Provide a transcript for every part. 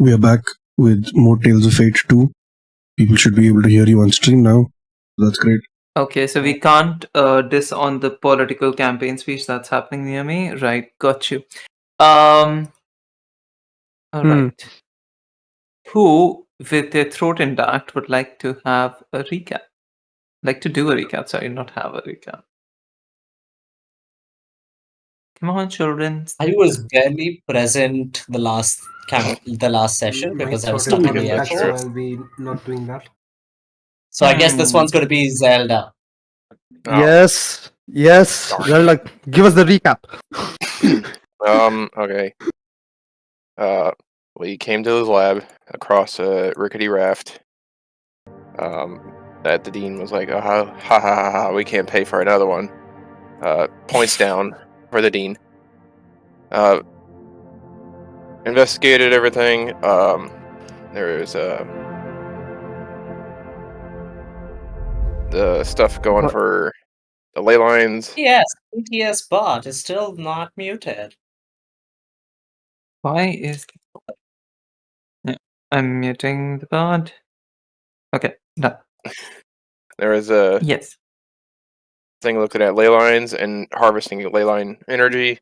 We are back with more Tales of Fate 2. People should be able to hear you on stream now. That's great. Okay, so we can't diss on the political campaign speech that's happening near me. Right, got you. All right. Who, with their throat intact, would like to have a recap? Like to do a recap, sorry, not have a recap. Come on, children. I was barely present the last session My because I was throat stuck is in the not intact, so airport. I'll be not doing that. So I guess this one's going to be Zelda. Oh. Yes. Darn. Zelda, give us the recap. Okay. We came to his lab across a rickety raft. That the dean was like, ha ha ha ha, we can't pay for another one. Points down for the dean. Investigated everything. There's the stuff going for the ley lines. Yes, BTS bot is still not muted. Why is... Yeah, I'm muting the bot. Okay, done. There is a Yes. thing looking at ley lines and harvesting ley line energy.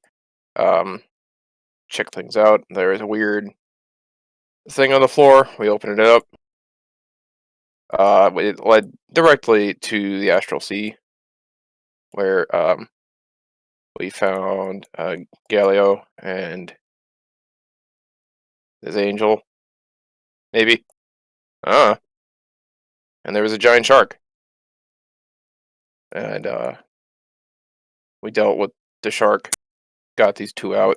Check things out. There is a weird thing on the floor. We opened it up. It led directly to the Astral Sea, where we found Galileo and his angel, maybe. And there was a giant shark. And we dealt with the shark, got these two out,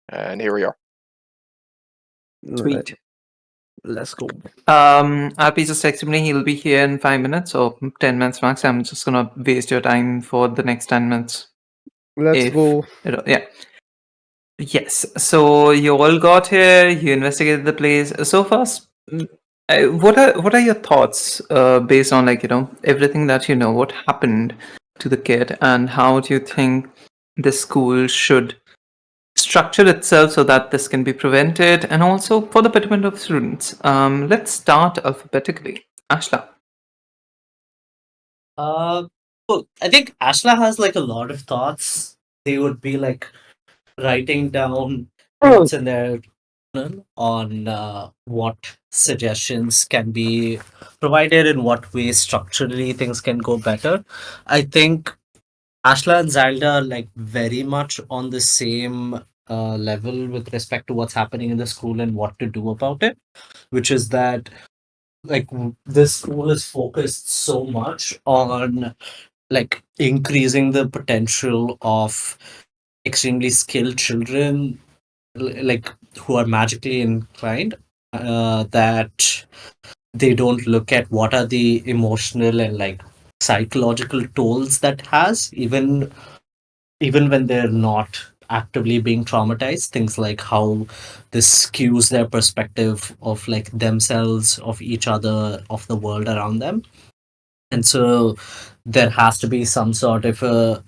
and here we are. Sweet. Right, let's go. RP just texted me he'll be here in 5 minutes or 10 minutes max. I'm just gonna waste your time for the next 10 minutes. Let's go. Yeah. Yes. So you all got here. You investigated the place. So first, what are your thoughts based on everything that you know? What happened to the kid, and how do you think the school should structure itself so that this can be prevented, and also for the betterment of students? Let's start alphabetically. Ashla. Cool. I think Ashla has like a lot of thoughts. They would be like writing down notes in their journal on what suggestions can be provided, in what way structurally things can go better. I think Ashla and Zelda are like very much on the same level with respect to what's happening in the school and what to do about it, which is that like this school is focused so much on like increasing the potential of extremely skilled children like who are magically inclined, that they don't look at what are the emotional and like psychological tolls that has, even when they're not actively being traumatized. Things like how this skews their perspective of like themselves, of each other, of the world around them. And so there has to be some sort of a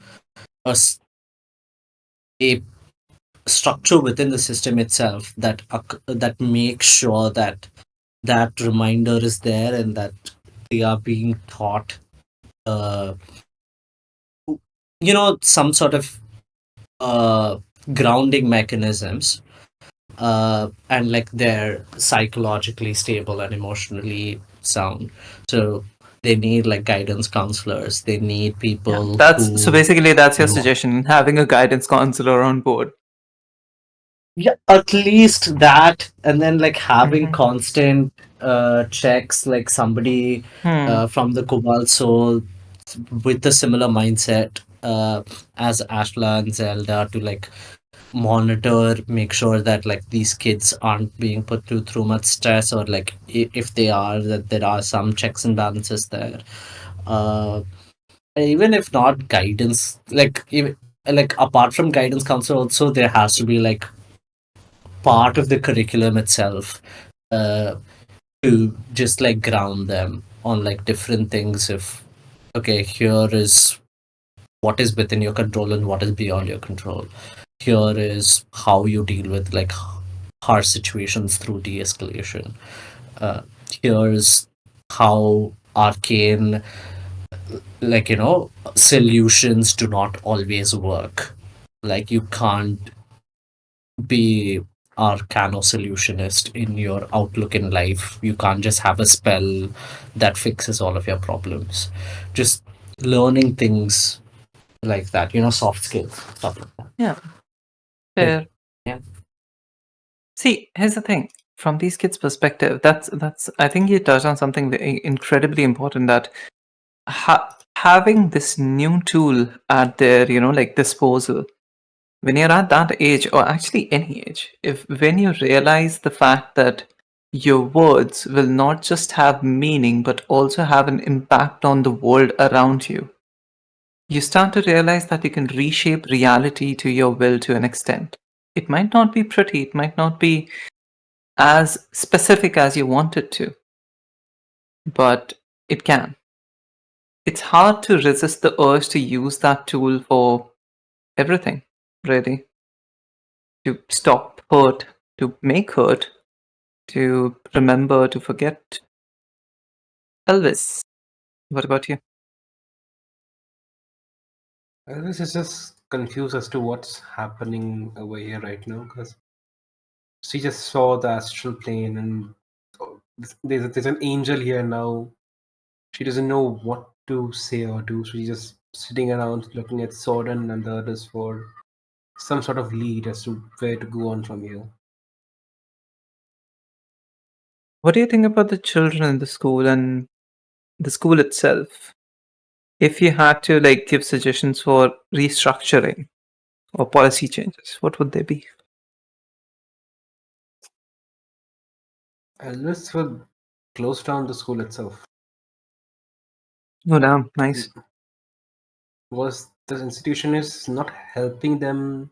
structure within the system itself that makes sure that that reminder is there, and that they are being taught some sort of grounding mechanisms, and like they're psychologically stable and emotionally sound. So they need like guidance counselors, they need people So basically that's your suggestion, having a guidance counselor on board. Yeah, at least that, and then like having constant checks, like somebody from the Cobalt Soul with a similar mindset as Ashla and Zelda to like monitor, make sure that like these kids aren't being put through much stress, or like if they are, that there are some checks and balances there. Even if not guidance, like apart from guidance counselor, also there has to be like part of the curriculum itself to just like ground them on like different things. If okay, here is what is within your control and what is beyond your control. Here is how you deal with like harsh situations through de-escalation. Here's how arcane, like, solutions do not always work. Like, you can't be arcano solutionist in your outlook in life. You can't just have a spell that fixes all of your problems. Just learning things like that, soft skills, stuff like that. Yeah. Fair. Yeah. See, here's the thing. From these kids' perspective, that's. I think you touched on something incredibly important. That having this new tool at their, disposal. When you're at that age, or actually any age, when you realize the fact that your words will not just have meaning but also have an impact on the world around you, you start to realize that you can reshape reality to your will to an extent. It might not be pretty, it might not be as specific as you want it to, but it can. It's hard to resist the urge to use that tool for everything, really. To stop hurt, to make hurt, to remember, to forget. Elvis, what about you? Elvis is just confused as to what's happening over here right now because she just saw the astral plane and there's an angel here now. She doesn't know what to say or do. She's just sitting around looking at Sorren and the others for some sort of lead as to where to go on from here. What do you think about the children in the school and the school itself? If you had to give suggestions for restructuring or policy changes, what would they be? Elvis will close down the school itself. Oh, damn, nice. Was the institution is not helping them.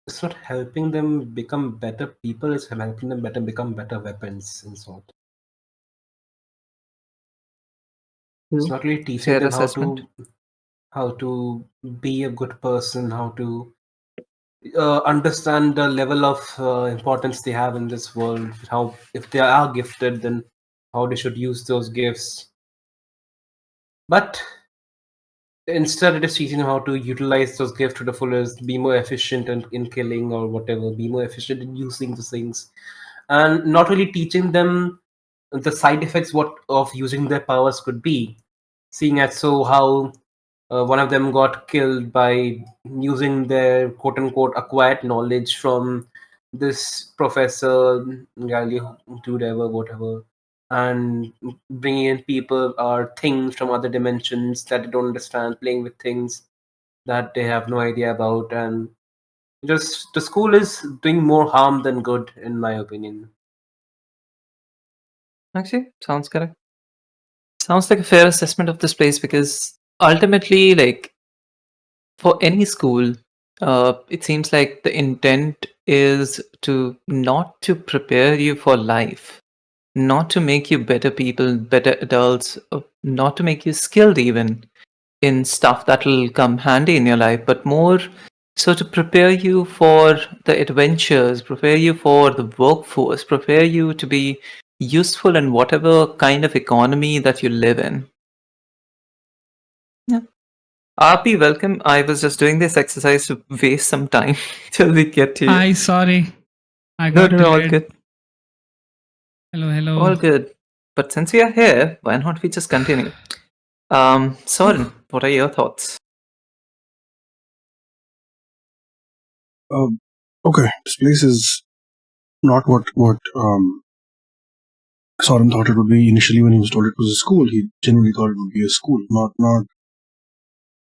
It's not helping them become better people. It's helping them become better weapons and sort. It's not really teaching Fair them assessment. how to be a good person, how to understand the level of importance they have in this world. How, if they are gifted, then how they should use those gifts. But instead, it is teaching them how to utilize those gifts to the fullest, be more efficient in killing or whatever, be more efficient in using the things, and not really teaching them the side effects of using their powers could be. Seeing as so how one of them got killed by using their quote unquote acquired knowledge from this professor, Galileo, whatever, and bringing in people or things from other dimensions that they don't understand, playing with things that they have no idea about, and just the school is doing more harm than good, in my opinion. Actually, sounds correct. Sounds like a fair assessment of this place because ultimately, for any school, it seems like the intent is to not to prepare you for life, not to make you better people, better adults, not to make you skilled even in stuff that will come handy in your life, but more so to prepare you for the adventures, prepare you for the workforce, prepare you to be useful in whatever kind of economy that you live in. Yeah. RP, welcome. I was just doing this exercise to waste some time till we get to you. Hi, sorry. I No, got no, all delayed. good. Hello. All good. But since we are here, why not we just continue? Sorren, what are your thoughts? Okay, this place is not what Sorren thought it would be initially when he was told it was a school. He genuinely thought it would be a school, not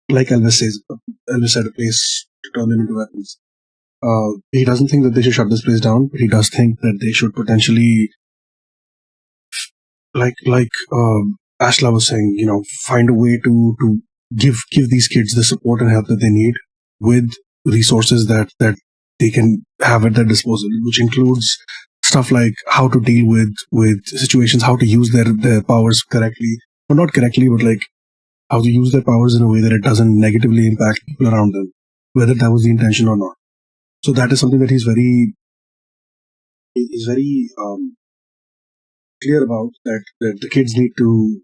like Elvis says. Elvis had a place to turn them into weapons. He doesn't think that they should shut this place down, but he does think that they should potentially, like Ashla was saying, find a way to give these kids the support and help that they need with resources that they can have at their disposal, which includes stuff like how to deal with situations, how to use their powers correctly, or not correctly, but like how to use their powers in a way that it doesn't negatively impact people around them, whether that was the intention or not. So that is something that he's very is very clear about that the kids need to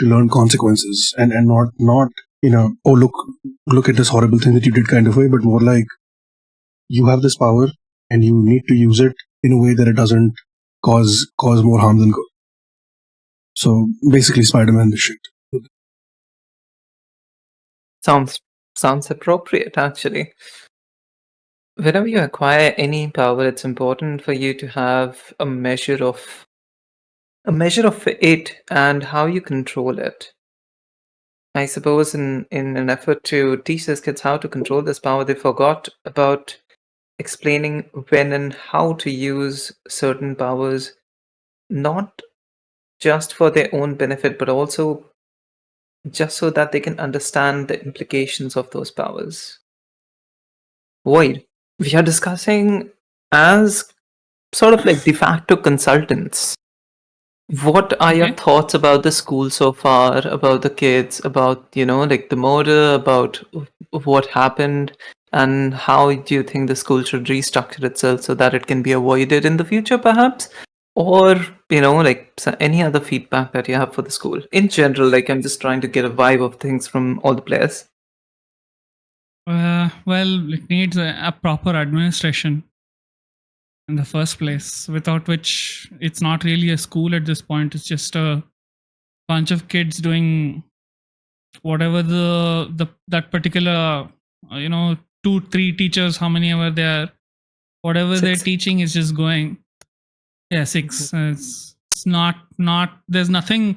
learn consequences and not look at this horrible thing that you did kind of way, but more like you have this power and you need to use it in a way that it doesn't cause more harm than good. So basically, Spider-Man this shit. Sounds appropriate, actually. Whenever you acquire any power, it's important for you to have a measure of it and how you control it. I suppose in an effort to teach these kids how to control this power, they forgot about explaining when and how to use certain powers, not just for their own benefit, but also just so that they can understand the implications of those powers. Void, we are discussing as sort of like de facto consultants. What are your thoughts about the school so far, about the kids, about, like the murder, about what happened, and how do you think the school should restructure itself so that it can be avoided in the future, perhaps? Or, like any other feedback that you have for the school? In general, like I'm just trying to get a vibe of things from all the players. Well, it needs a proper administration in the first place, without which it's not really a school at this point. It's just a bunch of kids doing whatever that particular 2-3 teachers, how many ever they are, whatever they're 6. teaching is just going. Yeah, 6. It's not there's nothing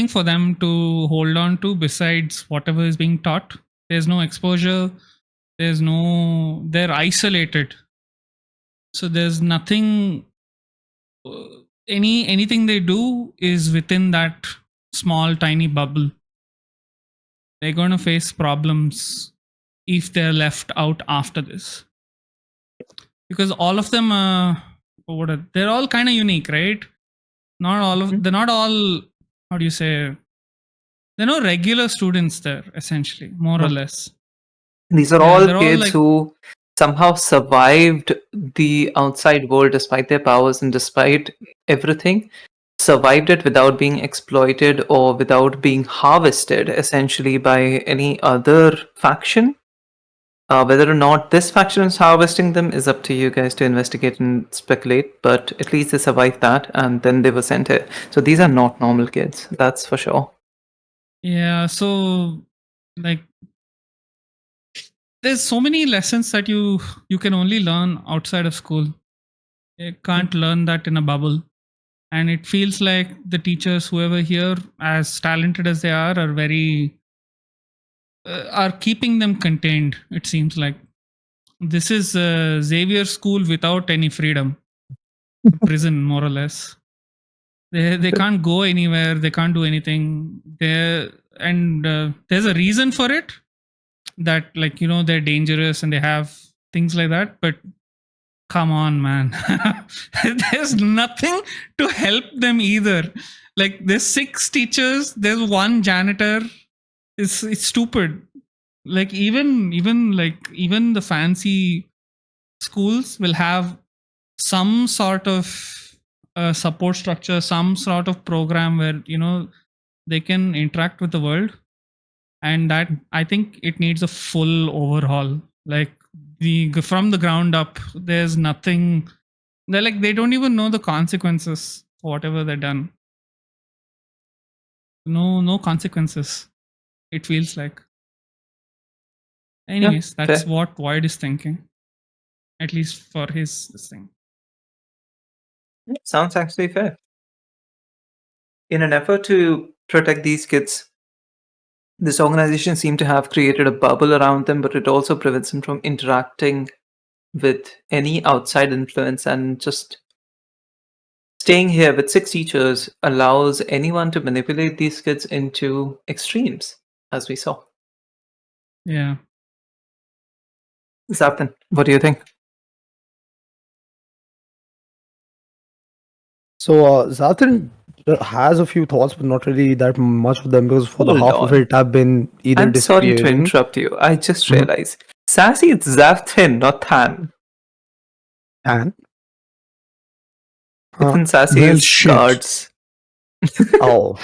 for them to hold on to besides whatever is being taught. There's no exposure, they're isolated, so there's nothing. Anything they do is within that small tiny bubble. They're going to face problems if they're left out after this, because all of them they're all kind of unique, right? They're not all, how do you say, they're no regular students there, essentially, more or less. These are Yeah, all they're all kids like- who somehow survived the outside world despite their powers and despite everything, survived it without being exploited or without being harvested essentially by any other faction. Whether or not this faction is harvesting them is up to you guys to investigate and speculate, but at least they survived that and then they were sent here. So these are not normal kids, that's for sure. Yeah, so like there's so many lessons that you can only learn outside of school. You can't learn that in a bubble. And it feels like the teachers, whoever here, as talented as they are very are keeping them contained. It seems like this is Xavier School without any freedom, prison more or less. They can't go anywhere. They can't do anything. There's a reason for it, that they're dangerous and they have things like that. But come on, man, there's nothing to help them either. Like there's 6 teachers, there's 1 janitor. It's stupid. Like even the fancy schools will have some sort of support structure, some sort of program where they can interact with the world, and that I think it needs a full overhaul, like from the ground up. There's nothing. They don't even know the consequences for whatever they've done. No consequences, it feels like. Anyways, Yeah, that's fair. what Void is thinking, at least for this thing. Sounds actually fair. In an effort to protect these kids, this organization seemed to have created a bubble around them, but it also prevents them from interacting with any outside influence, and just staying here with 6 teachers allows anyone to manipulate these kids into extremes, as we saw. Yeah. Xavthan, what do you think? So Xavthan has a few thoughts, but not really that much of them, because for the Hold half of on. it I've been either I'm sorry to disappearing. interrupt you. I just Mhm. realized. Sassy, it's Xavthan, not Than. And It's in Well, Sassy's shit. cards. oh,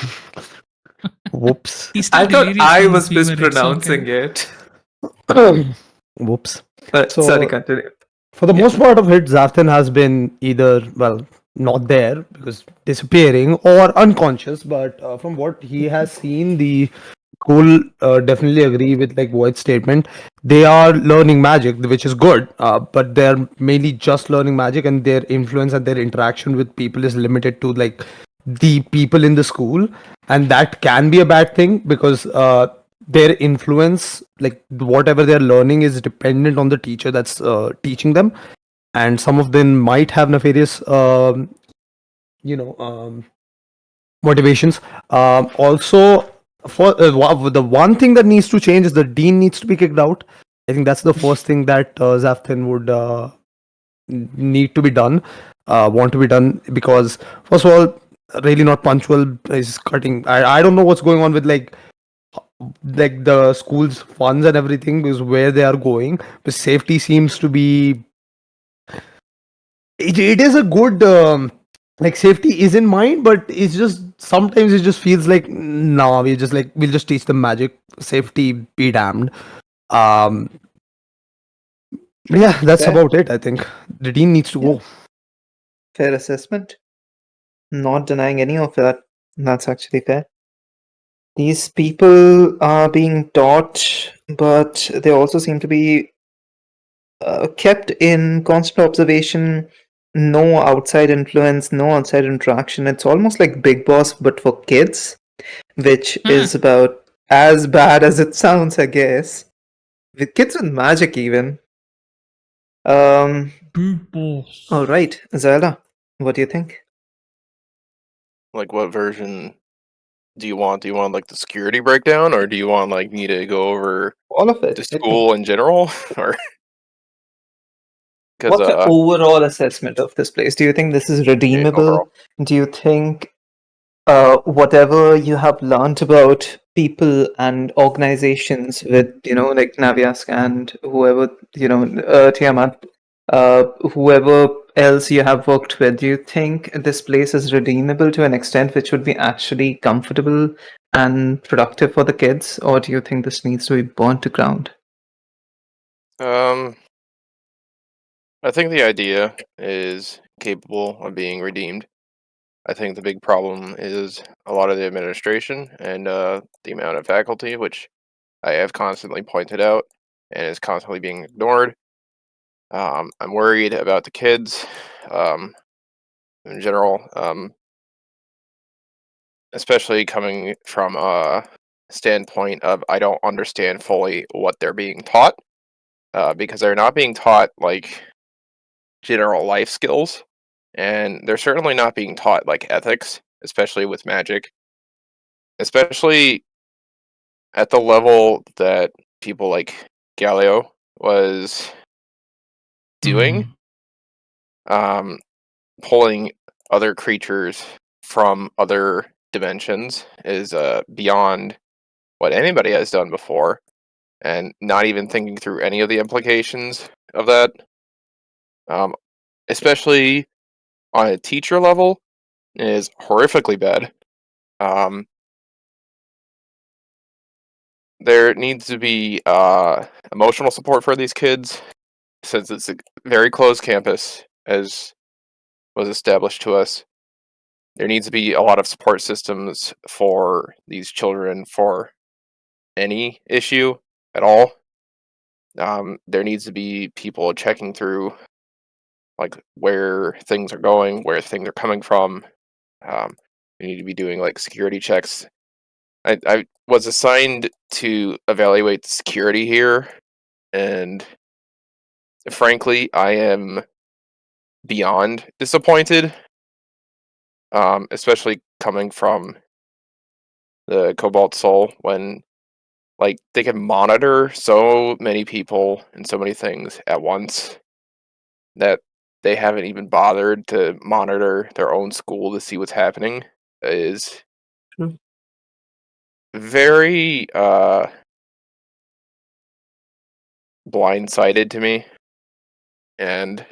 whoops. He's still I thought delirious I from the was fever. It's mispronouncing okay. it. Whoops. Sorry, So continue. for the Yeah. most part of it, Xavthan has been either, well, not there because disappearing or unconscious. But from what he has seen, the school definitely agree with like Void's statement. They are learning magic, which is good, but they're mainly just learning magic, and their influence and their interaction with people is limited to like the people in the school, and that can be a bad thing because their influence, like whatever they're learning, is dependent on the teacher that's teaching them, and some of them might have nefarious, you know, motivations. Also, for the one thing that needs to change is the dean needs to be kicked out. I think that's the first thing that Xavthan would need to be done, want to be done, because first of all, really not punctual is cutting. I don't know what's going on with like the school's funds and everything, because where they are going, but safety seems to be, it is a good like safety is in mind, but it's just sometimes it just feels like nah, we just like we'll just teach them magic, safety be damned. um yeah, that's Fair. about it. I think the dean needs to Yeah. go. Fair assessment. Not denying any of that. That's actually fair. These people are being taught, but they also seem to be kept in constant observation. No outside influence, no outside interaction. It's almost like Big Boss, but for kids, which is about as bad as it sounds, I guess. With kids with magic, even. Big boss. All right, Zelda, what do you think? Like, what version do you want? Do you want like the security breakdown, or do you want like me to go over All of it. the Hit me. school in general, or because What's the overall assessment of this place? Do you think this is redeemable? overall, Do you think whatever you have learned about people and organizations with, like Naviask and whoever, Tiamat, whoever else you have worked with, do you think this place is redeemable to an extent which would be actually comfortable and productive for the kids, or do you think this needs to be burnt to ground? I think the idea is capable of being redeemed. I think the big problem is a lot of the administration and the amount of faculty, which I have constantly pointed out and is constantly being ignored. I'm worried about the kids in general, especially coming from a standpoint of I don't understand fully what they're being taught because they're not being taught like general life skills, and they're certainly not being taught like ethics, especially with magic, especially at the level that people like Galileo was doing, um, pulling other creatures from other dimensions is beyond what anybody has done before, and not even thinking through any of the implications of that, um, especially on a teacher level, is horrifically bad. Um, there needs to be emotional support for these kids, since it's a very closed campus, as was established to us. There needs to be a lot of support systems for these children for any issue at all. There needs to be people checking through like where things are going, where things are coming from. We need to be doing like security checks. I was assigned to evaluate the security here, and frankly, I am beyond disappointed. Especially coming from the Cobalt Soul, when like they can monitor so many people and so many things at once that they haven't even bothered to monitor their own school to see what's happening is True. very blindsided to me. And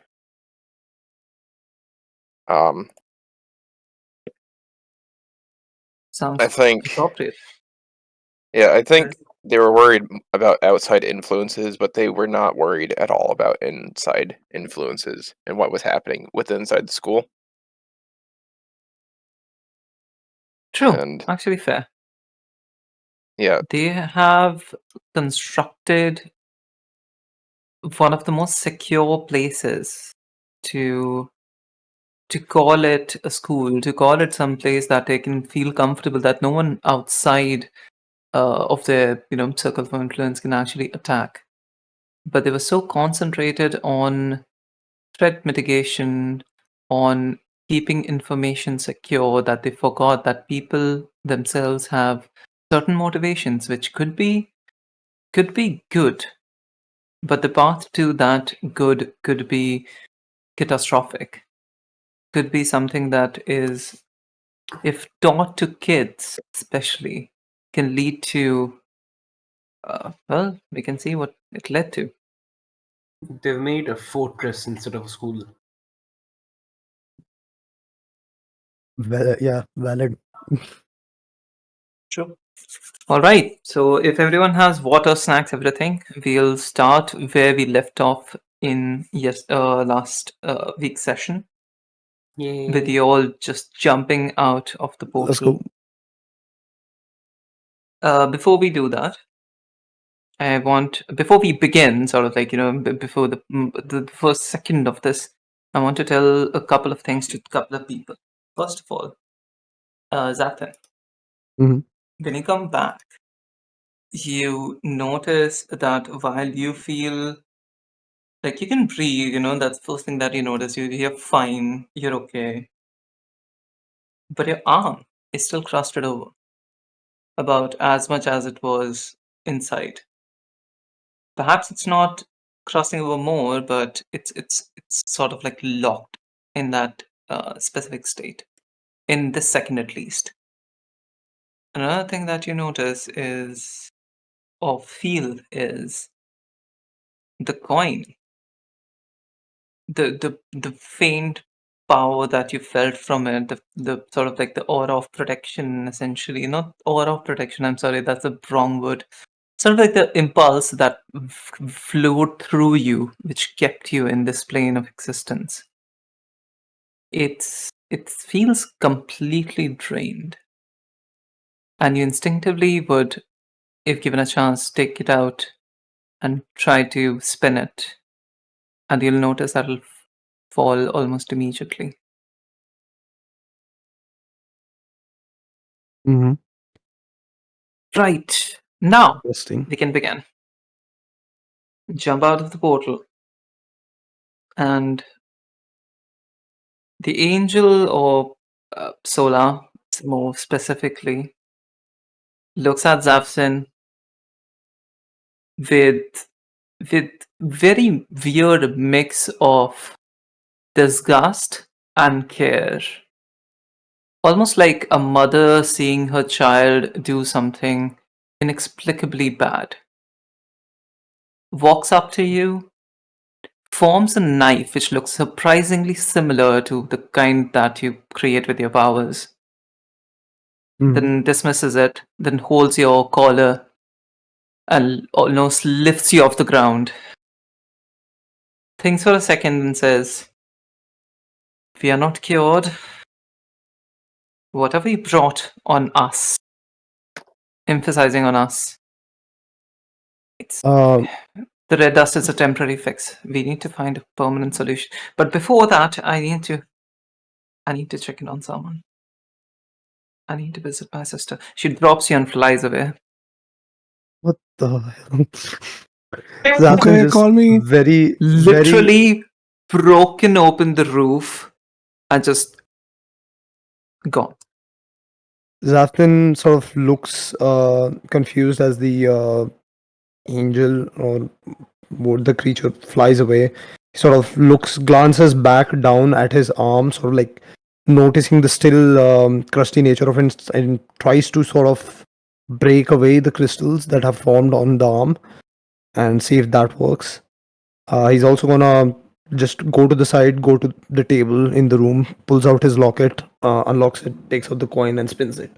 Um, Sounds I think, appropriate. yeah, I think they were worried about outside influences, but they were not worried at all about inside influences and what was happening within inside the school. True. And Actually, fair. yeah, They have constructed one of the most secure places to call it a school, to call it some place that they can feel comfortable, that no one outside of their circle of influence can actually attack. But they were so concentrated on threat mitigation, on keeping information secure, that they forgot that people themselves have certain motivations which could be good, but the path to that good could be catastrophic, could be something that is, if taught to kids especially, can lead to well, we can see what it led to. They've made a fortress instead of a school. Yeah, valid. True. All right. So if everyone has water, snacks, everything, we'll start where we left off in last week's session, with Yay. you all just jumping out of the Let's portal. go. Before we do that, before we begin, sort of like, before the first second of this, I want to tell a couple of things to a couple of people. First of all, Xavthan, Mhm. when you come back, you notice that while you feel like you can breathe, that's the first thing that you notice. You're fine, you're okay. But your arm is still crusted over, about as much as it was inside. Perhaps it's not crossing over more, but it's sort of like locked in that specific state, in this second at least. Another thing that you notice is, or feel, is the coin, the faint power that you felt from it, the sort of like the aura of protection, essentially. Not aura of protection, I'm sorry, that's the wrong word. Sort of like the impulse that flowed through you, which kept you in this plane of existence. It feels completely drained, and you instinctively would, if given a chance, take it out and try to spin it, and you'll notice that it'll fall almost immediately. Mm-hmm. Right. Now, Interesting. we can begin. Jump out of the portal, and the angel, or Sola, more specifically, looks at Xavthan with very weird mix of disgust and care. Almost like a mother seeing her child do something inexplicably bad. Walks up to you, forms a knife which looks surprisingly similar to the kind that you create with your powers. Mhm. Then dismisses it, then holds your collar and almost lifts you off the ground. Thinks for a second and says, "We are not cured. What have we brought on us?" Emphasizing on us. It's Uh, the red dust is a temporary fix. We need to find a permanent solution. But before that, I need to check in on someone. I need to visit my sister. She drops you and flies away. what the hell? Okay, Xavthan just call me. very Literally broken open the roof and just gone. Xavthan sort of looks confused as the angel or what the creature flies away. He sort of glances back down at his arm, sort of like noticing the still crusty nature of it, and tries to sort of break away the crystals that have formed on the arm and see if that works. He's also gonna just go to the side, go to the table in the room, pulls out his locket, unlocks it, takes out the coin, and spins it.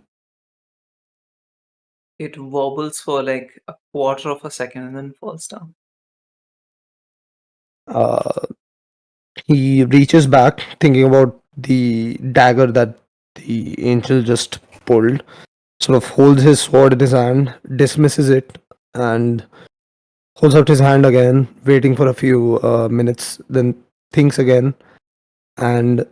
It wobbles for like a quarter of a second and then falls down. Uh, he reaches back, thinking about the dagger that the angel just pulled, sort of holds his sword in his hand, dismisses it, and holds out his hand again, waiting for a few minutes, then thinks again, and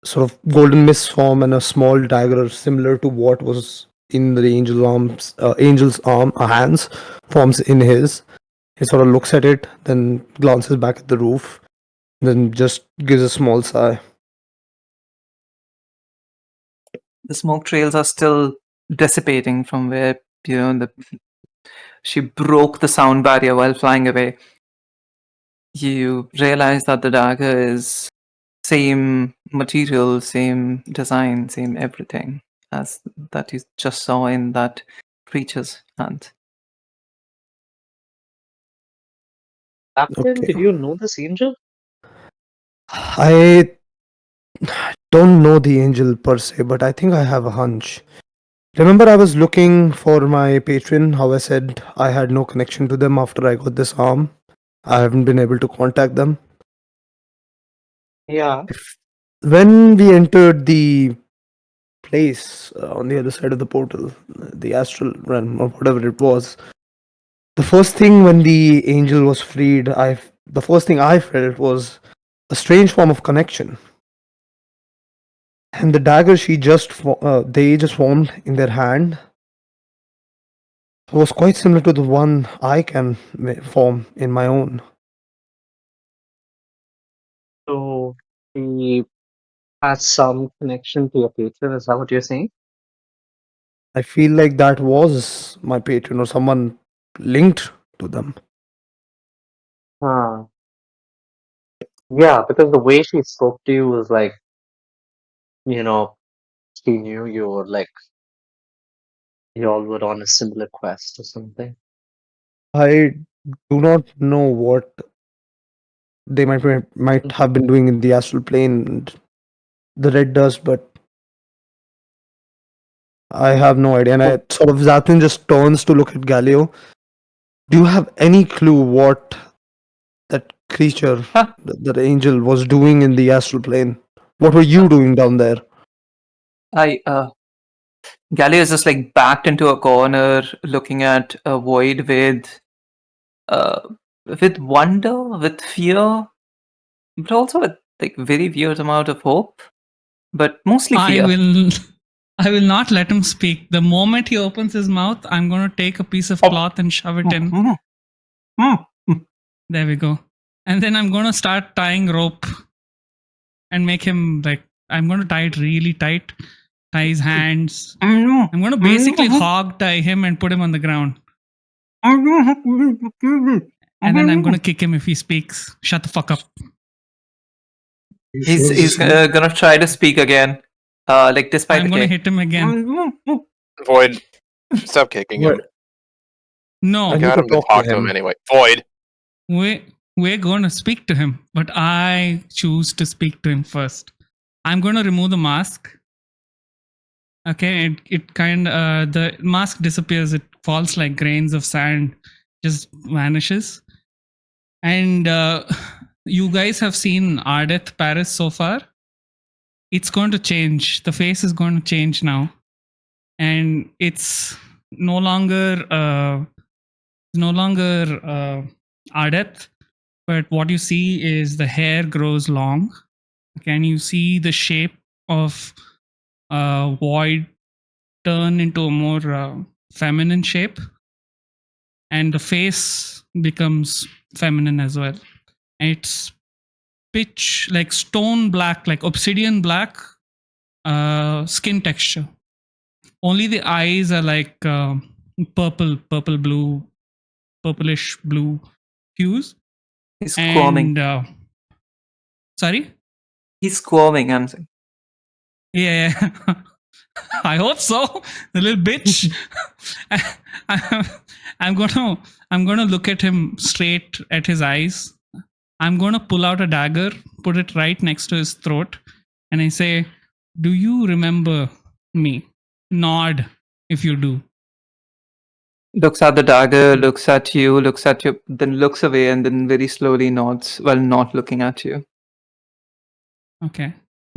sort of golden mist form and a small dagger similar to what was in the angel's hands forms in his. He sort of looks at it, then glances back at the roof, then just gives a small sigh. The smoke trails are still dissipating from where she broke the sound barrier while flying away. You realize that the dagger is same material, same design, same everything as that you just saw in that creature's hand. Captain, Okay. did you know this angel? I don't know the angel per se, but I think I have a hunch. Remember, I was looking for my patron, how I said I had no connection to them after I got this arm. I haven't been able to contact them. Yeah. When we entered the place on the other side of the portal, the astral realm or whatever it was, the first thing when the angel was freed, the first thing I felt was a strange form of connection. And the dagger they just formed in their hand was quite similar to the one I can form in my own. So he has some connection to your patron, is that what you're saying? I feel like that was my patron or someone linked to them. Huh. Yeah, because the way she spoke to you was like, she knew you were like, y'all were on a similar quest or something. I do not know what they might have been doing in the astral plane. And the red does, but I have no idea. And I sort of Xavthan just turns to look at Galileo. Do you have any clue what that creature, Huh. that angel, was doing in the astral plane? What were you doing down there? Galileo is just like backed into a corner, looking at a void with wonder, with fear, but also with like very weird amount of hope, but mostly fear. I will not let him speak. The moment he opens his mouth, I'm going to take a piece of cloth and shove it in. There we go. And then I'm going to start tying rope and make him like, I'm going to tie it really tight, tie his hands. I'm going to basically hog tie him and put him on the ground. And then I'm going to kick him if he speaks. Shut the fuck up. He's gonna try to speak again. Like despite I'm the going to kick. hit him again. Void, stop kicking him. No, I need Got to him to talk talk to to him him. anyway. Void. we're going to speak to him, but I choose to speak to him first. I'm going to remove the mask. Okay, it kind of the mask disappears. It falls like grains of sand, just vanishes. And you guys have seen Ardeth Paris so far. It's going to change. The face is going to change now, and it's no longer Ardeth. But what you see is the hair grows long. Can you see the shape of void turn into a more feminine shape, and the face becomes feminine as well. And it's pitch like stone black, like obsidian black skin texture. Only the eyes are like purple blue, purplish blue hues. He's squirming. And sorry. He's squirming. I'm saying. Yeah. I hope so. The little bitch. I'm gonna look at him straight at his eyes. I'm going to pull out a dagger, put it right next to his throat, and I say, "Do you remember me?" Nod if you do. Looks at the dagger, looks at you, then looks away, and then very slowly nods while not looking at you. Okay.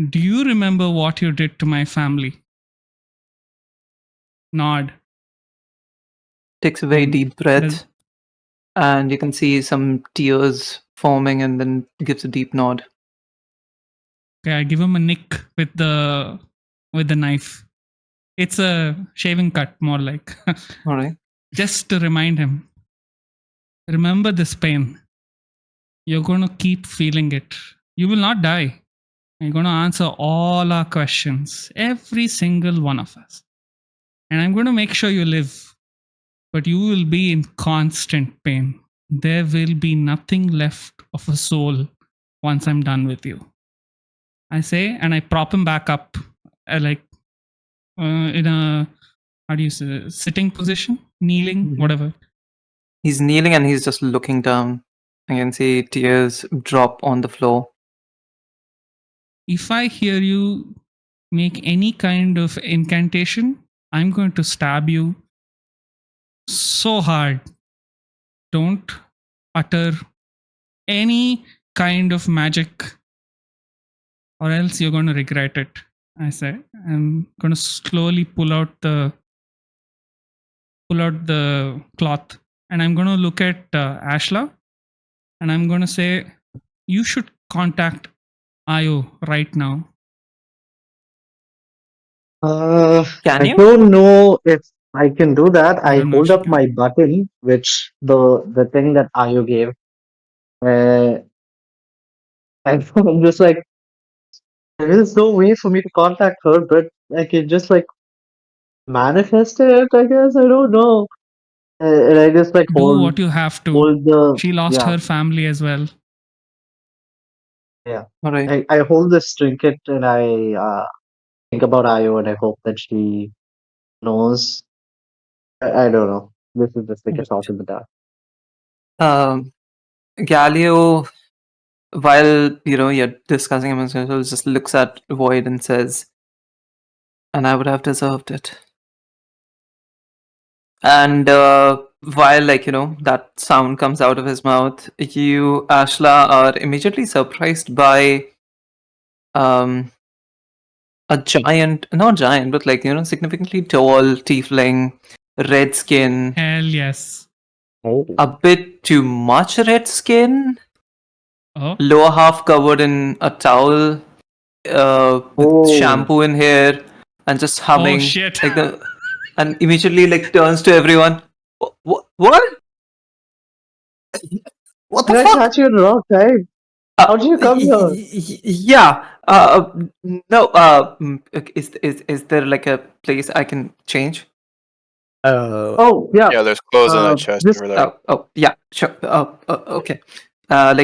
Do you remember what you did to my family? Nod. Takes a very And deep breath, and you can see some tears forming, and then gives a deep nod. Okay, I give him a nick with the knife. It's a shaving cut, more like. All right. Just to remind him. Remember this pain. You're going to keep feeling it. You will not die. You're going to answer all our questions, every single one of us. And I'm going to make sure you live. But you will be in constant pain. There will be nothing left of a soul once I'm done with you. I say, and I prop him back up, in a, how do you say, sitting position, kneeling, Mhm. whatever. He's kneeling and he's just looking down. I can see tears drop on the floor. If I hear you make any kind of incantation, I'm going to stab you so hard. Don't utter any kind of magic, or else you're going to regret it. I say, I'm going to slowly pull out the cloth, and I'm going to look at Ashla, and I'm going to say, you should contact Ayo right now. Can I you? don't know if I can do that. I I don't know if hold she up my can. button, which the thing that Ayo gave. And I'm just like, there is no way for me to contact her, but I can just like manifest it, I guess. I don't know. And I just like Do what you have to. hold the She lost yeah, her family as well. yeah. All right. I hold this trinket and I think about Ayo and I hope that she knows. I don't know. This is just like a shot in the dark. Galileo, while you're discussing amongst yourselves, just looks at Void and says, "And I would have deserved it." And while that sound comes out of his mouth, you, Ashla, are immediately surprised by um a giant, not giant, but significantly tall tiefling, red skin, Hell yes. Oh. a bit too much red skin, Oh, lower half covered in a towel, with Oh, shampoo in here, and just humming shit. and immediately turns to everyone. What? What the did I fuck? catch you in the wrong time? How did you come here? Yeah. No. Is there like a place I can change? Oh, yeah. Yeah, there's clothes in that chest This over there. Oh, yeah, sure. Okay.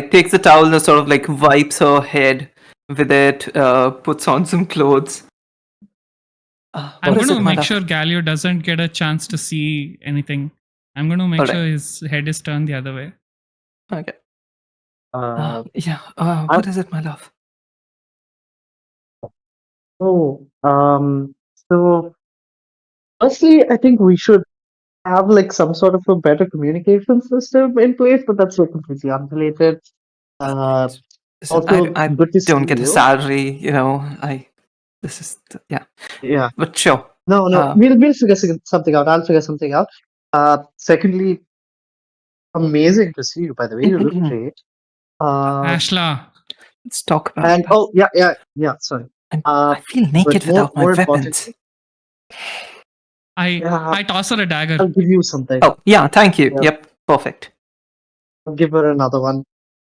Takes the towel and sort of wipes her head with it. Puts on some clothes. I'm What going is to it, my make love? sure Galio doesn't get a chance to see anything. I'm going to make Alright. sure his head is turned the other way. Okay. uh, Yeah. I, What is it, my love? oh, so firstly, I think we should have like some sort of a better communication system in place, but that's like completely unrelated. Uh, Listen, Also, I good to see don't get a you. salary. This is yeah. Yeah. But sure. No, we'll figure something out. I'll figure something out. Secondly, amazing to see you, by the way. You look great. Ashla, Let's talk about And that. oh, yeah, sorry. I feel But naked without my more weapons. importantly, I yeah, toss her a dagger. I'll give you something. Oh, yeah, thank you. Yeah. Yep, perfect. I'll give her another one.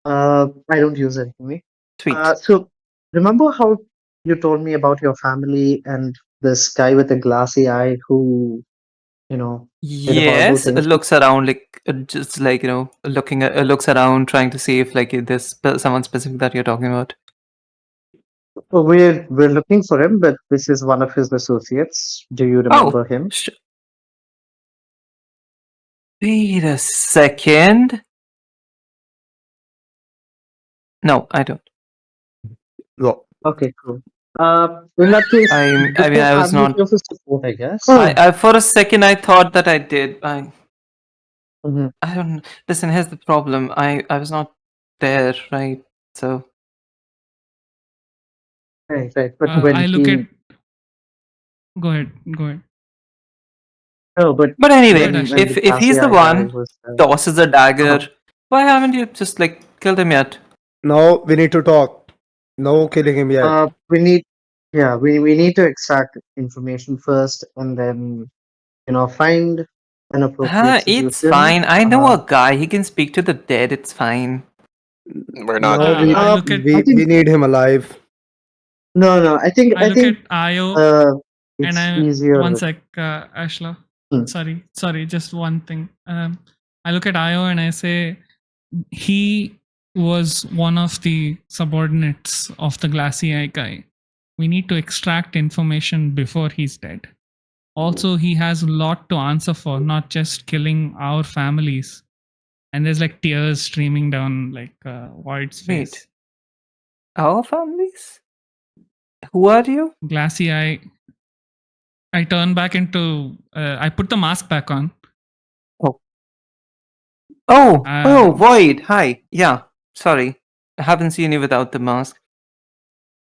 I don't use it anyway. Sweet. So remember how you told me about your family and this guy with a glassy eye who, did horrible Yes, things? looks around just looking at looks around trying to see if there's someone specific that you're talking about. So we're looking for him, but this is one of his associates. Do you remember him? Wait a second. No, I don't. Well, Okay, cool. In that case, I mean, I was not. ability of a support, I guess. I for a second I thought that I did. Mhm. I don't listen. Here's the problem. I was not there, right? So Right, right. But when I look at. he Go ahead. Go ahead. no, but but Go anyway, ahead, Ashla. when the if he's the Cassia guy one was tosses a dagger, uh-huh. why haven't you just like killed him yet? now we need to talk. No killing him yet. We need we need to extract information first and then find an appropriate It's solution. fine. I know a guy. He can speak to the dead. It's fine. We're not No, doing we, I that. look at. I think we need him alive. no, I think I look at Io, and it's I easier one with sec, Ashla. Hmm. Sorry, just one thing. I look at Io and I say he was one of the subordinates of the glassy eye guy. We need to extract information before he's dead. Also, he has a lot to answer for, not just killing our families. And there's like tears streaming down like Void's face. Wait. Our families? Who are you? Glassy eye. I turn back into. I put the mask back on. Oh, Void. Hi. Yeah. Sorry. I haven't seen you without the mask.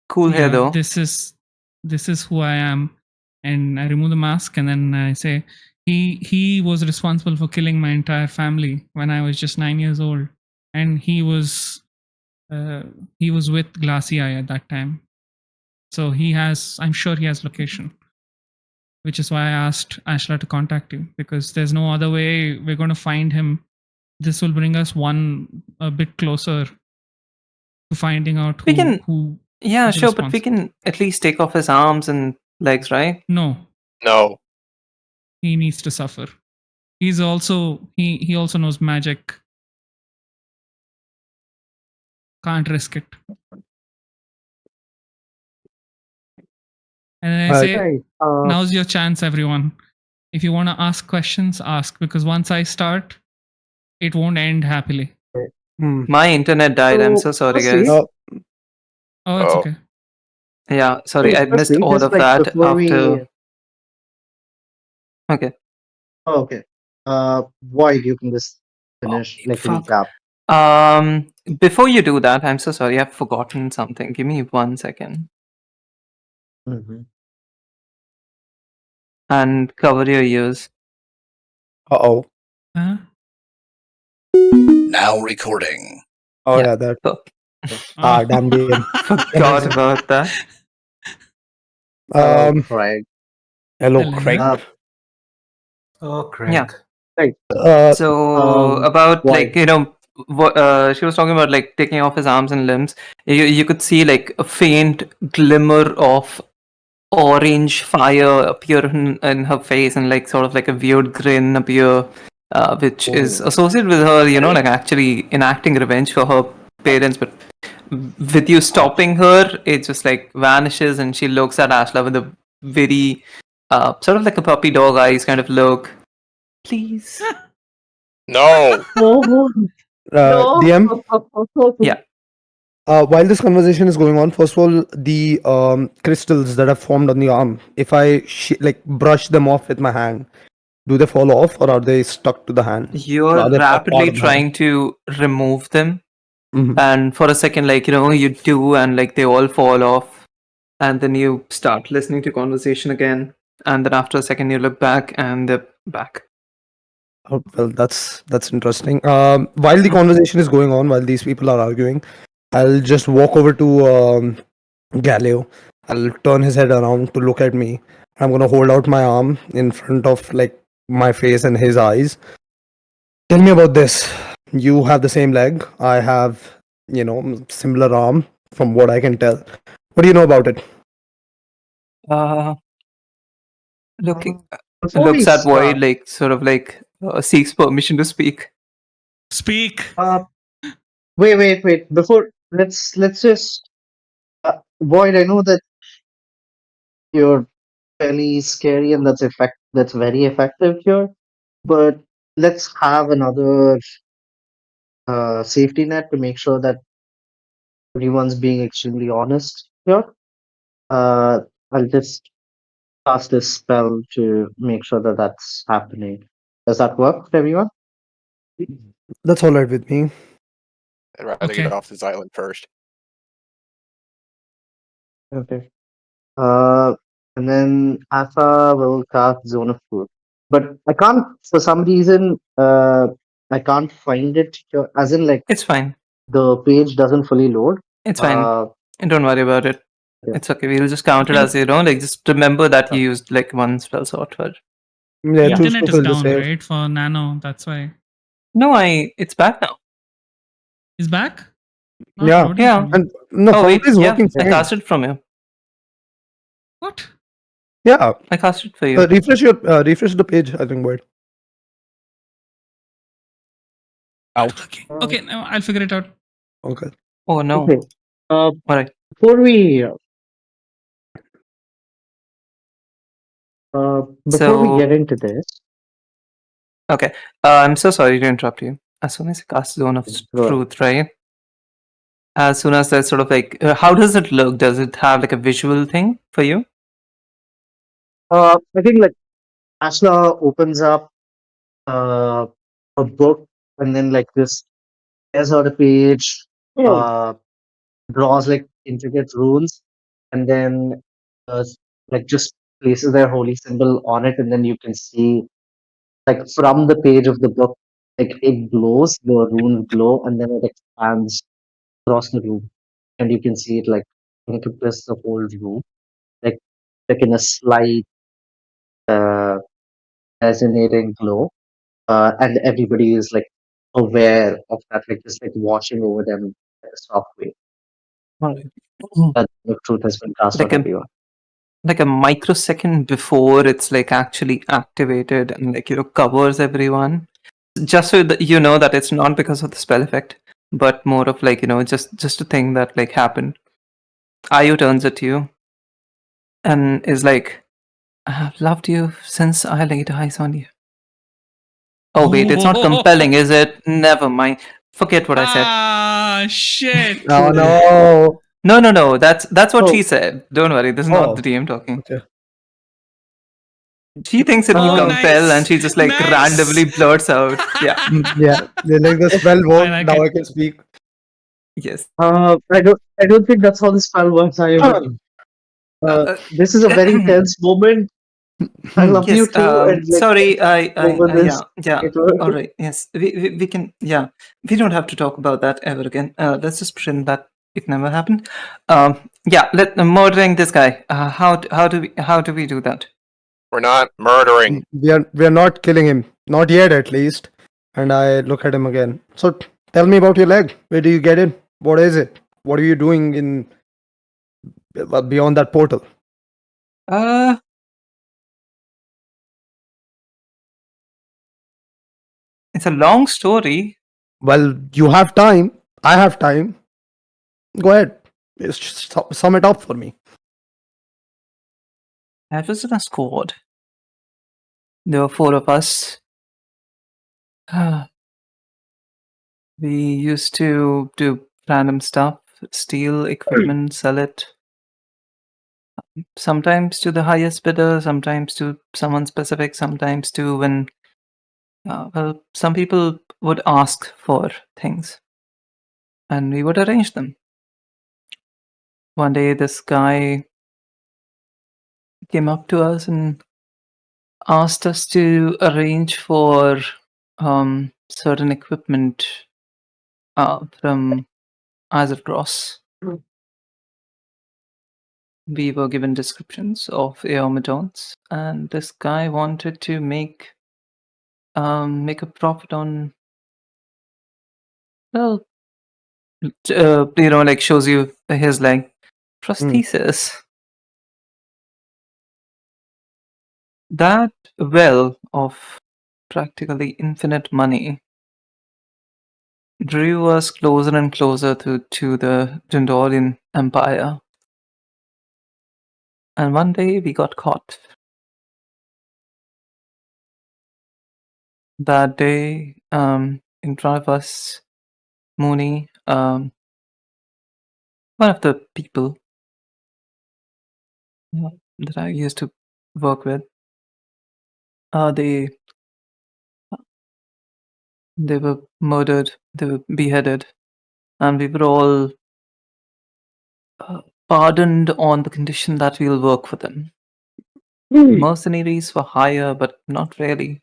Cool hair Yeah, though. this is who I am, and I remove the mask, and then I say he was responsible for killing my entire family when I was just 9 years old, and he was with Glassy Eye at that time, so I'm sure he has location, which is why I asked Ashla to contact you, because there's no other way we're going to find him. This will bring us a bit closer to finding out We can. who Yeah, is sure, but we responsible. can at least take off his arms and legs, right? No, No. he needs to suffer. He's also he also knows magic. Can't risk it. And then I say, right. now's your chance, everyone. If you want to ask questions, ask, because once I start, it won't end happily. Hmm. My internet died. I'm so sorry, firstly, guys. Oh, it's Oh. okay. Yeah, sorry. I missed firstly, all just of like that before after. Okay. okay. Void, you can just finish like Fuck. recap. Before you do that, I'm so sorry. I've forgotten something. Give me 1 second. Mhm. And cover your ears. Uh-oh. Huh? Now recording. Oh, Yeah. yeah, that. Oh. Damn DM. Forgot about that. Right. Hello, Hello. Craig. Oh, Craig. Yeah. Right. So about why? like she was talking about like taking off his arms and limbs. You could see like a faint glimmer of orange fire appear in her face, and like sort of like a weird grin appear, which is associated with her, like actually enacting revenge for her parents. But with you stopping her, it just like vanishes, and she looks at Ashla with a very sort of like a puppy dog eyes kind of look. Please. No. DM, Yeah. while this conversation is going on, first of all, the crystals that have formed on the arm, if I like brush them off with my hand, do they fall off or are they stuck to the hand? You're Are they part rapidly of the hand? trying to remove them, Mhm. and for a second, like you do, and like they all fall off, and then you start listening to conversation again, and then after a second, you look back, and they're back. Oh, well, that's interesting. While the conversation is going on, while these people are arguing, I'll just walk over to Galileo. I'll turn his head around to look at me. I'm gonna hold out my arm in front of like my face and his eyes. Tell me about this. You have the same leg. I have, similar arm from what I can tell. What do you know about it? Looking Before we looks at Void, start, like sort of like seeks permission to speak. Speak. wait. Before let's just Void. I know that you're fairly scary, and that's very effective here. But let's have another safety net to make sure that everyone's being extremely honest here. I'll just cast this spell to make sure that that's happening. Does that work for everyone? That's all right with me. I'd rather get Okay. off this island first. Okay. And then Asa will cast Zone of Truth. But I can't, for some reason, I can't find it here. As in, like, It's fine. the page doesn't fully load. It's fine. And don't worry about it. Yeah. It's okay. We'll just count it Okay. as, like, just remember that you used like one spell slot for. Yeah, Yeah. two Internet spells is will just down, save. right? For Nano, that's why. No, it's back now. Is back? Not Yeah. loading Yeah. for me. And no, Oh Foundry wait, is yeah, working I fine. casted from you. What? Yeah. I casted for you. Refresh the page, I think, Void. Okay, no, I'll figure it out. Okay. Oh no. Okay. Alright. Before we before we So get into this, okay. I'm so sorry to interrupt you. As soon as you cast Zone of go ahead. Truth, right? As soon as that's sort of like, how does it look? Does it have like a visual thing for you? I think like Ashla opens up a book and then like this tears out a page, uh, draws like intricate runes, and then like just places their holy symbol on it, and then you can see like from the page of the book, like it glows, the runes glow, and then it expands across the room, and you can see it like encompass the whole room, like in a slight uh, resonating glow, and everybody is like aware of that, like just like watching over them in a soft way. Alright. That the truth has been cast Like on a everyone. like a microsecond before it's like actually activated and like covers everyone. Just so that you know that it's not because of the spell effect, but more of like just a thing that like happened. Ayu turns at you and is like, I have loved you since I laid eyes on you. Oh wait, it's not compelling, is it? Never mind. Forget what I said. Ah, shit. Oh no. No. That's what Oh. she said. Don't worry, this is not the DM talking. Okay. She thinks it will Oh, compel, nice. and she just like Nice. randomly blurts out. Yeah. Yeah. Like the spell worked. like Now it. I can speak. Yes. I don't think that's how the spell works. This is a very tense moment. I love you Yes. too, and like Sorry. over this, Yeah. it will. All right. Yes. We can. Yeah. We don't have to talk about that ever again. Let's just pretend that it never happened. Yeah. Murdering this guy. How do we do that? We're not murdering. We are not killing him. Not yet, at least. And I look at him again. So tell me about your leg. Where do you get it? What is it? What are you doing in beyond that portal? It's a long story. Well, you have time. I have time. Go ahead. Just sum it up for me. I was in a squad. There were 4 of us. We used to do random stuff, steal equipment, sell it. Sometimes to the highest bidder, sometimes to someone specific, sometimes to when, well, some people would ask for things and we would arrange them. One day, this guy came up to us and asked us to arrange for certain equipment from Isaac Cross. We were given descriptions of Eomadons, and this guy wanted to make a profit on, well, like shows you his like prosthesis. That well of practically infinite money drew us closer and closer to the Dendorian Empire. And one day we got caught. That day, in front of us, Mooney One of the people that I used to work with, they were murdered, they were beheaded, and we were all pardoned on the condition that we'll work for them. Mercenaries for hire, but not really.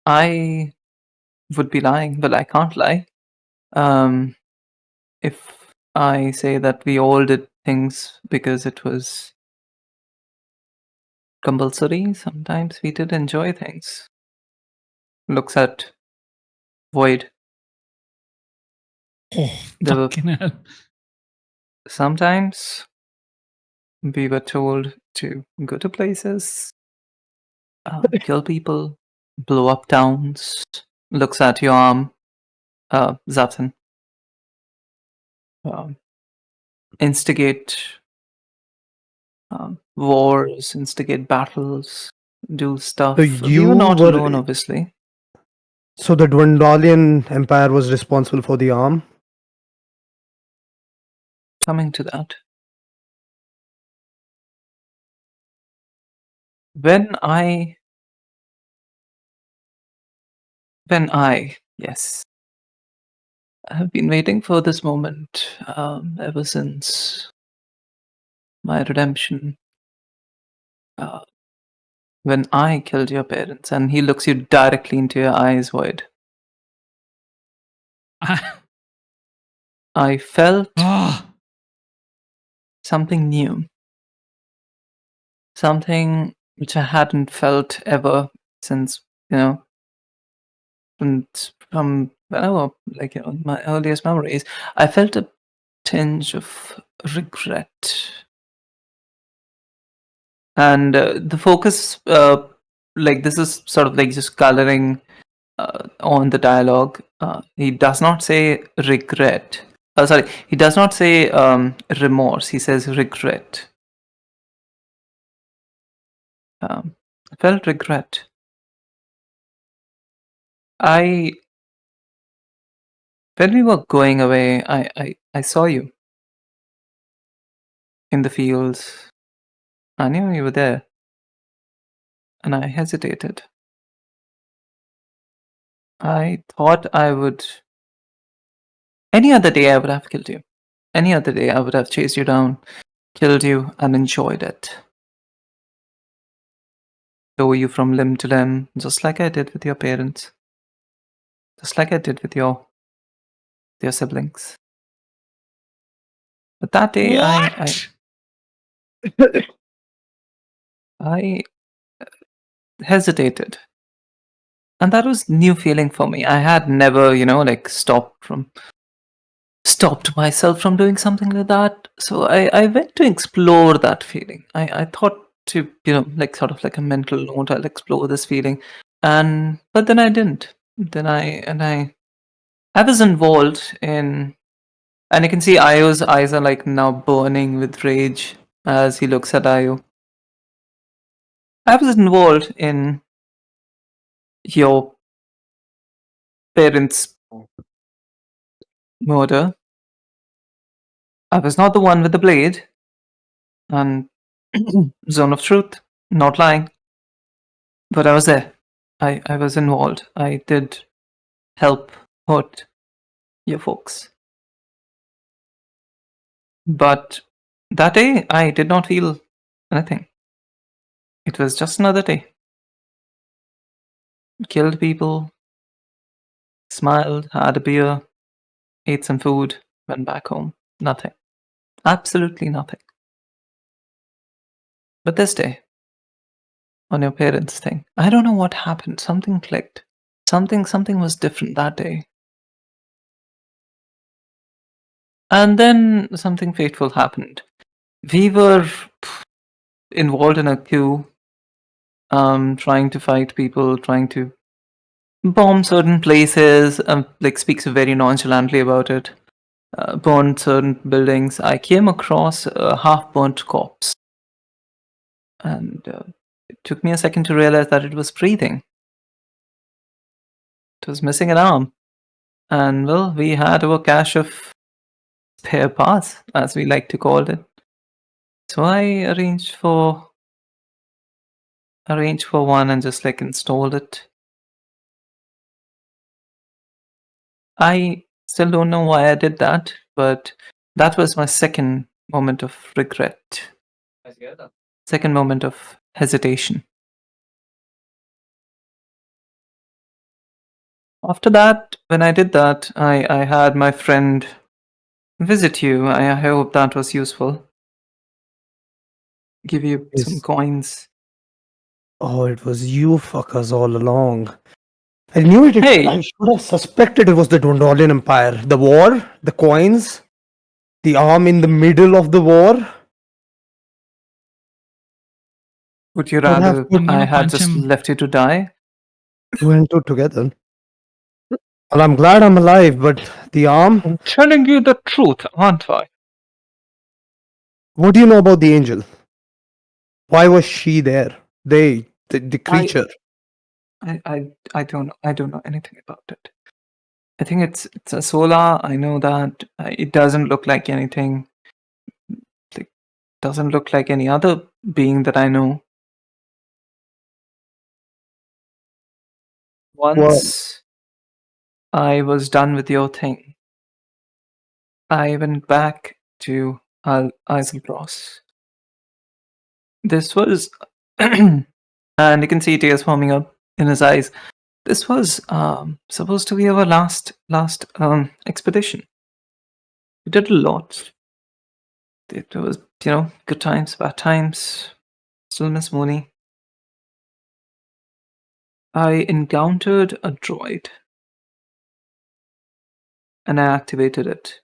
I would be lying, but I can't lie. If I say that we all did things because it was compulsory, sometimes we did enjoy things. Looks at Void. Oh, There were fucking hell. sometimes we were told to go to places, kill people, blow up towns. Looks at your arm, Xavthan. Instigate wars, instigate battles, do stuff. So We you were not were. alone, obviously. So the Dwendalian Empire was responsible for the arm. Coming to that. When I, yes, I have been waiting for this moment ever since my redemption. When I killed your parents, and he looks you directly into your eyes, Void. I felt something new. Something which I hadn't felt ever since, from my earliest memories. I felt a tinge of regret. And the focus, this is sort of like just coloring on the dialogue. He does not say regret. Sorry, he does not say remorse. He says regret. I felt regret. When we were going away, I saw you in the fields. I knew you were there. And I hesitated. I thought I would. Any other day I would have killed you. Any other day I would have chased you down, killed you, and enjoyed it. Tore you from limb to limb, just like I did with your parents. Just like I did with your siblings. But that day I hesitated. And that was new feeling for me. I had never, stopped myself from doing something like that. So I went to explore that feeling. I thought to, sort of like a mental note, I'll explore this feeling. But then I didn't. Then I was involved in, and you can see Ayo's eyes are like now burning with rage as he looks at Ayo. I was involved in your parents' murder. I was not the one with the blade. And zone of truth, not lying. But I was there. I was involved. I did help hurt your folks. But that day, I did not feel anything. It was just another day. Killed people, smiled, had a beer, ate some food, went back home. Nothing. Absolutely nothing. But this day, on your parents' thing, I don't know what happened. Something clicked. Something was different that day. And then something fateful happened. We were involved in a coup, trying to fight people, trying to bomb certain places, speaks very nonchalantly about it, burn certain buildings. I came across a half-burnt corpse. And it took me a second to realize that it was breathing. It was missing an arm. And, well, we had our cache of spare parts, as we like to call it. So I arranged for one and just like installed it. I still don't know why I did that, but that was my second moment of regret. Second moment of hesitation. After that, when I did that, I had my friend visit you. I hope that was useful. Give you some Yes. coins. Oh, it was you fuckers all along. I knew it. Hey! I should have suspected it was the Dondolian Empire. The war, the coins, the arm in the middle of the war. Would you I'd have rather put I'm I gonna had punch just him. left you to die? two and two together. Well, I'm glad I'm alive, but the arm. I'm telling you the truth, aren't I? What do you know about the angel? Why was she there? The creature. I don't know anything about it. I think it's a solar. I know that it doesn't look like anything. It doesn't look like any other being that I know. Once I was done with your thing, I went back to Eiselbros. This was, and you can see tears forming up in his eyes. This was supposed to be our last expedition. We did a lot. It was, good times, bad times. Still miss Mooney. I encountered a droid, and I activated it.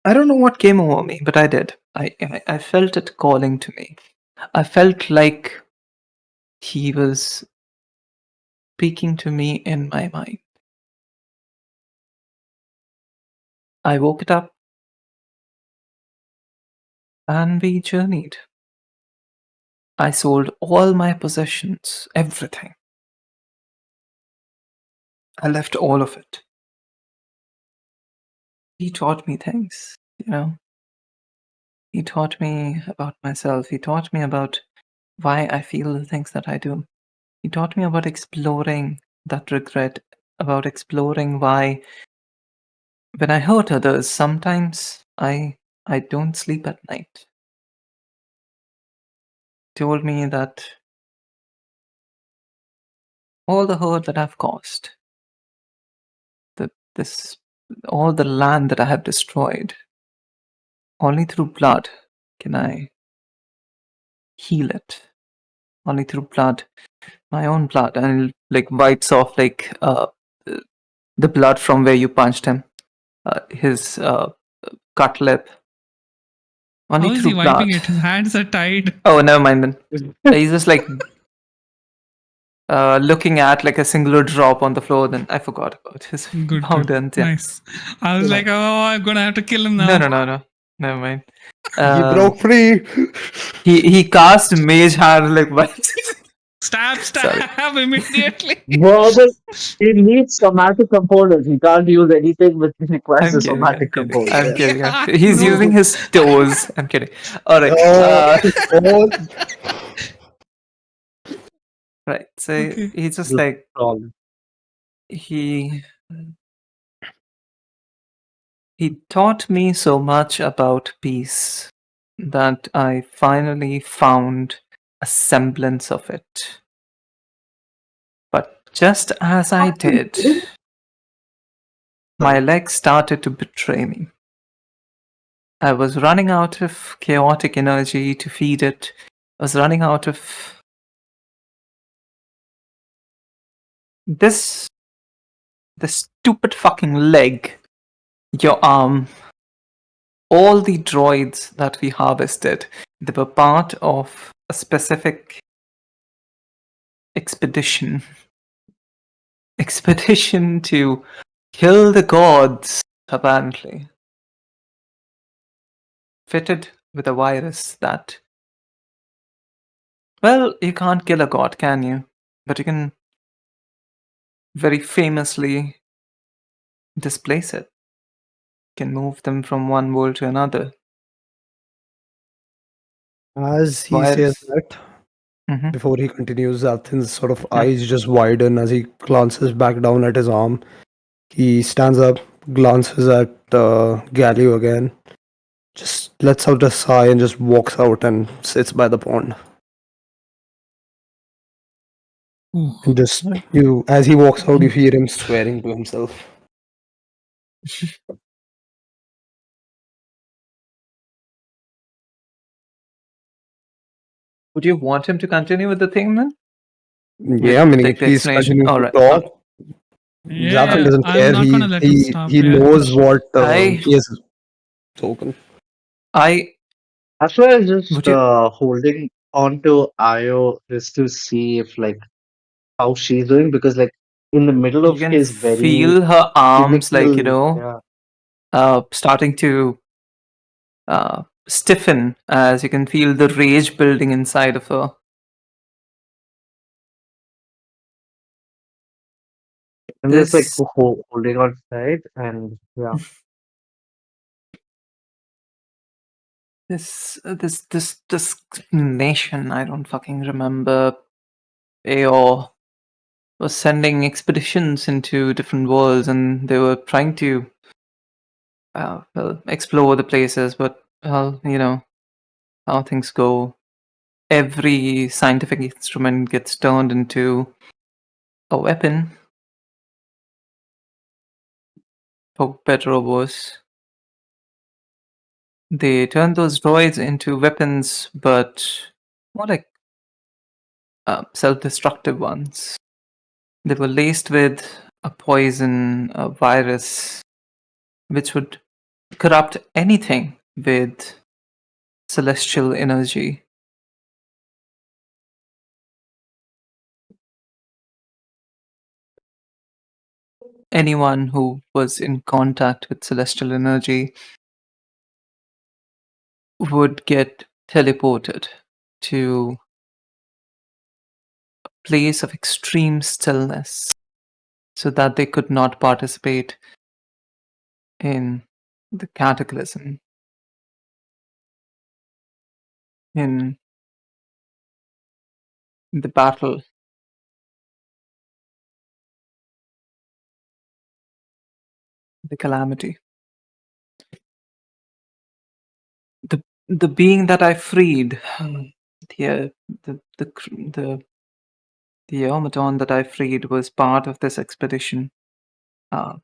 I don't know what came over me, but I did. I felt it calling to me. I felt like he was speaking to me in my mind. I woke it up, and we journeyed. I sold all my possessions, everything. I left all of it. He taught me things, He taught me about myself. He taught me about why I feel the things that I do. He taught me about exploring that regret, about exploring why when I hurt others, sometimes I don't sleep at night. He told me that all the hurt that I've caused, all the land that I have destroyed, only through blood can I heal it. Only through blood, my own blood, and like wipes off the blood from where you punched him, his cut lip. Only How is he through wiping blood. it? His hands are tied. Oh, never mind then. He's just like looking at like a singular drop on the floor. Then I forgot about his Good. mountains. Yeah. Nice. I was like, oh, I'm gonna have to kill him No, now. no. Never mind. He broke free. He cast mage hand like Stab Sorry. immediately. Verbal. He needs somatic components. He can't use anything which requires I'm a kidding. somatic component. I'm kidding. God, He's no. using his toes. I'm kidding. All right. Oh, Right. So Okay. he's just No like problem. he taught me so much about peace that I finally found a semblance of it. But just as I did, my legs started to betray me. I was running out of chaotic energy to feed it. I was running out of this stupid fucking leg, your arm, all the droids that we harvested, they were part of a specific expedition to kill the gods, apparently. Fitted with a virus that, well, you can't kill a god, can you? But you can very famously displace it, can move them from one world to another. As he While says that, Mhm. before he continues, Xavthan's sort of eyes just widen as he glances back down at his arm. He stands up, glances at Galio again, just lets out a sigh and just walks out and sits by the pond. Ooh. And just as he walks out, you hear him swearing to himself. would you want him to continue with the thing then? Yeah, I mean, like if the he's explanation. continuing All to right. talk, Xavthan Yeah, doesn't I'm care. not gonna let him stop. He Yeah. knows what I- he has spoken. Ashla is just Would you? holding on to Ayo just to see if like how she's doing, because like in the middle You of can his very feel her arms, like, physical, starting to stiffen as you can feel the rage building inside of her. I'm just like This holding on tight, and yeah. this nation, I don't fucking remember. Aor was sending expeditions into different worlds, and they were trying to explore the places, but how things go. Every scientific instrument gets turned into a weapon, for better or worse. They turn those droids into weapons, but more like self-destructive ones. They were laced with a poison, a virus, which would corrupt anything with celestial energy. Anyone who was in contact with celestial energy would get teleported to a place of extreme stillness so that they could not participate in the cataclysm, in the battle, the calamity. The being that I freed, the the the cr- the the automaton that I freed was part of this expedition. Uh,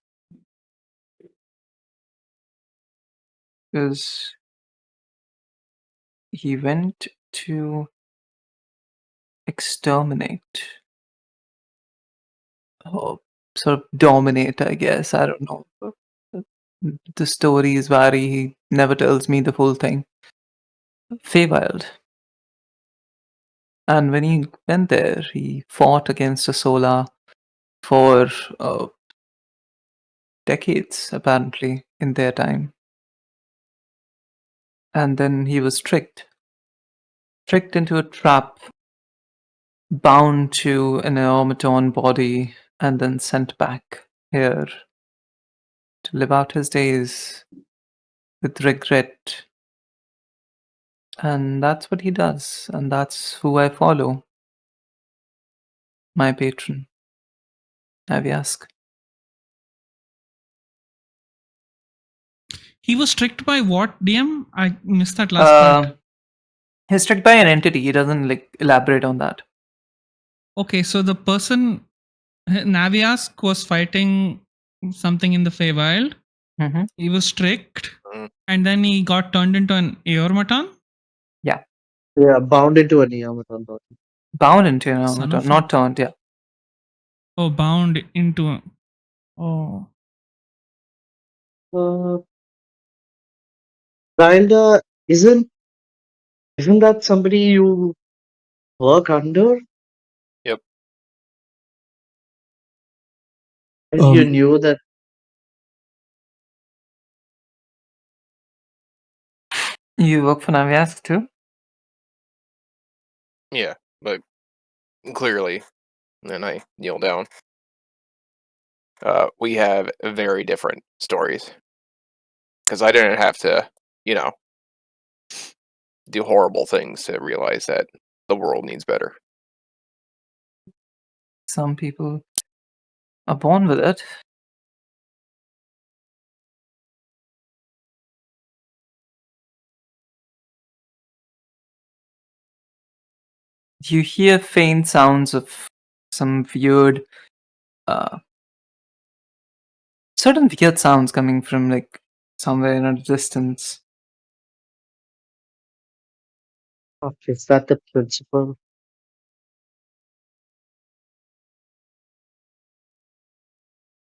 because he went to exterminate or sort of dominate, I guess. I don't know. The stories vary. He never tells me the full thing. Feywild. And when he went there, he fought against a Solar for decades, apparently, in their time. And then he was tricked into a trap, bound to an automaton body, and then sent back here to live out his days with regret. And that's what he does, and that's who I follow. My patron, Aviask. He was tricked by what, DM? I missed that last part. He's tricked by an entity. He doesn't elaborate on that. Okay, so the person, Naviask, was fighting something in the Feywild. Mm-hmm. He was tricked, Mm. and then he got turned into an Eormaton. Yeah. Yeah, bound into a Neomaton body. Bound into an Son automaton, of a- not turned, yeah. Oh, bound into a. Oh. Kinda isn't that somebody you work under? Yep. And you knew that. You work for Naviask too? Yeah, but clearly. And then I kneel down. we have very different stories. Because I didn't have to, do horrible things to realize that the world needs better. Some people are born with it. You hear faint sounds of some weird, certain weird sounds coming from like somewhere in a distance. Okay, is that the principal?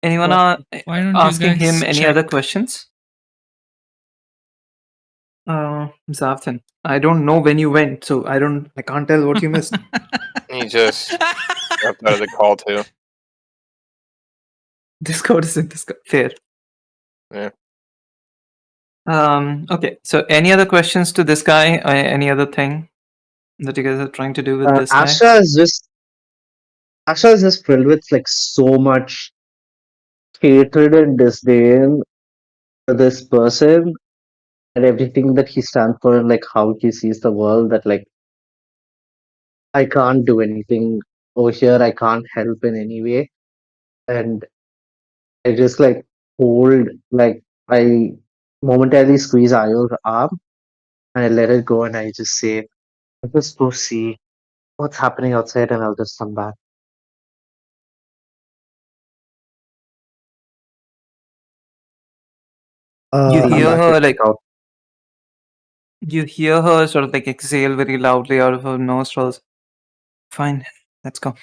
Anyone Well, Why don't you asking him guys any other check? questions? Xavthan, I don't know when you went, so I can't tell what you missed. He just dropped out of the call too. Discord is in Discord. Fair. Yeah. Okay, so any other questions to this guy? Or any other thing that you guys are trying to do with this guy? Ashla is just filled with like so much hatred and disdain for this person and everything that he stands for and like how he sees the world that like I can't do anything over here, I can't help in any way. And I just like hold like I momentarily squeeze Ayo's arm and I let it go and I just say, I'll just go see what's happening outside and I'll just come back. You I'll come hear back her and like check out. you hear her sort of like exhale very loudly out of her nostrils. Fine, let's go.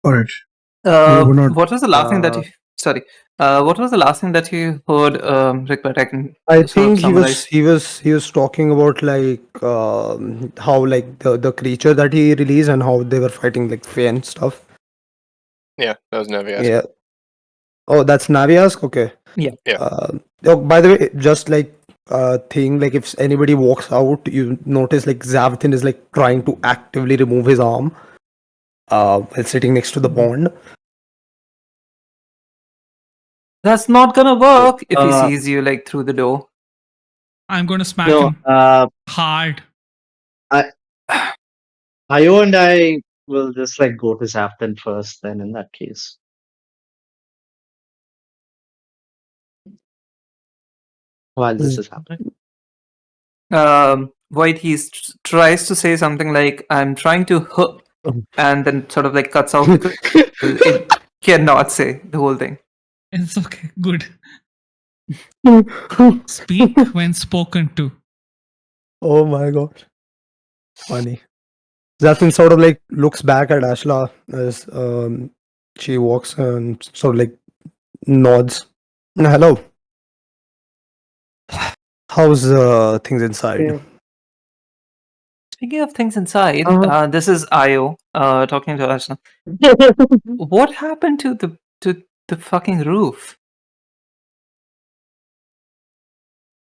All right. We're not. What was the last thing that Uh, you? Sorry. What was the last thing that you heard, Rick? But I can I sort of think summarize. he was talking about like how like the creature that he released and how they were fighting like Fae and stuff. Yeah, that was Nevias. Yeah. Oh, that's Naviask? Okay. Yeah. Yeah. Oh, by the way, just like thing, like if anybody walks out, you notice like Xavthan is like trying to actively remove his arm while sitting next to the pond. That's not gonna work if he sees you like through the door. I'm going to smack no, him hard. Ayo and I will just like go to Xavthan first then in that case. While this is happening. White tries to say something like "I'm trying to," and then sort of like cuts out because it cannot say the whole thing. It's okay. Good. Speak when spoken to. Oh my god. Funny. Xavthan sort of like looks back at Ashla as she walks and sort of like nods. Hello. How's things inside? Yeah. Speaking of things inside, this is Io talking to Ashna. What happened to the fucking roof?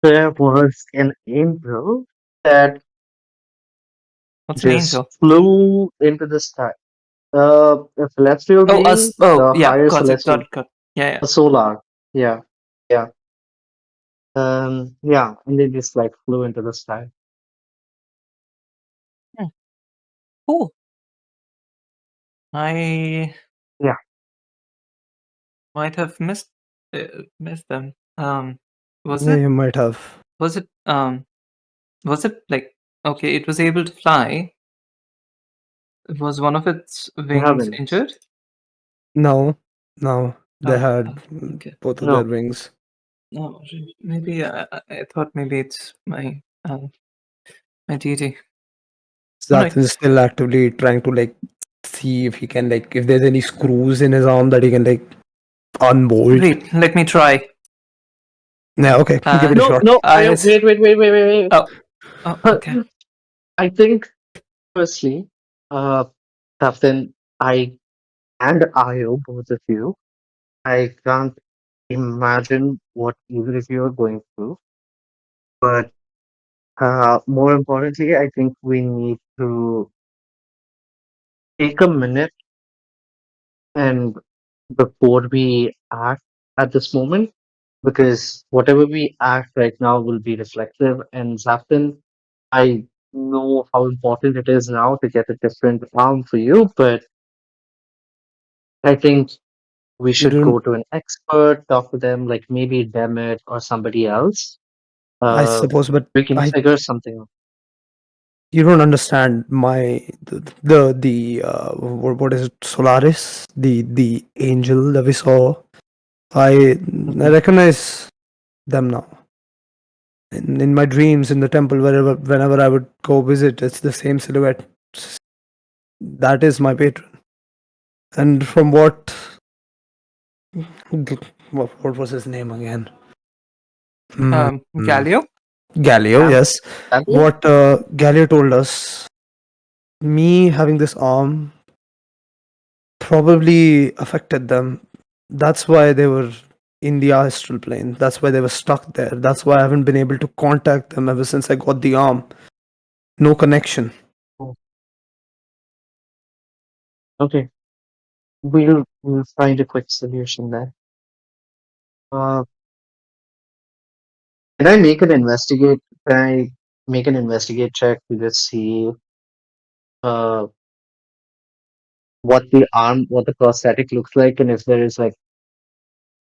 There was an angel that What's an just angel? flew into the sky. A celestial Oh, being, us. Oh, the yeah, higher got it, celestial, got it. Yeah, a solar. Yeah, yeah. Yeah, and they just like flew into the sky. yeah. Cool. I Yeah. might have missed them. Was Yeah, it you might have. was it like okay? It was able to fly. Was one of its I wings haven't. injured? No, no. They Oh, had okay. both of their No. wings. No, maybe I thought maybe it's my deity. Alright. Xavthan is still actively trying to like see if he can like if there's any screws in his arm that he can like unbolt. Wait, let me try. Yeah, okay, give it a No, shot. no. I Wait. Oh, okay. I think firstly, Captain, I and Ayo, both of you, I can't imagine what either of you are going through. But more importantly, I think we need to take a minute and before we act at this moment, because whatever we act right now will be reflective. And Xavthan, I know how important it is now to get a different arm for you, but I think we You should don't. go to an expert, talk to them, like maybe Demet or somebody else. I Uh, suppose, but we can I. figure something out. You don't understand my what is it, Solaris, the angel that we saw. I Mhm. recognize them now. In my dreams, in the temple, whenever I would go visit, it's the same silhouette. That is my patron. And from what was his name again? Hmm. Galio? Galileo, Gal- yes. Galileo? What Galileo told us, me having this arm probably affected them. That's why they were in the astral plane. That's why they were stuck there. That's why I haven't been able to contact them ever since I got the arm. No connection. Oh, okay, we'll find a quick solution there. Uh, can I make an investigate? Can I make an investigate check to just see uh what the prosthetic looks like, and if there is like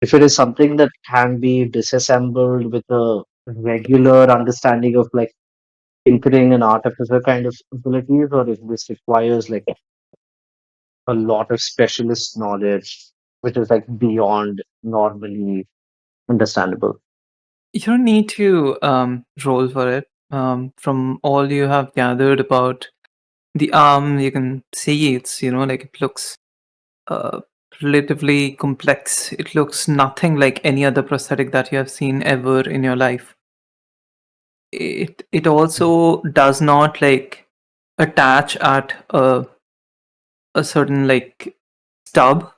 if it is something that can be disassembled with a regular understanding of like tinkering and artificer kind of abilities, or if this requires like a lot of specialist knowledge, which is like beyond normally understandable. You don't need to roll for it. From all you have gathered about the arm, you can see it's, like it looks uh, relatively complex. It looks nothing like any other prosthetic that you have seen ever in your life. It also does not like attach at a certain like stub.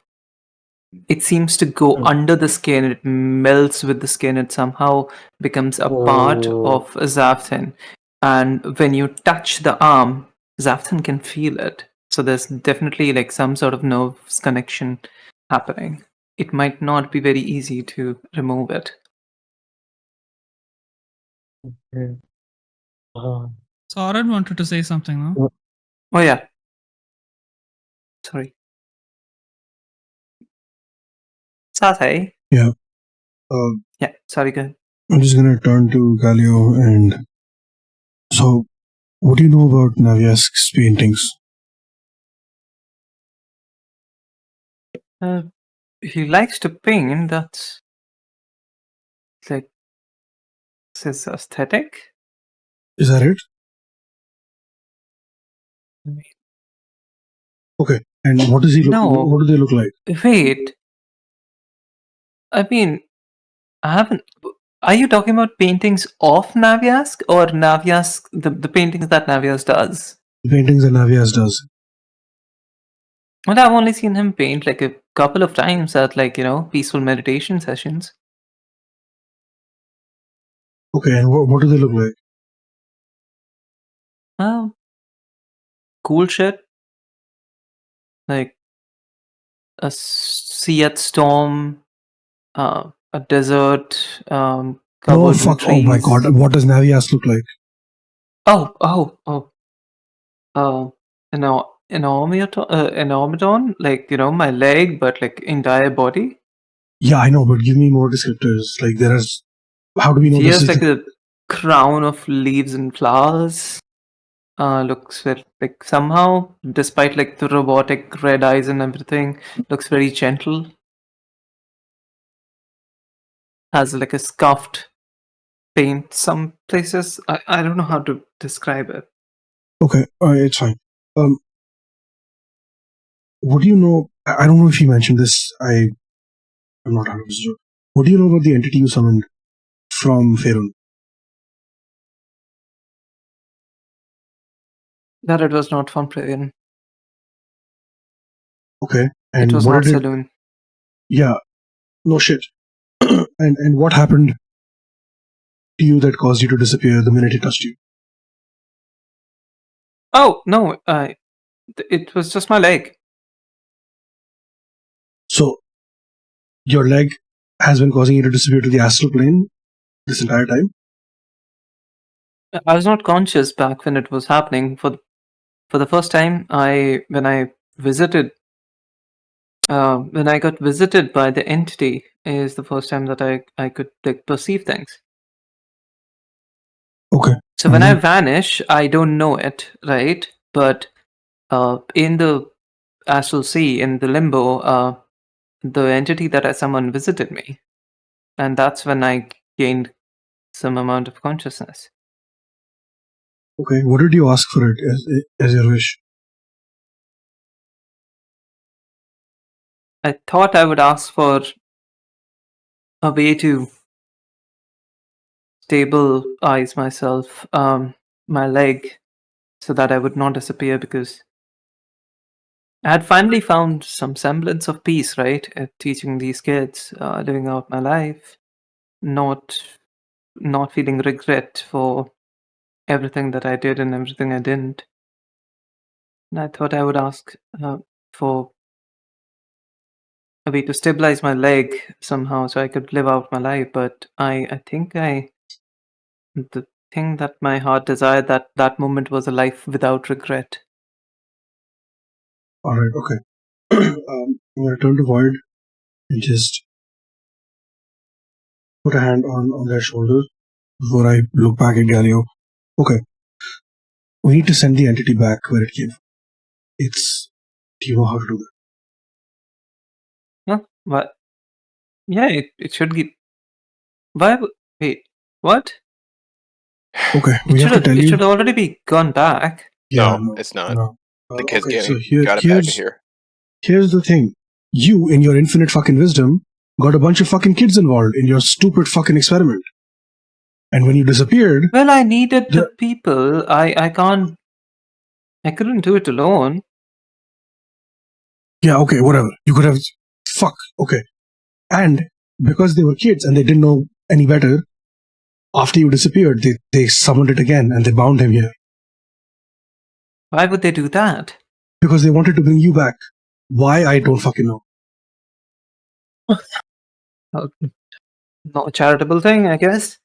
It seems to go Hmm. under the skin. It melts with the skin. It somehow becomes a part Oh, of Xavthan. And when you touch the arm, Xavthan can feel it. So there's definitely like some sort of nerves connection happening. It might not be very easy to remove it. okay. Uh, Sorren wanted to say something, no? Oh yeah, sorry. Sathai. Yeah. Yeah, sorry, go ahead. I'm just gonna turn to Galio and so what do you know about Naviask's paintings? He likes to paint. That's like his aesthetic. Is that it? Okay. And what does he look? No, What do they look like? wait. I mean, I haven't. Are you talking about paintings of Naviask or Naviask, the paintings that Naviask does? The paintings that Navias does. Well, I've only seen him paint like a couple of times at like, peaceful meditation sessions. Okay. And what do they look like? Oh, cool shit. Like a sea at storm, a desert Oh covered in fuck! Oh my trees. god! What does Navias look like? Oh. Uh, an automaton, like my leg, but like entire body. Yeah, I know, but give me more descriptors. Like there is. How do we know He this has is? like a crown of leaves and flowers. Looks very, like somehow, despite like the robotic red eyes and everything, looks very gentle. Has like a scuffed paint. Some places I don't know how to describe it. Okay, it's fine. What do you know? I don't know if you mentioned this. I'm not 100% sure. What do you know about the entity you summoned from Faerun? That it was not from Pravian. Okay, It and was what not did it? Saloon. Yeah, no shit. And what happened to you that caused you to disappear the minute he touched you? Oh no, it was just my leg. So your leg has been causing you to disappear to the astral plane this entire time? I was not conscious back when it was happening. For the first time, when I got visited by the entity, is the first time that I could like perceive things. Okay. So when I vanish, I don't know it, right? But in the astral sea, in the limbo, the entity that I summoned visited me, and that's when I gained some amount of consciousness. Okay. What did you ask for it as your wish? I thought I would ask for a way to stabilize myself, my leg, so that I would not disappear, because I had finally found some semblance of peace, right? At teaching these kids, living out my life, not feeling regret for everything that I did and everything I didn't. And I thought I would ask for a way to stabilize my leg somehow so I could live out my life. But I think the thing that my heart desired that moment was a life without regret. All right. Okay. I'm going to turn to Void and just put a hand on their shoulder before I look back at Galileo. Okay. We need to send the entity back where it came from. Do you know how to do that? Huh? What? Yeah, it should be. Wait, what? Okay. We have to tell It you. should already be gone back. Yeah, No, it's not. No. The kid's okay, getting so got it back in here. Here's the thing. You, in your infinite fucking wisdom, got a bunch of fucking kids involved in your stupid fucking experiment. And when you disappeared, Well, I needed the people. I couldn't do it alone. yeah, okay, whatever. You could have, fuck, okay. And because they were kids and they didn't know any better, after you disappeared, they summoned it again and they bound him here. Why would they do that? Because they wanted to bring you back. Why, I don't fucking know. Not a charitable thing, I guess.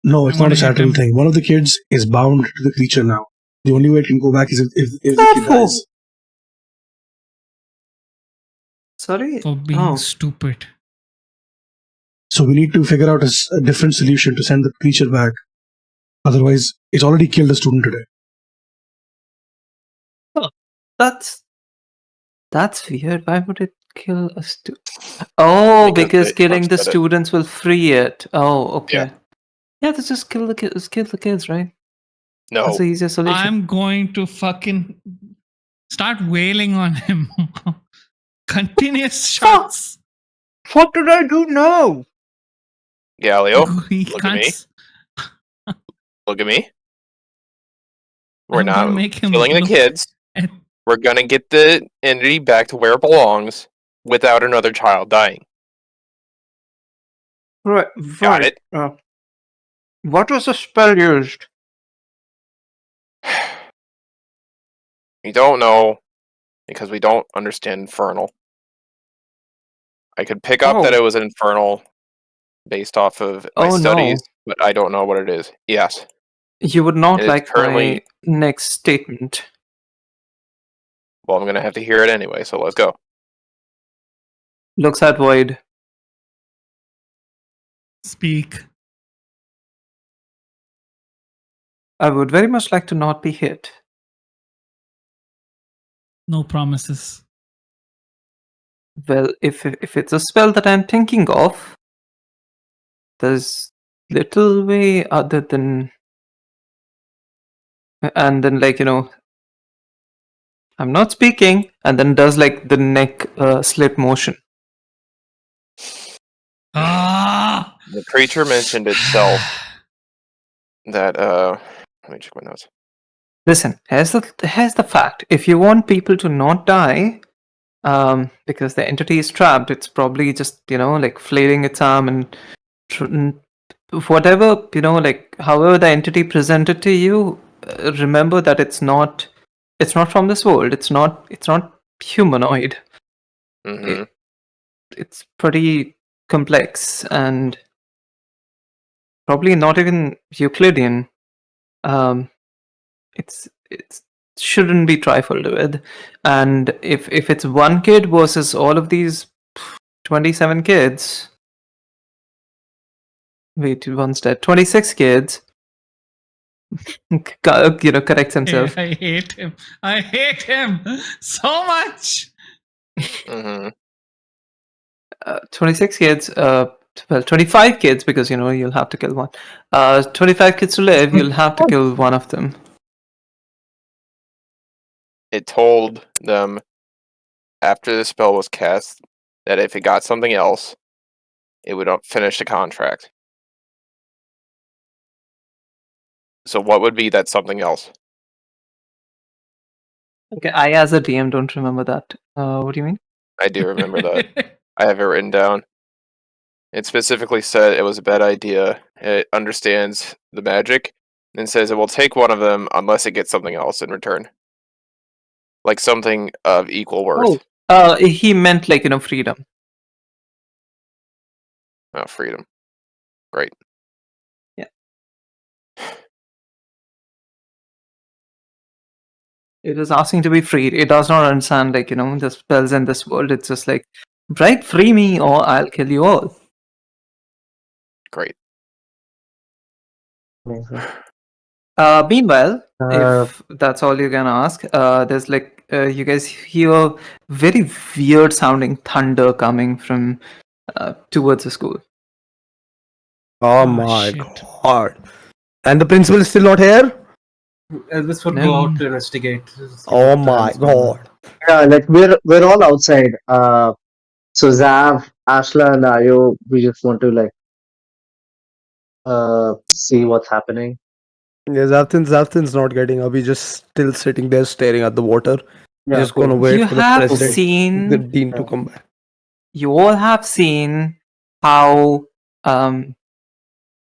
No, it's I not wanna a hit charitable him. thing. One of the kids is bound to the creature now. The only way it can go back is if the kid Awful. dies. Sorry? For being Oh. stupid. So we need to figure out a different solution to send the creature back. Otherwise, it's already killed a student today. That's weird. Why would it kill a student? Oh, because it killing the upset it. students will free it. Oh, okay. Yeah. Yeah, let's just kill the kids. Kill the kids, right? No. That's the easiest solution. I'm going to fucking start wailing on him. Continuous shots. What did I do now? Galileo, He look at can't me. s- Look at me. We're I'm gonna not make him killing the look kids. at- We're gonna get the entity back to where it belongs without another child dying. Right. Got it. What was the spell used? We don't know because we don't understand infernal. I could pick up that Oh. it was an infernal based off of my Oh, studies, no. but I don't know what it is. Yes. You would not It is like currently- my next statement. Well, I'm gonna have to hear it anyway, so let's go. Looks at Void. Speak. I would very much like to not be hit. No promises. Well, if it's a spell that I'm thinking of, there's little way other than, and then like I'm not speaking, and then does like the neck slit motion. Ah! The creature mentioned itself that let me check my notes. Listen, here's the fact. If you want people to not die, because the entity is trapped, it's probably just like flailing its arm and whatever like however the entity presented to you. Remember that it's not from this world. It's not humanoid. Mm-hmm. It's pretty complex and probably not even Euclidean. It shouldn't be trifled with. And if it's one kid versus all of these 27 kids, wait, one's dead. 26 kids. Corrects Hey, himself. I hate him. I hate him so much. Mm-hmm. 26 kids. Well, 25 kids because you'll have to kill one. 25 kids to live. You'll have to kill one of them. It told them after the spell was cast that if it got something else, it would finish the contract. So what would be that something else? Okay, I as a DM don't remember that. What do you mean? I do remember that. I have it written down. It specifically said it was a bad idea. It understands the magic and says it will take one of them unless it gets something else in return. Like something of equal worth. He meant freedom. Oh, freedom. Right. Yeah. It is asking to be freed. It does not understand the spells in this world. It's just like, right, free me or I'll kill you all. Great. Amazing. Meanwhile, if that's all you can ask, there's you guys hear very weird sounding thunder coming from towards the school. Oh Ah, my shit. god. And the principal is still not here? Elvis would No. go out to investigate. See Oh what my is going on. god. Yeah, like we're all outside. So Zav, Ashla, and Ayo, we just want to see what's happening. Yeah, Xavthan's not getting up. He's just still sitting there staring at the water. Yeah, He's just gonna cool. wait You for the have president, the seen, dean to come back. you all have seen how an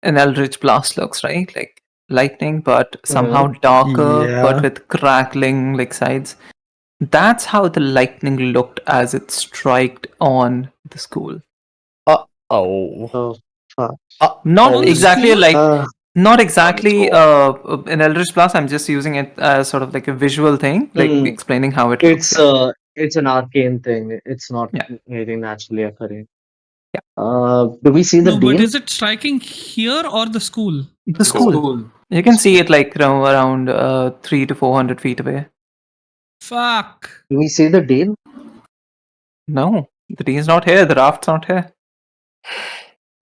Eldritch Blast looks, right? Like lightning, but somehow darker, but Yeah. with crackling sides. That's how the lightning looked as it striked on the school. Oh. So fuck. Not Oh. exactly School? not exactly school. an Eldritch Blast. I'm just using it as sort of like a visual thing, explaining how it looks. It's an arcane thing. It's not Yeah. anything naturally occurring. Yeah. Do we see the No, but dean? is it striking here or the school? The School. school. You can see it around 300 to 400 feet away. Fuck. Do we see the dean? No, the dean's not here. The raft's not here.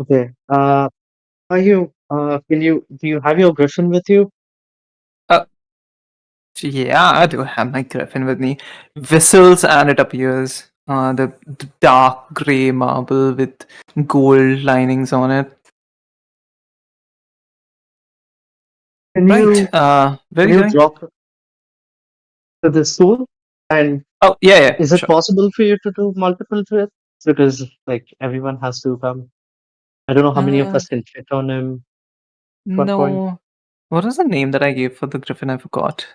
Okay. Are you? Do you have your griffin with you? Yeah, I do have my griffin with me. Whistles and it appears. The dark grey marble with gold linings on it. Can Right. you? Where are Can you you going? drop to the stool? And Oh, yeah, is it sure. possible for you to do multiple trips? Because everyone has to come. I don't know how many of us can fit on him. What point? No. What was the name that I gave for the griffin? I forgot.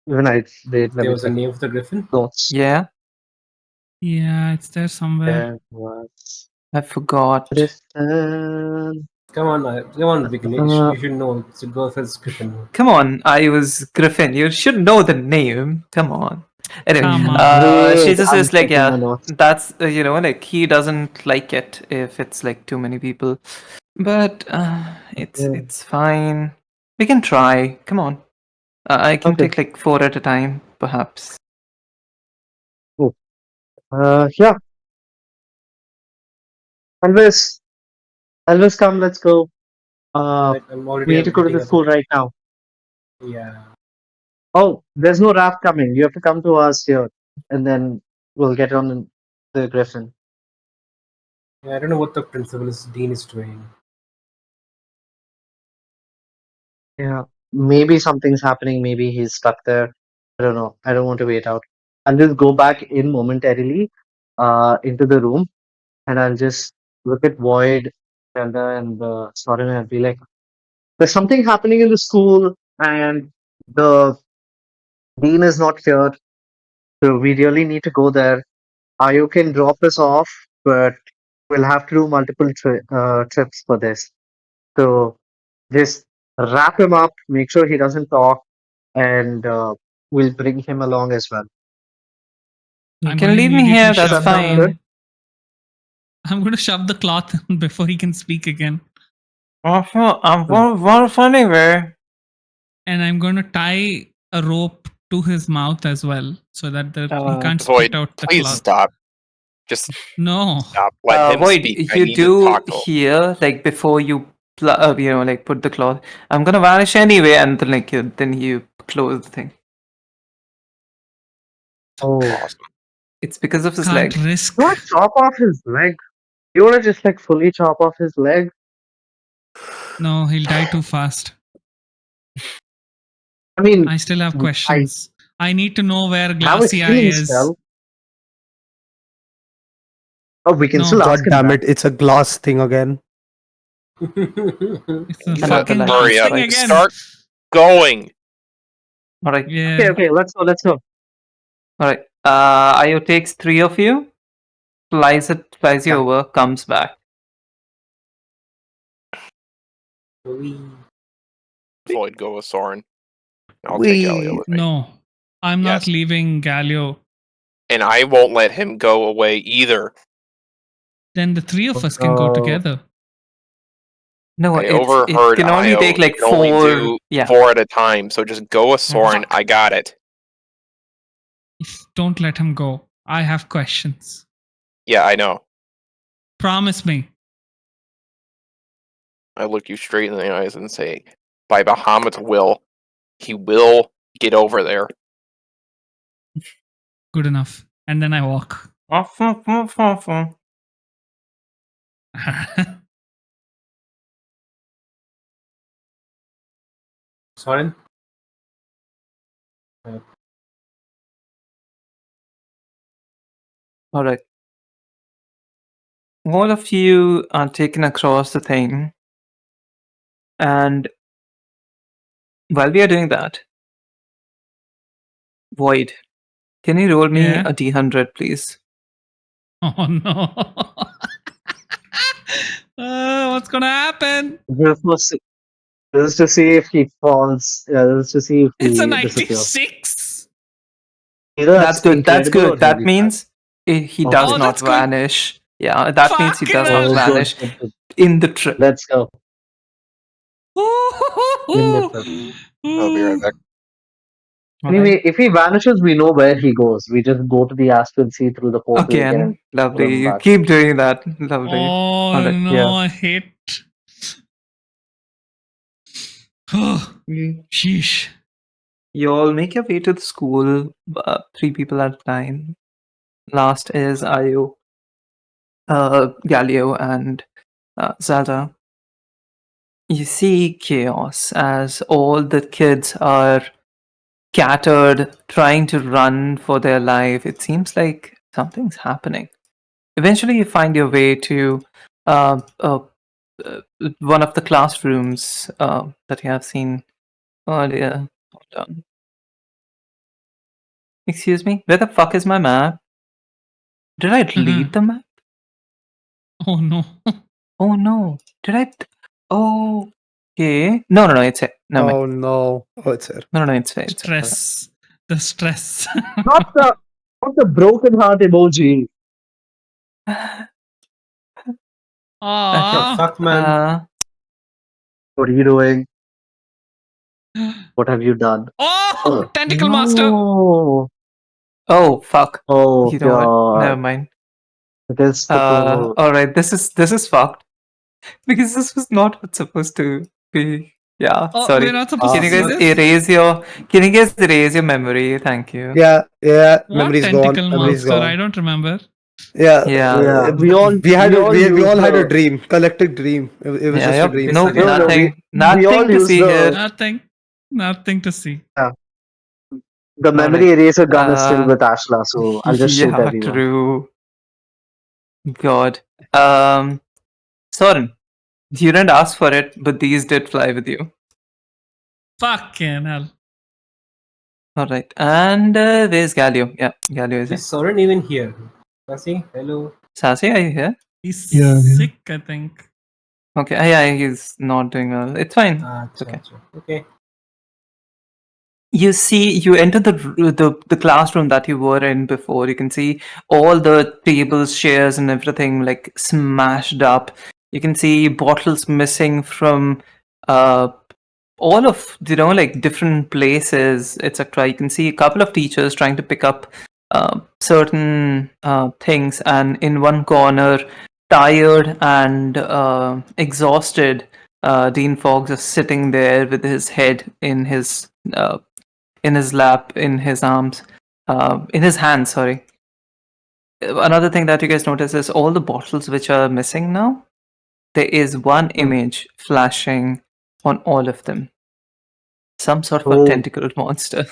Even I wait. Let There me was a check name of the griffin. notes. Yeah, Yeah, it's there somewhere. There was I forgot. Griffin. Come on, Vignesh. You should know it's a girlfriend's griffin. Come on, I was Griffin. You should know the name. Come on. Anyway, Come on. she Wait, just I'm says checking my yeah, notes. that's he doesn't like it if it's too many people, but it's fine. We can try. Come on, I can Okay. take 4 at a time, perhaps. Yeah. Elvis, come. Let's go. I'm already We need to go to the getting up. school right now. Yeah. Oh, there's no raft coming. You have to come to us here, and then we'll get on the Griffin. I don't know what the principal's dean is doing. Yeah. Maybe something's happening. Maybe he's stuck there. I don't know. I don't want to wait out. I'll just go back in momentarily, into the room, and I'll just look at Void, Zelda, and Sorren, and I'll be like, "There's something happening in the school, and the dean is not here. So we really need to go there. Ayo can drop us off, but we'll have to do multiple trips for this. So just wrap him up, make sure he doesn't talk, and we'll bring him along as well. You I'm can gonna leave me immediately here. That's Does that sound fine. good? I'm going to shove the cloth before he can speak again. I'm one anywhere. And I'm going to tie a rope to his mouth as well so that he can't Void, spit out the please cloth. stop. Just No. stop. Let him Void, speak. I you need to do talk to him. here, like before you, like put the cloth. I'm gonna vanish anyway, and then you close the thing. Oh, Awesome. It's because of his Can't leg. risk. you want to chop off his leg? You want to just like fully chop off his leg? No, he'll die too fast. I mean, I still have I questions. I need to know where have a Glassy Eye healing is. spell. Oh, we can No. still God ask him damn that. it! It's a glass thing again. It's a You fucking Another hurry glass up. thing right. again. Start going. All right, Yeah. Okay, let's go. all right. Ayo takes 3 of you, flies you Yeah. over, comes back. Void, go with Sorren. I'll take Elio with me. No. I'm not Yes. leaving Galio. And I won't let him go away either. Then the three of us can go Oh. together. No, I it overheard can only Io take like can only 4. do Yeah. 4 at a time. So just go with Sorren. Fuck. I got it. Don't let him go. I have questions. Yeah, I know. Promise me. I look you straight in the eyes and say, by Bahamut's will, he will get over there. Good enough. And then I walk. Sorry. All right. All of you are taken across the thing, and while we are doing that, Void, can you roll me Yeah. a d100, please? Oh no. What's gonna happen? Just to see if he falls. Just to see if It's a he disappears. 96. Either That's good. That's incredible or good. That really bad. means he Oh, does Oh, not that's good. vanish. Yeah, that means he Fucking does hell. not Oh, good, vanish good, good. in the trip. Let's go. In the trip. I'll be right back. All Anyway, right. if he vanishes, we know where he goes. We just go to the astral sea through the portal again. Again, lovely. Come You back. keep doing that. Lovely. Oh Alright, no, yeah. I hate. Oh, sheesh. You all make your way to the school, 3 people at a time. Last is Ayo, Galio, and Zada. You see chaos as all the kids are scattered, trying to run for their life. It seems like something's happening. Eventually, you find your way to uh, uh, one of the classrooms that you have seen earlier. Hold on. Excuse me? Where the fuck is my map? Did I delete the map? Oh no. Oh no. Did I? Oh. Okay. No, it's it. No, Oh no! Oh, it's here. no, it's it. It's it. Stress. The stress. Not the broken heart emoji. Aww. Fuck, man. What are you doing? What have you done? Oh, Tentacle Master. No. Oh fuck. Oh You know what? god. Never mind. It is the goal. All right. This is fucked because this was not what's supposed to be. Yeah. Oh, Sorry. we're not supposed Can to you see guys this. erase your? Can you guys erase your memory? Thank you. Yeah. What Memory's gone. Tentacle Memory's Monster? I gone. don't remember. Yeah. Yeah. Yeah, we all had a the- dream, collective dream. It was Yeah. just a Yep. dream. Nope. No, no, we Nothing all to used see the- here. Nothing to see. The memory Alright. eraser gun is still with Ashla, so I'll just shoot Yeah. everyone. True. God. Sorren, you didn't ask for it, but these did fly with you. Fucking hell. All right. And there's Galio. Yeah, Galio is Is it. Soren even here? Sassy, hello. Sassy, are you here? He's Yeah, yeah. sick, I think. Okay, yeah, he's not doing well. It's fine. It's okay. Okay. You see, you enter the classroom that you were in before. You can see all the tables, chairs, and everything like smashed up. You can see bottles missing from all of like different places, etc. You can see a couple of teachers trying to pick up certain things, and in one corner, tired and exhausted, Dean Fox is sitting there with his head in his lap, in his arms, in his hands. Sorry. Another thing that you guys notice is all the bottles which are missing now. There is one image flashing on all of them. Some sort of a Oh, tentacled monster.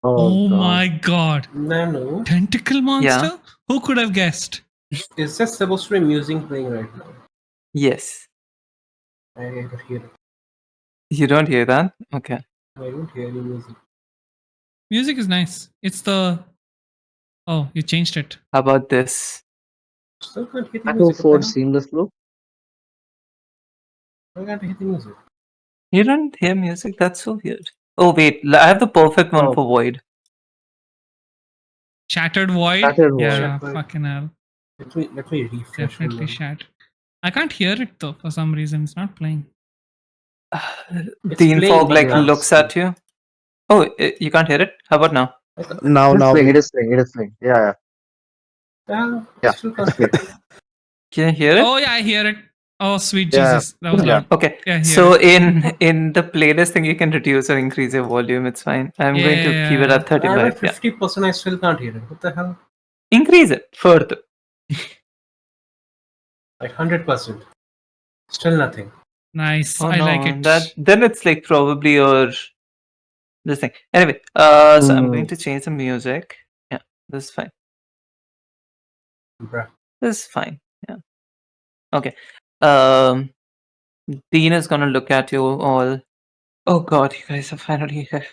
Oh God. my god. Nano, Tentacle monster? Who could have guessed? is this supposed to be music playing right now? Yes. I don't hear it. You don't hear that? Okay. I don't hear any music. Music is nice. It's the. Oh, you changed it. How about this? Still can't hear the Back music. to What the Ford hell? seamless flow. I can't hear the music. You don't hear music? That's so weird. Oh, wait. I have the perfect one Oh. for Void. Shattered void? Shattered void. Yeah, Shattered. fucking hell. Let me refresh. Definitely shattered. I can't hear it though for some reason. It's not playing. Dean playing, Fog but like not looks at you. Oh, you can't hear it? How about now? Now, It is playing. It is playing. Yeah, yeah. Still It's can't hear playing. it. Can you hear it? Oh yeah, I hear it. Oh sweet Yeah. Jesus. That was Yeah. loud. Okay. Yeah, I hear So it. in the playlist thing, you can reduce or increase your volume. It's fine. I'm going to keep it Yeah. at 35. I'm at Yeah. 50%. I still can't hear it. What the hell? Increase it further. Like 100%. Still nothing. Nice. Oh I no, like it. then it's like probably your this thing. Anyway, so I'm going to change the music. Yeah, this is fine. Bruh. This is fine. Yeah. Okay. Dean is gonna look at you all. Oh God, you guys are finally here.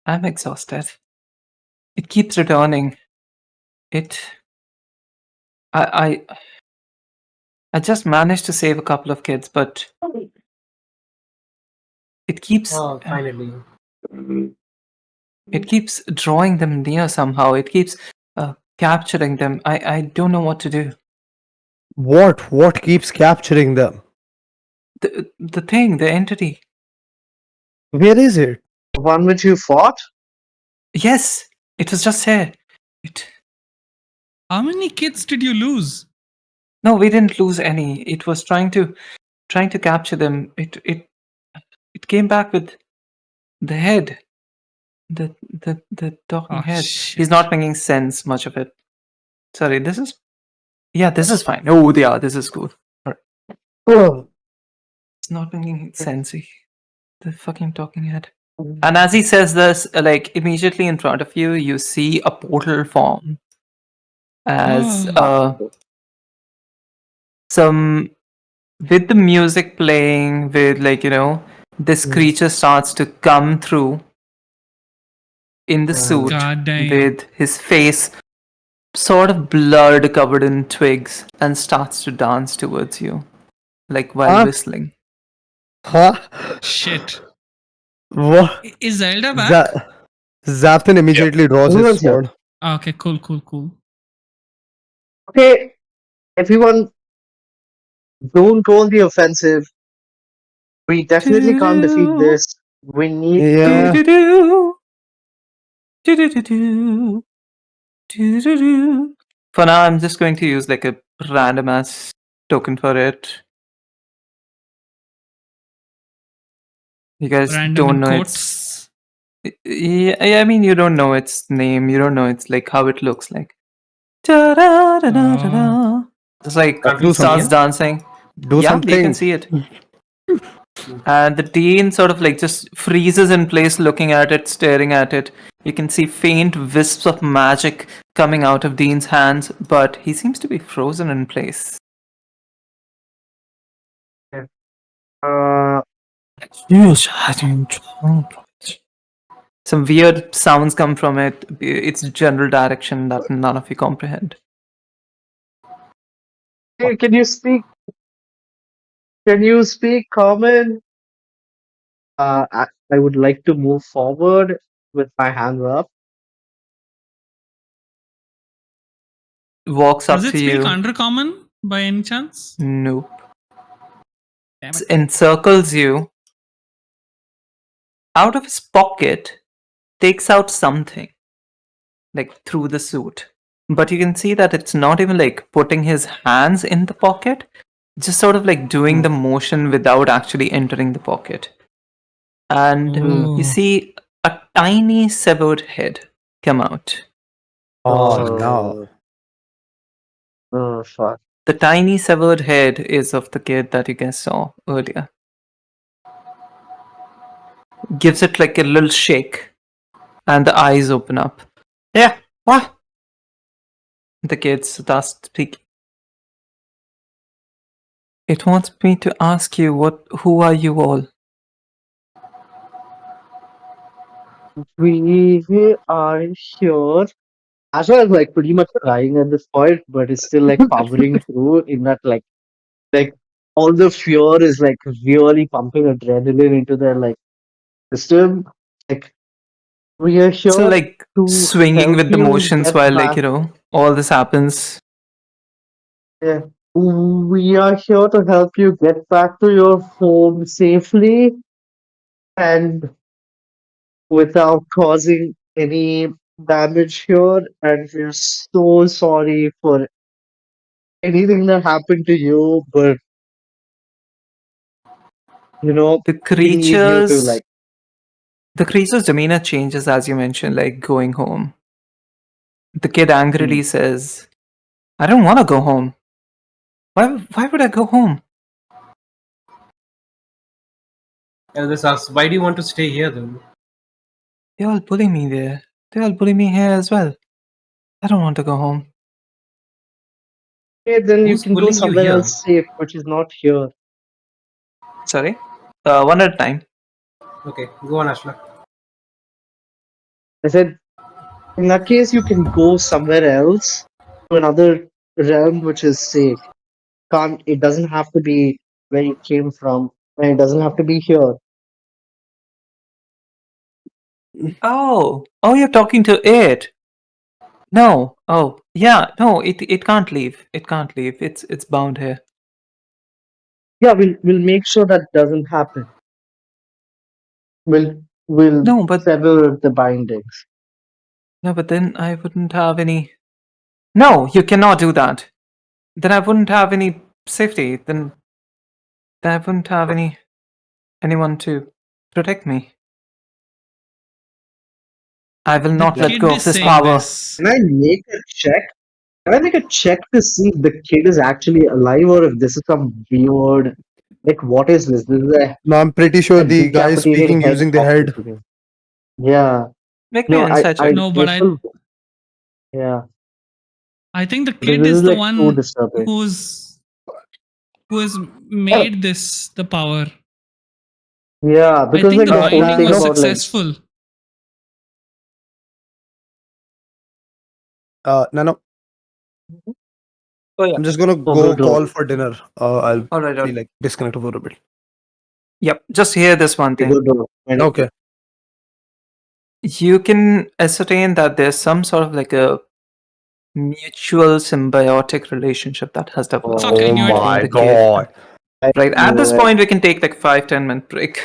I'm exhausted. It keeps returning. I just managed to save a couple of kids, but it keeps Oh, finally. it keeps drawing them near somehow. It keeps capturing them. I don't know what to do. What keeps capturing them? The thing, the entity. Where is it? The one which you fought? Yes, it was just here. How many kids did you lose? No, we didn't lose any. It was trying to capture them. It came back with the head, the talking Oh head. shit. He's not making sense much of it. Sorry, this is fine. Oh yeah, this is cool. Oh, It's not making sense. The fucking talking head. And as he says this, like immediately in front of you, you see a portal form as some with the music playing, with like this creature starts to come through in the suit God damn. with his face sort of blurred, covered in twigs, and starts to dance towards you, like while Huh? whistling. huh? Shit. What? Is Zelda back? Xavthan immediately draws his Everyone's here. sword. Okay, cool. Okay, everyone, don't roll the offensive. We definitely can't defeat this. We need Yeah. Do-do-do. Do-do-do-do. Do-do-do. For now, I'm just going to use like a random ass token for it. You guys Random don't in know quotes. yeah, I mean, you don't know its name. You don't know it's like how it looks like. Da-da-da-da-da-da. It's like Can't Do we see starts him? dancing. Do Yeah, you can something. see it. And the dean sort of like just freezes in place looking at it, staring at it. You can see faint wisps of magic coming out of Dean's hands, but he seems to be frozen in place. Uh, Some weird sounds come from it. It's general direction that none of you comprehend. Hey, can you speak? Can you speak common? I would like to move forward with my hands up. Walks Does up it to speak you. undercommon by any chance? Nope. Damn it. Encircles you. Out of his pocket, takes out something, like through the suit. But you can see that it's not even like putting his hands in the pocket, just sort of like doing the motion without actually entering the pocket. And you Oh. see a tiny severed head come out. Oh no. Oh, fuck. The tiny severed head is of the kid that you guys saw earlier. Gives it like a little shake, and the eyes open up. Yeah, what? The kid starts speaking. It wants me to ask you who are you all? We are here. Ashla is like pretty much crying at this point, but is still like powering through in that like all the fear is like really pumping adrenaline into their like system. Like we are So here like to swinging help with the you motions get while back. all this happens. Yeah. We are here to help you get back to your home safely and without causing any damage here. And we're so sorry for anything that happened to you, but The we need you to creatures like. the creature's demeanor changes as you mentioned, like going home. The kid Hmm. angrily says, I don't wanna go home. Why would I go home? Elvis asks, "Why do you want to stay here then?" They all bully me there. They all bully me here as well. I don't want to go home. Okay, then you Who's can go bullying you somewhere here? else safe, which is not here. Sorry? One at a time. Okay, go on, Ashla. I said, in that case, you can go somewhere else to another realm which is safe. Can't it doesn't have to be where you came from, and it doesn't have to be here. Oh, you're talking to it. No. Oh, yeah. No, it can't leave. It can't leave. It's bound here. Yeah, we'll make sure that doesn't happen. We'll No, but sever the bindings. no, but then I wouldn't have any. No, you cannot do that. Then I wouldn't have any safety. Then I wouldn't have anyone to protect me. I will The not let kid go of is this saying power. this. Can I make a check? Can I make a check to see if the kid is actually alive or if this is some weird, like, what is this? This is No, I'm pretty sure a the guy is decapitated speaking head using the talking head. to me. Yeah. Make me No, an insight check. No, I but still, yeah. I think the Because kid this is is the like too one disturbing. who has made this the power. Yeah, I because think like the the whole binding thing was about like, successful. Nano, Oh yeah. I'm just gonna oh, go bro, call for dinner. I'll All right. be like disconnected for a bit. Yep. Just hear this one thing. Okay. You can ascertain that there's some sort of like a mutual symbiotic relationship that has developed Fuck, I Oh knew it. between my the kid. god. Right. At this point, we can take like 5-10 minute break.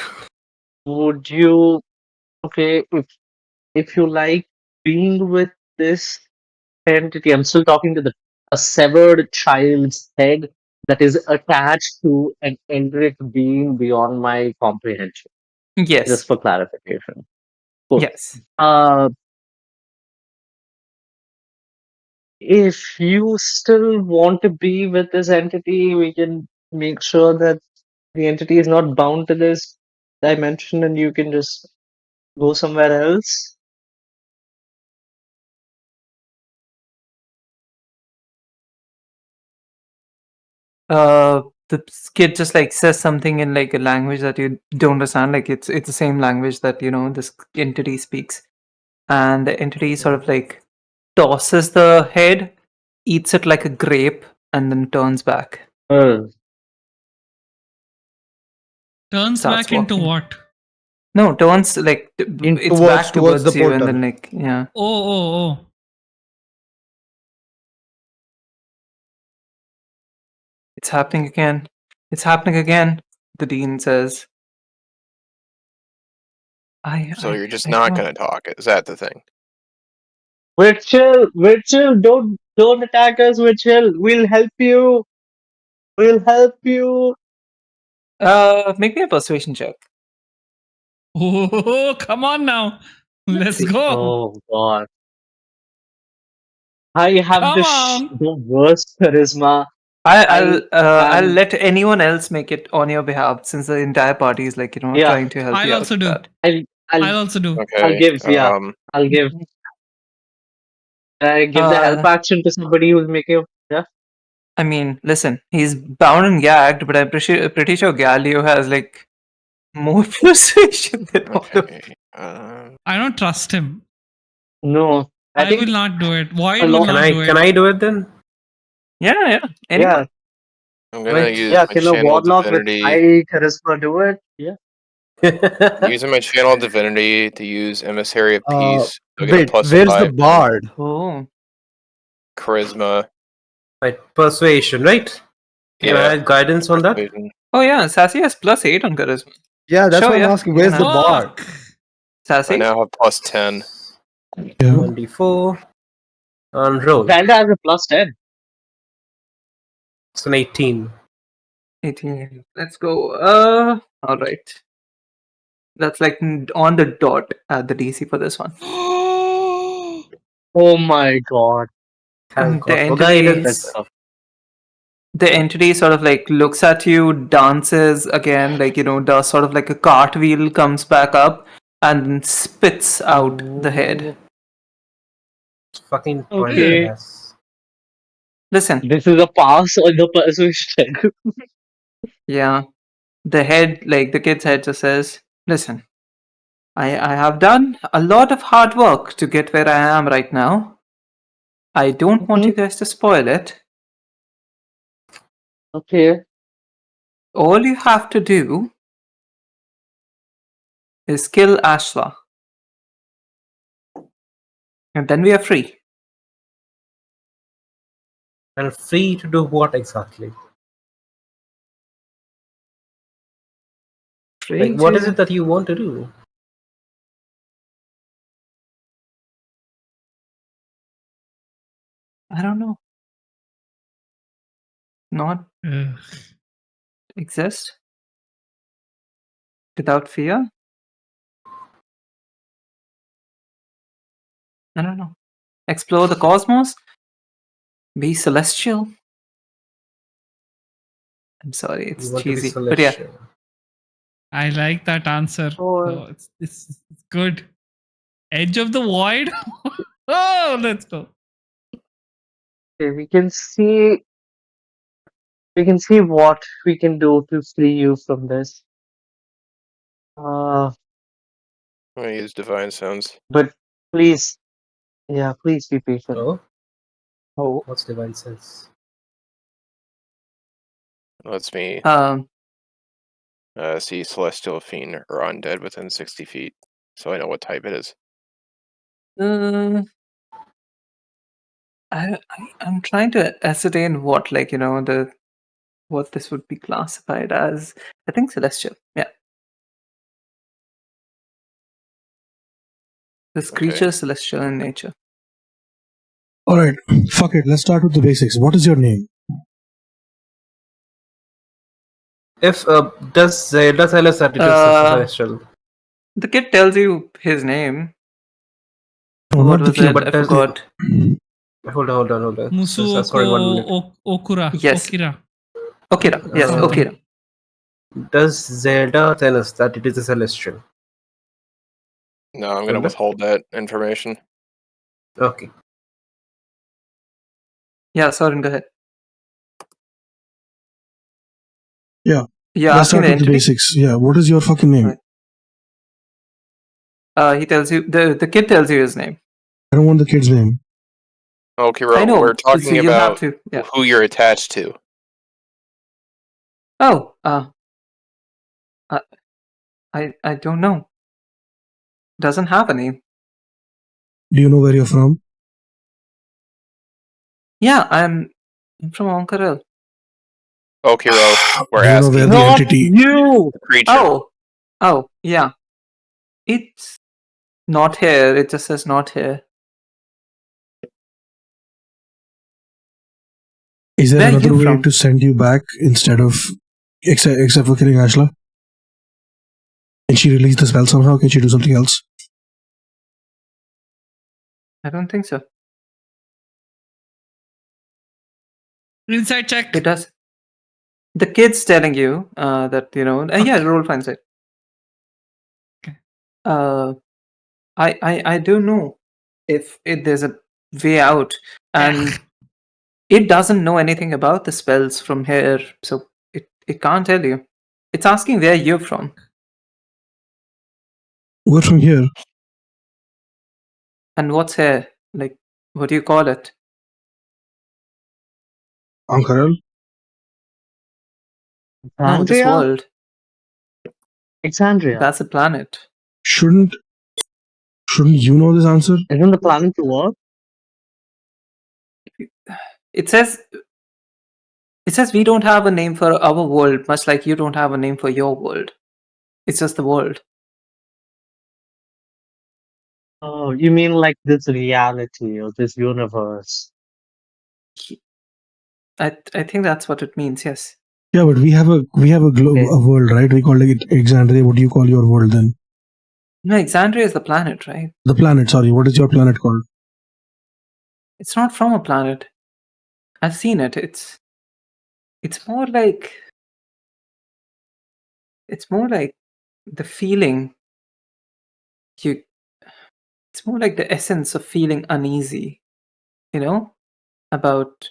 Would you, okay, if you like being with this entity, I'm still talking to the a severed child's head that is attached to an endric being beyond my comprehension. Just Yes. for clarification. Cool. Yes. Uh, if you still want to be with this entity, we can make sure that the entity is not bound to this dimension and you can just go somewhere else. the kid just like says something in like a language that you don't understand. Like it's the same language that this entity speaks, and the entity sort of like tosses the head, eats it like a grape, and then turns back. Turns Starts back into walking. what? No, turns like it's towards back towards the you, and portal. then like yeah. Oh. It's happening again. It's happening again. The dean says. So you're just I not don't- going to talk. Is that the thing? We're chill. Don't attack us. We're chill. We'll help you. Make me a persuasion check. Oh, come on now. Let's see. go. Oh God. I have Come the on. the worst charisma. I'll am let anyone else make it on your behalf, since the entire party is like yeah. trying to help I'll you out also with do. that. I'll also do. I'll Okay. give I'll give the help action to somebody who's making I mean, listen, he's bound and gagged, but I'm pretty sure Galileo has like more persuasion than all of Okay. I don't trust him. No. I I think will not do it. Void a will lot- Can not do it. I do it then? Yeah. Anyone? yeah, I'm going to Right. use yeah, my can a channel warlock with divinity. high charisma do it? Yeah. Using my channel divinity to use emissary of peace. So get a Wait, plus where's 5 the bard? Oh, charisma. Right, persuasion, right? Can I Yeah. have guidance on that? Persuasion. oh yeah. Sassy has +8 on charisma. Yeah, that's Sure, what I'm yeah, asking. you Where's can the have- bard? Fuck. I Sassy? now have plus 10. Yeah. 1d4 and roll. Xander has a +10. It's an 18. 18. Let's go. All right. That's like on the dot at the DC for this one. Oh my God. Thank The God for entity- guidance. That's tough. The entity sort of like looks at you, dances again, like does sort of like a cartwheel, comes back up, and then spits out the head. Fucking Okay. pointless. Listen, This is a pass on the persuasion. yeah, the head, like the kid's head, just says, "Listen, I have done a lot of hard work to get where I am right now. I don't want you guys to spoil it. Okay. All you have to do is kill Ashla, and then we are free." And free to do what exactly? Free Like, what is to- it that you want to do? I don't know. Not Ugh. exist without fear? I don't know. Explore the cosmos? Be celestial? I'm sorry, You it's want to be cheesy. But yeah, celestial. I like that answer. Oh. Oh, it's good. Edge of the void. Oh, let's go. Okay, we can see what we can do to free you from this. I'm going to use divine sounds. But please be patient. Oh? Oh. What's divine sense? Lets me um, see celestial, fiend, or undead within 60 feet. So I know what type it is. I'm trying to ascertain what, like, what this would be classified as. I think celestial. Yeah. This Okay. creature is celestial in nature. All right, fuck it. Let's start with the basics. What is your name? If does Zelda tell us that it is celestial? The kid tells you his name. No, What not the was kid, it? but I does- forgot. Hold on. Sorry, 1 minute. Okura. Yes. Okira. Okira. Yes, Okira. Does Zelda tell us that it is a celestial? No, I'm going to Zelda? withhold that information. Okay. Yeah, Sorren, go ahead. Yeah. You're Let's asking start the with the entity? basics. Yeah. What is your fucking name? Right. He tells you, the kid tells you his name. I don't want the kid's name. Okay, I know. we're So talking you'll have about to. Yeah. who you're attached to. Oh, I don't know. Doesn't have a name. Do you know where you're from? Yeah, I'm from Onkarel. Okay, we're Do you know asking where the Not entity? you! the creature. Oh, yeah. It's not here. It just says not here. Is there Where are another you way from? to send you back instead of except for killing Ashla? Can she release the spell somehow? Can she do something else? I don't think so. Inside check. It does. The kid's telling you that, yeah, roll finds it. Okay. I don't know if there's a way out, and it doesn't know anything about the spells from here, so it can't tell you. It's asking where you're from. We're from here. And what's here? Like, what do you call it? Ankaral? No, this Exandria? world. Exandria. That's a planet. Shouldn't you know this answer? Isn't the planet to work? It says we don't have a name for our world, much like you don't have a name for your world. It's just the world. Oh, you mean like this reality or this universe? I think that's what it means. Yes. Yeah, but we have a Okay. a world, right? We call it Exandria. What do you call your world then? No, Exandria is the planet, right? The planet. Sorry, what is your planet called? It's not from a planet. I've seen it. It's more like the feeling it's more like the essence of feeling uneasy, about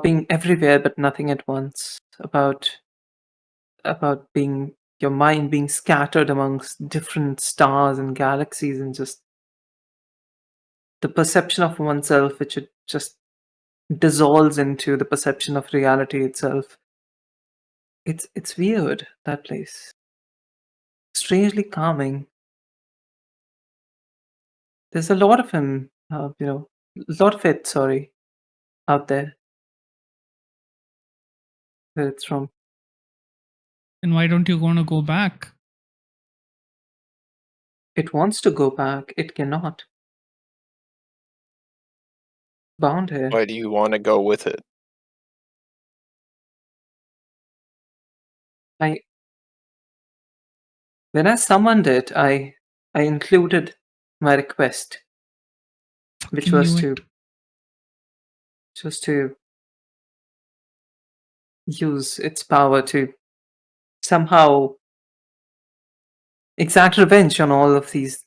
being everywhere but nothing at once, about being your mind being scattered amongst different stars and galaxies, and just the perception of oneself, which it just dissolves into the perception of reality itself. It's weird, that place. Strangely calming. There's a lot of him, a lot of it, sorry, out there. Where it's from. And why don't you want to go back? It wants to go back. It cannot. Bound here. Why do you want to go with it? When I summoned it, I included my request, which Fucking was knew to use its power to somehow exact revenge on all of these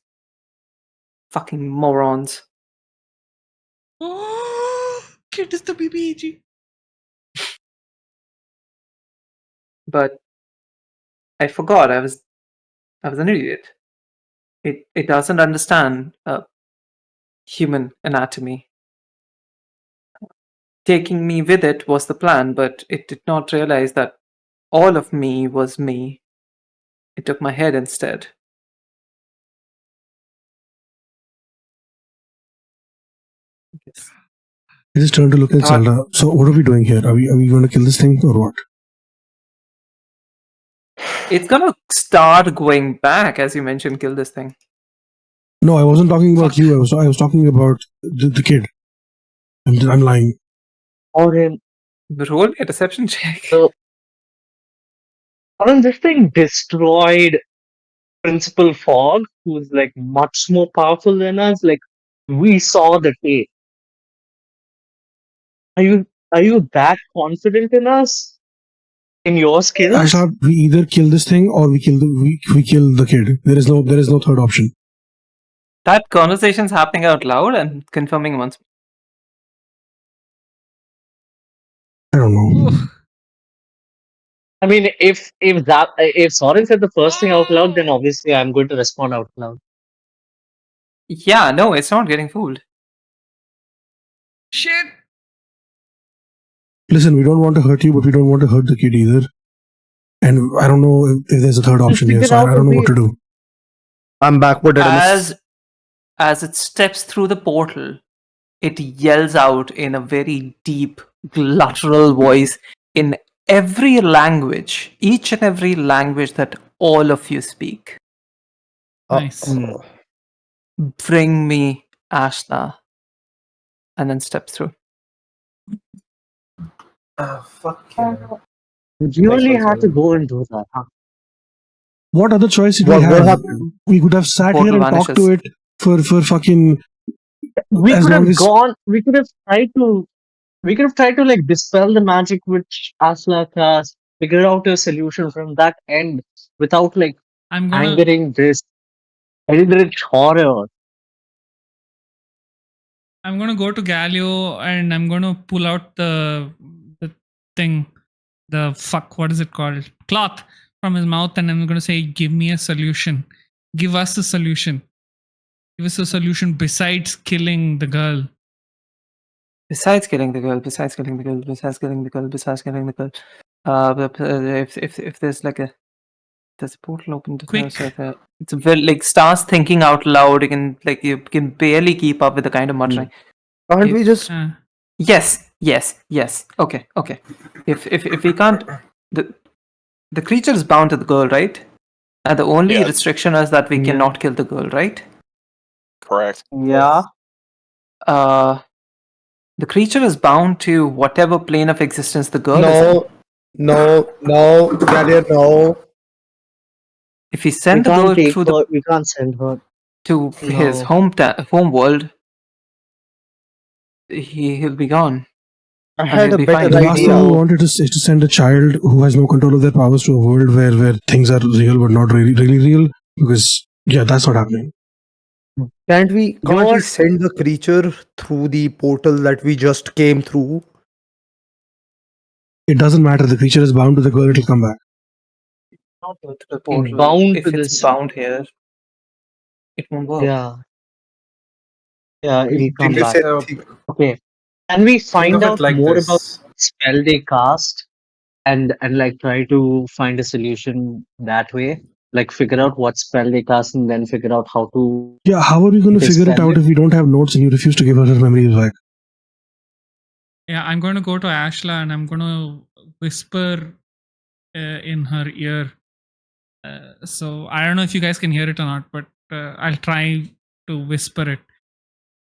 fucking morons. Oh, kid is the BBEG. But I forgot I was an idiot. It doesn't understand human anatomy. Taking me with it was the plan, but it did not realize that all of me was me. It took my head instead. Yes. It is turn to look at Zelda. So what are we doing here? Are we going to kill this thing or what? It's gonna start going back, as you mentioned, kill this thing. No, I wasn't talking about Fuck. you. I was talking about the kid. I'm lying. Or in Roll me a deception check. so this thing destroyed Principal Fog, who's like much more powerful than us. Like we saw the tape. Are you that confident in us? In your skills? Ashla, we either kill this thing or we kill the kid. There is no third option. That conversation's happening out loud and confirming once. I don't know. Oof. I mean, if Sorren said the first thing out loud, then obviously I'm going to respond out loud. Yeah, no, it's not getting fooled. Shit. Listen, we don't want to hurt you, but we don't want to hurt the kid either. And I don't know if there's a third option here, figure so I out a don't know way. what to do. I'm backward, Didymus. As it steps through the portal, it yells out in a very deep, guttural voice in every language, each and every language that all of you speak. Nice. Bring me Ashla. And then steps through. Fuck yeah. You really Nice one, had to Sorren. go and do that, huh? What other choice did What we have? happened? We could have sat here Portal and talked vanishes. to it for fucking. We As could long have as- gone. We could have tried to like dispel the magic which Ashla cast. Figure out a solution from that end without like I'm gonna angering this eldritch horror. go to Galio and I'm gonna pull out the thing, what is it called? Cloth from his mouth, and I'm gonna say, "Give me a solution. Give us a solution. Give us a solution besides killing the girl." Besides killing the girl, besides killing the girl, besides killing the girl, besides killing the girl. If there's like there's a portal open to Quick. her, so it's very like starts thinking out loud. You can barely keep up with the kind of muttering. Can't we just Yes. Okay. If we can't, the creature is bound to the girl, right? And the only Yes. restriction is that we Yeah. cannot kill the girl, right? Correct. Yeah. The creature is bound to whatever plane of existence the girl is in. no, Gallier, no. If we We send the can't girl take through her. We can't send her. to his No. home world, he'll be gone. I And had he'll a be better fine. The last idea. thing we wanted is to send a child who has no control of their powers to a world where things are real but not really real. Because yeah, that's not happening. Can't we You're- send the creature through the portal that we just came through? It doesn't matter. The creature is bound to the girl. It'll come back. Not go to the portal. bound If to it's this. bound here, it won't work. Yeah. Yeah, it'll Did come you back. say- Okay. Can we Think find of it out like more this. about spell they cast and like try to find a solution that way? Like figure out what spell they cast and then figure out how to. Yeah, how are we going to They figure it spend out it. if we don't have notes and you refuse to give her her memories back? Yeah, I'm going to go to Ashla and I'm going to whisper in her ear. So I don't know if you guys can hear it or not, but I'll try to whisper it.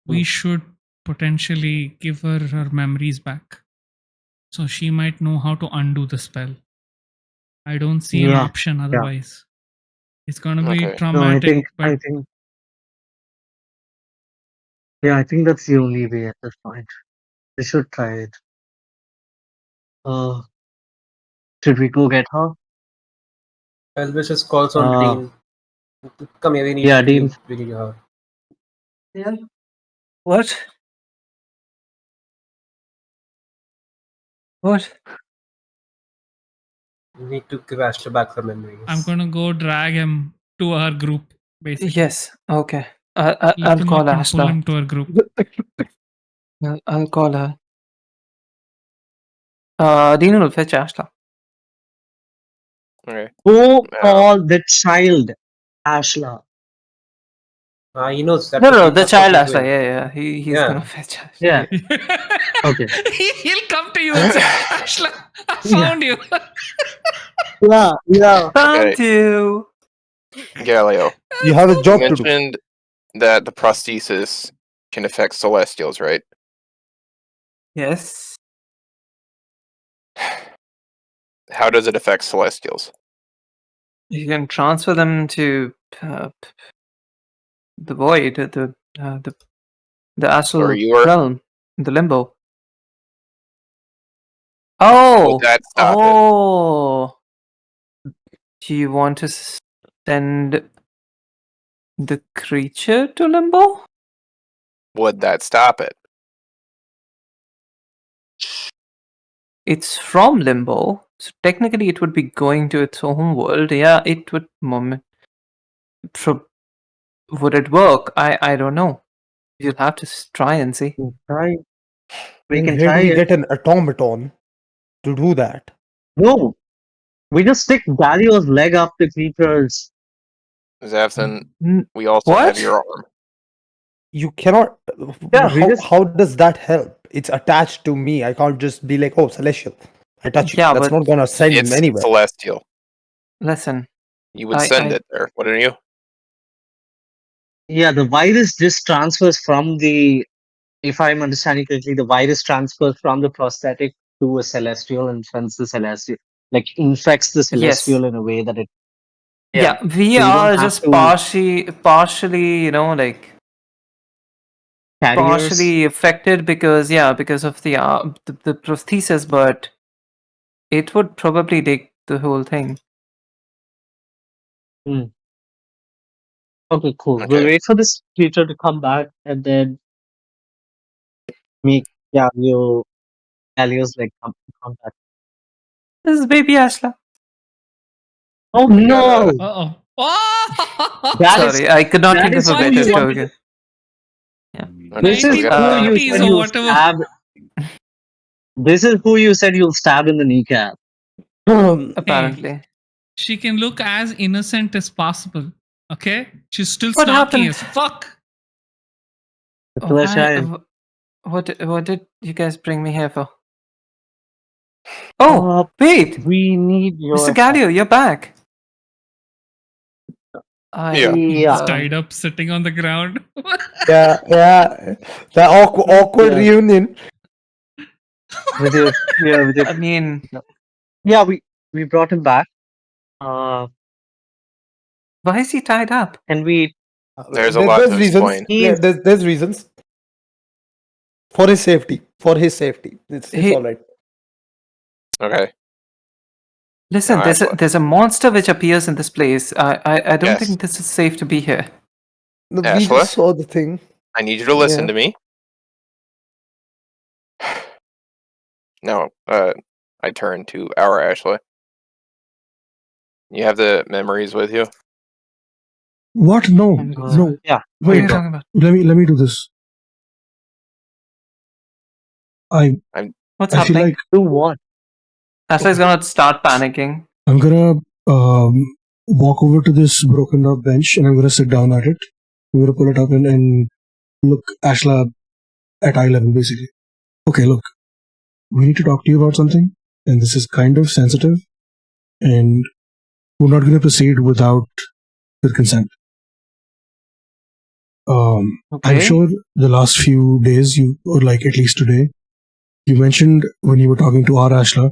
We should potentially give her her memories back, so she might know how to undo the spell. I don't see an Yeah, option otherwise. It's going to be Okay. No, I traumatic, think. but Yeah, I think that's the only way at this point. We should try it. Should we go get her? Elvis just calls on Dean. Come here, we need Yeah, Dean. we need her. Yeah. What? What? We need to give Ashla back her memories. I'm going to go drag him to our group, basically. Yes. Okay. Lift I'll him call up and pull Ashla. him to our group. I'll call her. Dean will fetch Ashla. Okay. Go Yeah. call the child, Ashla. He knows that. No, the that's child what he's Ashla. doing. Yeah. He's Yeah. gonna fetch Ashla. Yeah. Okay. He'll come to you and say, Ashla, I found you. Yeah. Found you. Galileo, You have a you job to do. mentioned that the prosthesis can affect celestials, right? Yes. How does it affect celestials? You can transfer them to the void, the astral you are- realm, the limbo. Oh, Would that stop it? oh. Do you want to send the creature to limbo? Would that stop it? It's from limbo. So technically, it would be going to its home world. Yeah, it would. Would it work? I don't know. You'll have to try and see. Try. We And can where try do we it. get an automaton to do that? No, we just stick Galio's leg up the creatures. Xavthan, N- we also What? have your arm. You cannot. Yeah, we just- how does that help? It's attached to me. I can't just be like, oh, celestial. I touch you. Yeah, That's but not gonna send him It's anywhere. celestial. Listen, You would I- send I- it there, wouldn't you? Yeah, the virus just transfers from the. If I'm understanding correctly, the virus transfers from the prosthetic to a celestial and sends the celestial, like infects the celestial in a way that it. yeah, we so you don't are have just to partially, like carriers. partially affected because of the prosthesis, but it would probably take the whole thing. Okay, cool. We'll Okay. wait for this creature to come back and then make Galio's like come back. This is baby Ashla. Oh We no! gotta- Uh oh. That is Sorry, I could not that think is of a who better you joke. wanted. okay, This so is we who gotta- you 1980s said or you'll whatever. stab. This is who you said you'll stab in the kneecap. Apparently. She can look as innocent as possible. Okay? She's still What snarky happened? as fuck. What did you guys bring me here for? Oh, wait! We need your Mr. Galio, you're back. Yeah. He's Yeah. tied up, sitting on the ground. Yeah. The awkward Yeah. reunion. With your, with your, I mean, yeah, we brought him back. Uh, why is he tied up? and we There's a lot to reasons. explain. Yeah, there's reasons. For his safety. It's He- all right. Okay. Listen, No, there's actually- there's a monster which appears in this place. I don't Yes. think this is safe to be here. No, we Ashla? just saw the thing. I need you to listen Yeah. to me. Now, I turn to our Ashla. You have the memories with you? What? No, no. yeah. What are you Wait. talking about? Let me do this. I What's I feel happening? like Do what? Ashla is gonna start panicking. I'm gonna walk over to this broken up bench and I'm gonna sit down at it. I'm gonna pull it up and look Ashla at eye level basically. Okay, look. We need to talk to you about something, and this is kind of sensitive, and we're not gonna proceed without your consent. I'm Okay. sure the last few days or like at least today, you mentioned when you were talking to our Ashla,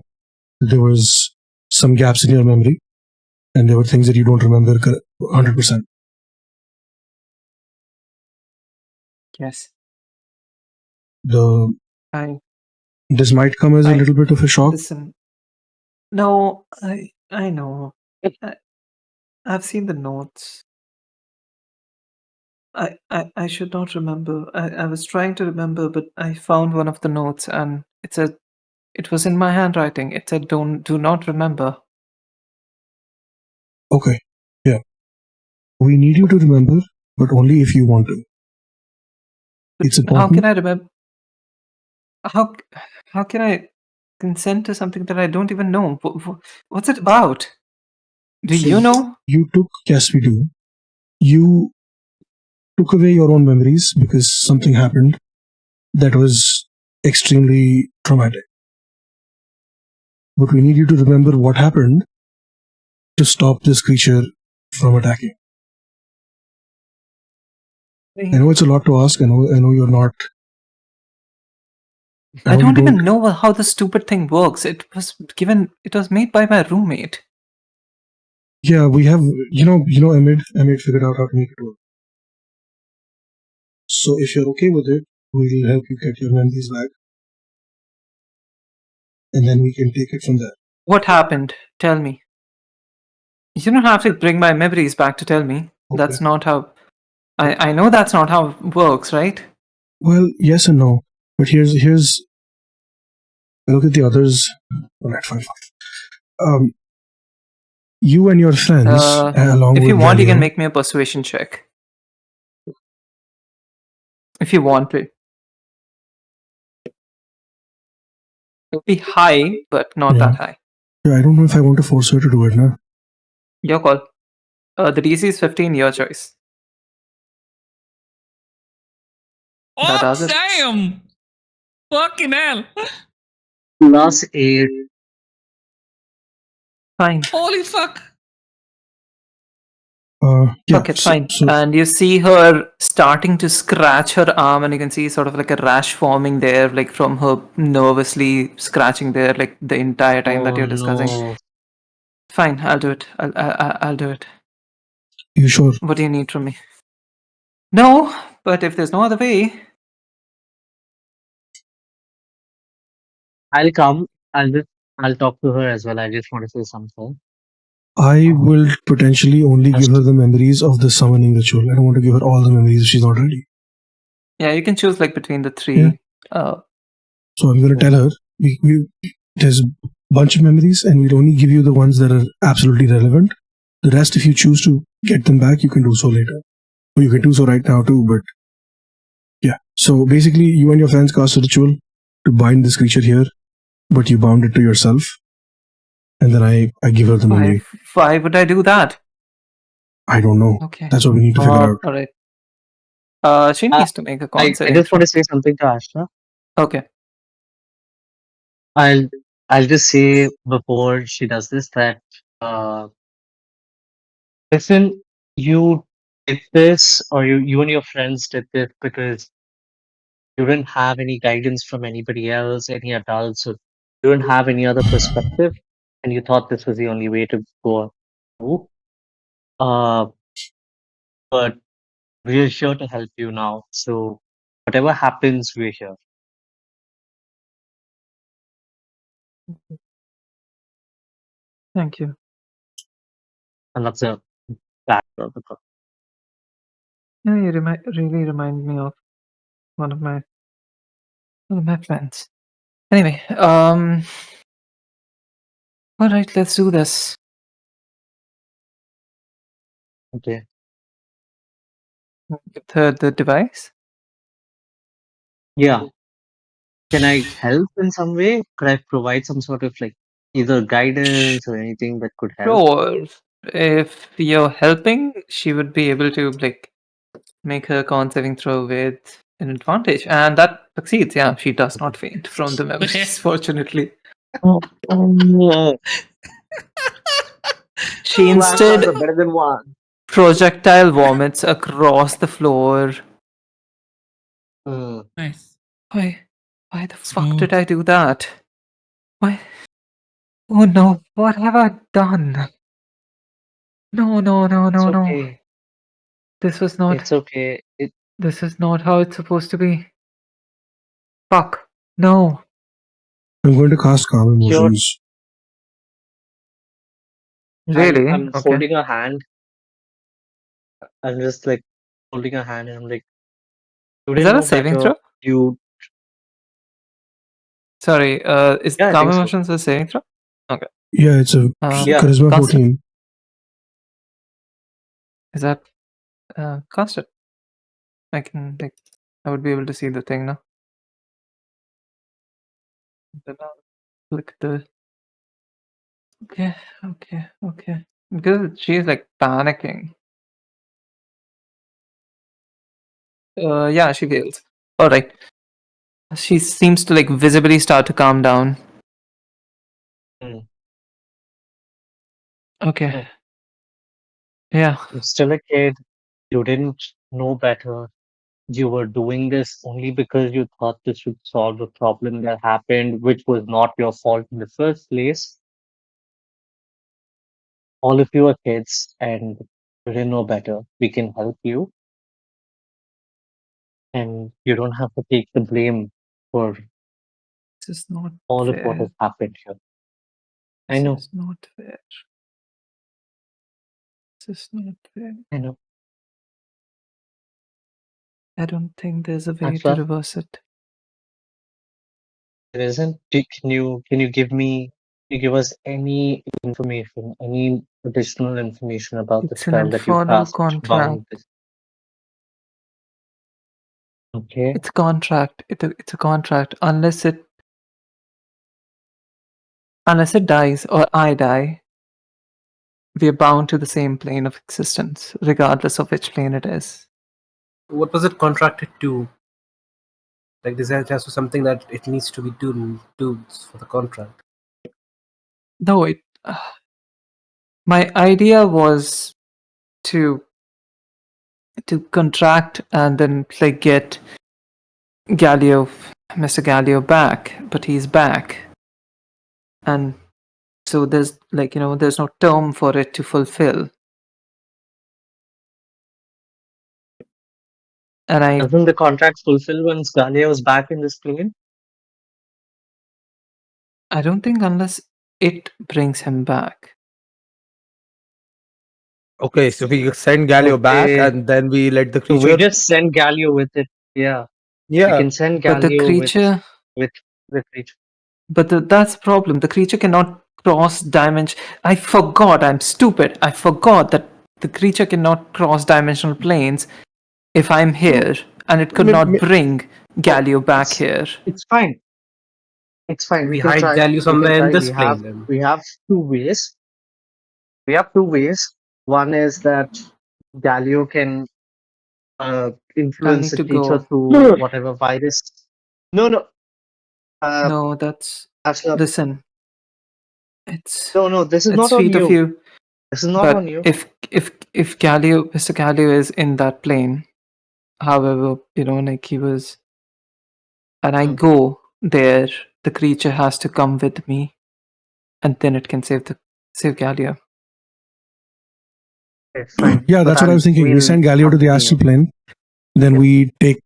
there was some gaps in your memory, and there were things that you don't remember 100%. Yes. This might come as a I- little bit of a shock. Listen. No, I know. I've seen the notes. I should not remember. I was trying to remember, but I found one of the notes and it was in my handwriting. It said do not remember. Okay, yeah. We need you to remember, but only if you want to. But It's how important. can I remember? How can I consent to something that I don't even know? What's it about? Do So you know? Yes, we do. You took away your own memories because something happened that was extremely traumatic. But we need you to remember what happened to stop this creature from attacking. I know it's a lot to ask. I know you're not. I know you don't even know how the stupid thing works. It was made by my roommate. Yeah, we have. Emid figured out how to make it work. So if you're okay with it, we'll help you get your memories back, and then we can take it from there. What happened? Tell me. You don't have to bring my memories back to tell me. Okay. That's not how. I know that's not how it works, right? Well, yes and no. But here's look at the others. Alright, fine. You and your friends, along If with you want, you can Galileo, make me a persuasion check. If you want to. It'll be high, but not Yeah. that high. Yeah, I don't know if I want to force her to do it now. Your call. The DC is 15, your choice. That Oh, does it. damn! Fucking hell! +8. Fine. Holy fuck! Yeah. Okay, fine. And you see her starting to scratch her arm, and you can see sort of like a rash forming there, like from her nervously scratching there, like the entire time that Oh you're discussing. no. Fine, I'll do it. I'll do it. You sure? What do you need from me? No, but if there's no other way, I'll come. I'll talk to her as well. I just want to say something. I will potentially only give her the memories of the summoning ritual. I don't want to give her all the memories if she's not ready. yeah, you can choose like between the three. Yeah. So I'm going to tell her there's a bunch of memories, and we'll only give you the ones that are absolutely relevant. The rest, if you choose to get them back, you can do so later. Or you can do so right now too, but yeah. So basically, you and your friends cast a ritual to bind this creature here, but you bound it to yourself. And then I give her the memory. Why would I do that? I don't know. Okay. That's what we need to figure out. All right. She needs to make a con I saving just want throw. to say something to Ashla. Okay. I'll just say before she does this that listen, you did this, or you and your friends did this because you didn't have any guidance from anybody else, any adults, or you didn't have any other perspective, and you thought this was the only way to go through. But we're here to help you now. So whatever happens, we're here. Thank you. And that's a background of the book. Yeah, you really remind me of one of my friends. Anyway, all right, let's do this. Okay. With the device. Yeah. Can I help in some way? Could I provide some sort of like either guidance or anything that could help? Sure. If you're helping, she would be able to like make her con saving throw with an advantage, and that succeeds. Yeah, she does not faint from the memories, fortunately. No. She Two answers instead are better than one. projectile vomits across the floor. Nice. Why the fuck Smooth. did I do that? Why? Oh no, what have I done? No. It's okay. This was not. It's okay. This is not how it's supposed to be. Fuck. No. I'm going to cast Calm Sure. Emotions. Really? I'm Okay. holding her hand. I'm just like holding her hand, and I'm like, you Is didn't that a know saving better. throw? You. Sorry, is Yeah, I Calm think so. Emotions a saving throw? Okay. Yeah, it's a Yeah. Charisma cast it. 14. Is that cast it? I can like I would be able to see the thing now. Then I'll click the okay. Because she's like panicking. Yeah, she fails. Alright. She seems to like visibly start to calm down. Mm. Okay. Mm. Yeah. You're still a kid. You didn't know better. You were doing this only because you thought this would solve a problem that happened, which was not your fault in the first place. All of you are kids and you didn't know better. We can help you. And you don't have to take the blame for This is not all of what fair. has happened here. I This know. is not fair. This is not fair. I know. I don't think there's a way to Ashla, reverse it. there isn't. Can you give me you give us any information, any additional information about the It's an spell that you infernal cast to contract. bound this? Okay. It's a contract. It's a contract. Unless it dies or I die, we are bound to the same plane of existence, regardless of which plane it is. What was it contracted to? Like, this has to something that it needs to be do for the contract. No, it. My idea was to contract and then like get Mr. Gallio back, but he's back, and so there's there's no term for it to fulfill, and Doesn't the contract fulfill once Galia is back in this plane? I don't think unless it brings him back. Okay, so we send Galio back Okay. and then we let the So we creature. just send Galio with it. Yeah. We Yeah. can send But the Galio creature, with the creature. but that's the problem. The creature cannot cross dimension. I forgot. I'm stupid. I forgot that the creature cannot cross dimensional planes if I'm here, and it could not bring Gallio back here. It's fine. It's fine. We can hide try. Galio We can somewhere in try. this plane then. We have two ways. We have two ways. One is that Galio can influence need the to creature go. through whatever virus. No. No, that's Ashla, listen. It's no. This is it's not on sweet of you. you, This is not but on you. if Mr. Gallio is in that plane, however, like he was, and I go there, the creature has to come with me, and then it can save Gallio. It's fine. Yeah, that's what I was thinking. We send Galio to the astral plane, then we take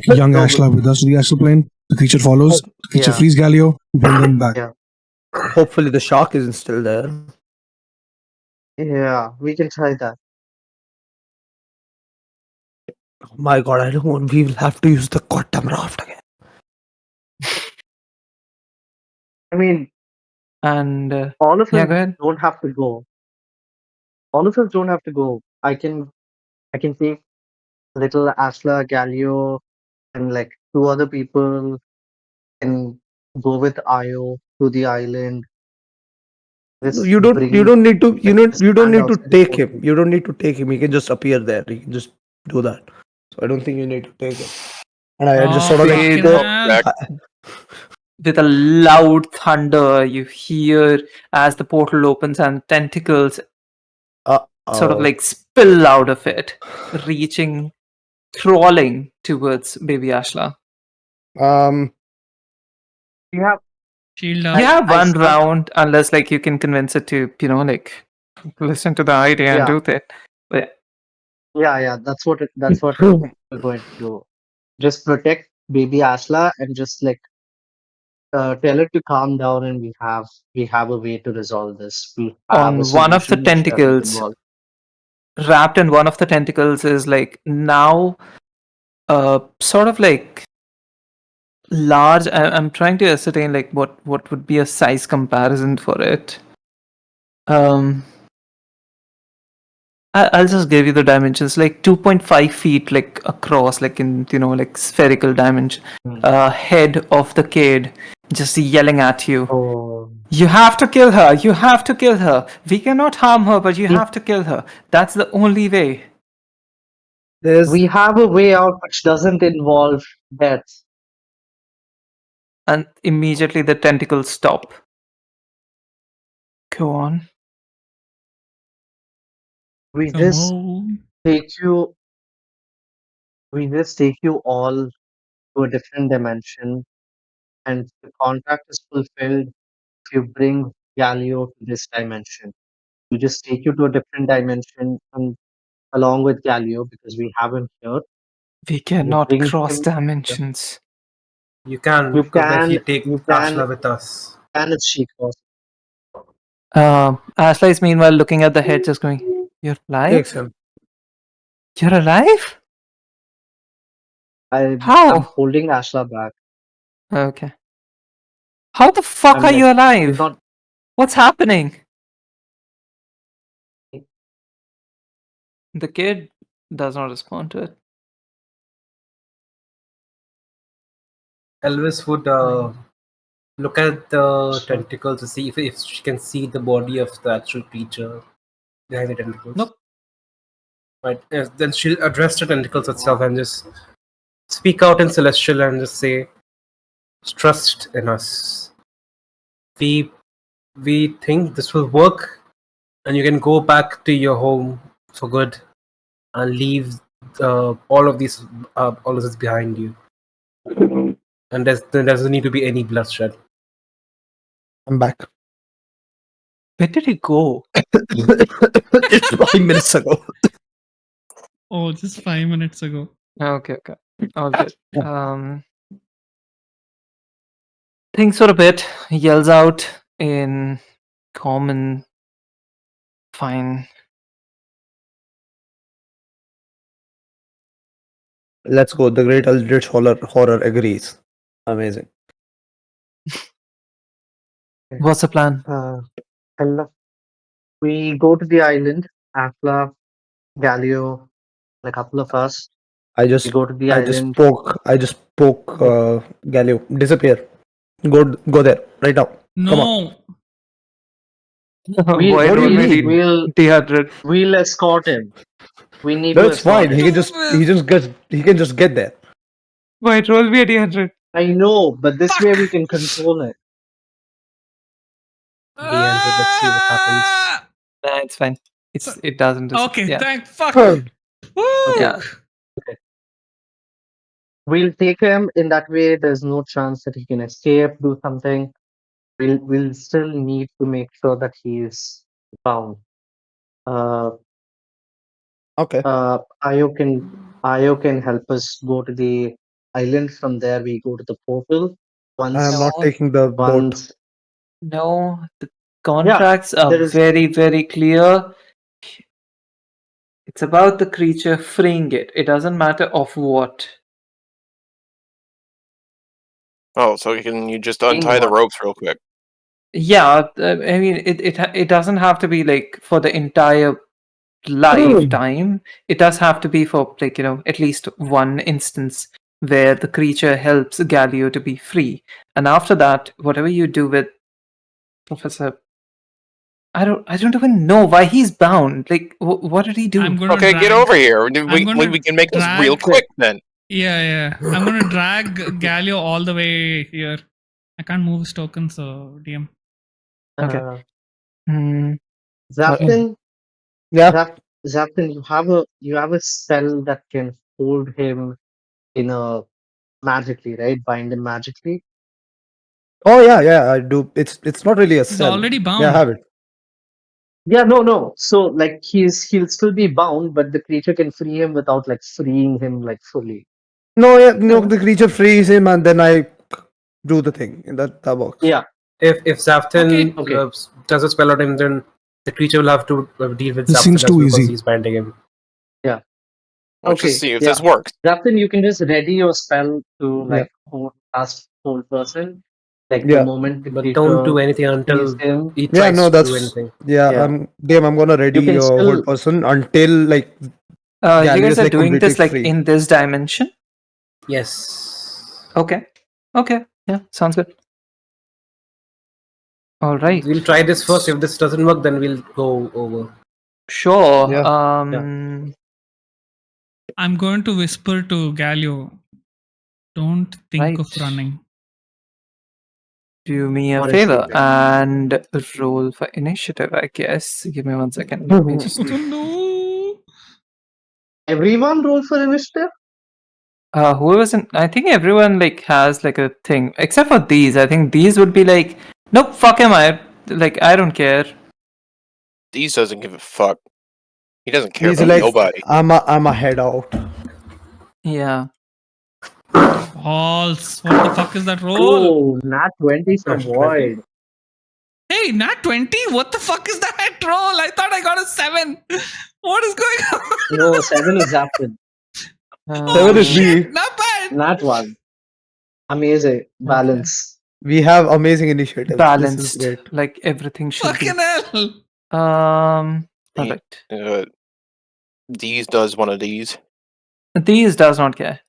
young No, Ashla with us to the astral plane. The creature follows. The creature Yeah. frees Galio, bring them back. Yeah. Hopefully the shark isn't still there. Yeah, we can try that. Oh my god, I don't want. We will have to use the quantum raft again. I mean, And all of yeah, us go ahead. don't have to go. All of us don't have to go. I can take little Ashla, Galio, and like two other people and go with Io to the island. No, Just you don't bring need to just you don't stand need to outside the take him. portal. You don't need to take him. He can just appear there. He can just do that. So I don't think you need to take him. And I just sort of like fucking go. hell. With a loud thunder, you hear as the portal opens and tentacles sort of like spill out of it, crawling towards baby Ashla. You have Shield You up. have I one start. round, unless like you can convince it to, like listen to the idea and Yeah. do that. But Yeah. That's what we're going to do. Just protect baby Ashla and just like tell it to calm down, and we have a way to resolve this. We have a on one of the solution which doesn't tentacles, involve. wrapped in one of the tentacles, is like now sort of like large. I'm trying to ascertain like what would be a size comparison for it. I'll just give you the dimensions, like 2.5 feet, like across, like in like spherical dimension. Head of the kid just yelling at you. Oh, You have to kill her. You have to kill her. We cannot harm her, but you have to kill her. That's the only way. we have a way out which doesn't involve death. And immediately the tentacles stop. Go on. We Come just on. take you. We just take you all to a different dimension, and the contract is fulfilled if you bring Galio to this dimension. We just take you to a different dimension, and along with Galio, because we have him here, We we cannot bring cross him. dimensions. You can, You because if can. you take You can. Ashla with us. And it's she cross. Ashla is meanwhile looking at the head, just going, "You're Takes alive? him. You're alive? I'm How? holding Ashla back. Okay. How the fuck I'm are like, you she's alive?" not. What's happening? The kid does not respond to it. Elvis would look at the tentacles to see if she can see the body of the actual creature behind the tentacles. Nope. Right. Then she'll address the tentacles itself and just speak out in Celestial and just say, "Trust in us. We think this will work, and you can go back to your home for good and leave all of this behind you. And there doesn't need to be any bloodshed." I'm back. Where did he go? It's 5 minutes ago. Oh, just 5 minutes ago. Okay. All good. Thinks for a bit, yells out in common. Fine. Let's go. The Great Eldritch Horror agrees. Amazing. What's the plan? Hello. We go to the island, Ashla, Galio, a couple of us. I We just go to the island. I just spoke Galio. Disappear. Go there right now. Come on. No. We'll, Boy, what do you roll mean? we'll, D100. we'll escort him. We need No, to it's escort fine. him. He can just get there. Boy, roll me a D100. I know, but this way we can control it. Let's see what happens. Nah, it's fine. It doesn't. Okay, Yeah. thank fuck. Okay. Woo! Yeah. We'll take him in that way. There's no chance that he can escape, do something. We'll still need to make sure that he is bound. Okay. Ayo can help us go to the island. From there, we go to the portal. I am Once, not taking the boat. once, No, the contracts are there is- very, very clear. It's about the creature freeing it. It doesn't matter of what. Oh, so can you just Freeing untie the what? ropes real quick? Yeah, I mean, it doesn't have to be like for the entire lifetime. It does have to be for like at least one instance where the creature helps Galio to be free, and after that, whatever you do with Professor, I don't even know why he's bound. Like, what did he do? I'm gonna Okay, drag, get over here. gonna We can make this real drag- quick then. Yeah. I'm gonna drag Galio all the way here. I can't move his token, so DM. Okay. uh, Hmm. Xavthan, Yeah. Xavthan, you have a spell that can hold him in a magically, right? Bind him magically. Oh yeah, I do. It's not really a He's cell. already bound. Yeah, I have it. Yeah, no. So like he'll still be bound, but the creature can free him without like freeing him like fully. No, the creature frees him and then I do the thing. That works. Yeah. If Xavthan Okay. does a spell on him, then the creature will have to deal with This Xavthan seems as too well because easy. he's binding him. Let's Okay, just see if yeah. this works. Xavthan, you can just ready your spell to like cast hold person. Like the Yeah. moment the But creature don't do anything until frees him. he Yeah, tries no, to that's do anything. yeah. I'm gonna ready can your still- whole person until like You Galio guys is, are like, doing this completely like free. in this dimension. Yes. Okay. Yeah, sounds good. All right. We'll try this first. If this doesn't work, then we'll go over. Sure. Yeah. I'm going to whisper to Galio. Don't think of Right. running. Do me a What is favor it? and roll for initiative, I guess. Give me 1 second. Let me just. Oh no! Everyone roll for initiative? Whoever's in. I think everyone like has like a thing, except for these. I think these would be like, nope, fuck him. I don't care. These doesn't give a fuck. He doesn't care He's about like, nobody. I'm a head out. Yeah. False. What the fuck is that roll? Oh, nat 20 from Nat 20. Void. Hey, nat 20? What the fuck is that roll? I thought I got a 7. What is going on? No, 7 is Xavthan. Uh, 7 is me. Shit, not bad. Nat 1. Amazing. Balance. We have amazing initiatives. This is balanced, great. like everything should be. Fucking hell. All He- right. D's does one of these. These does not care.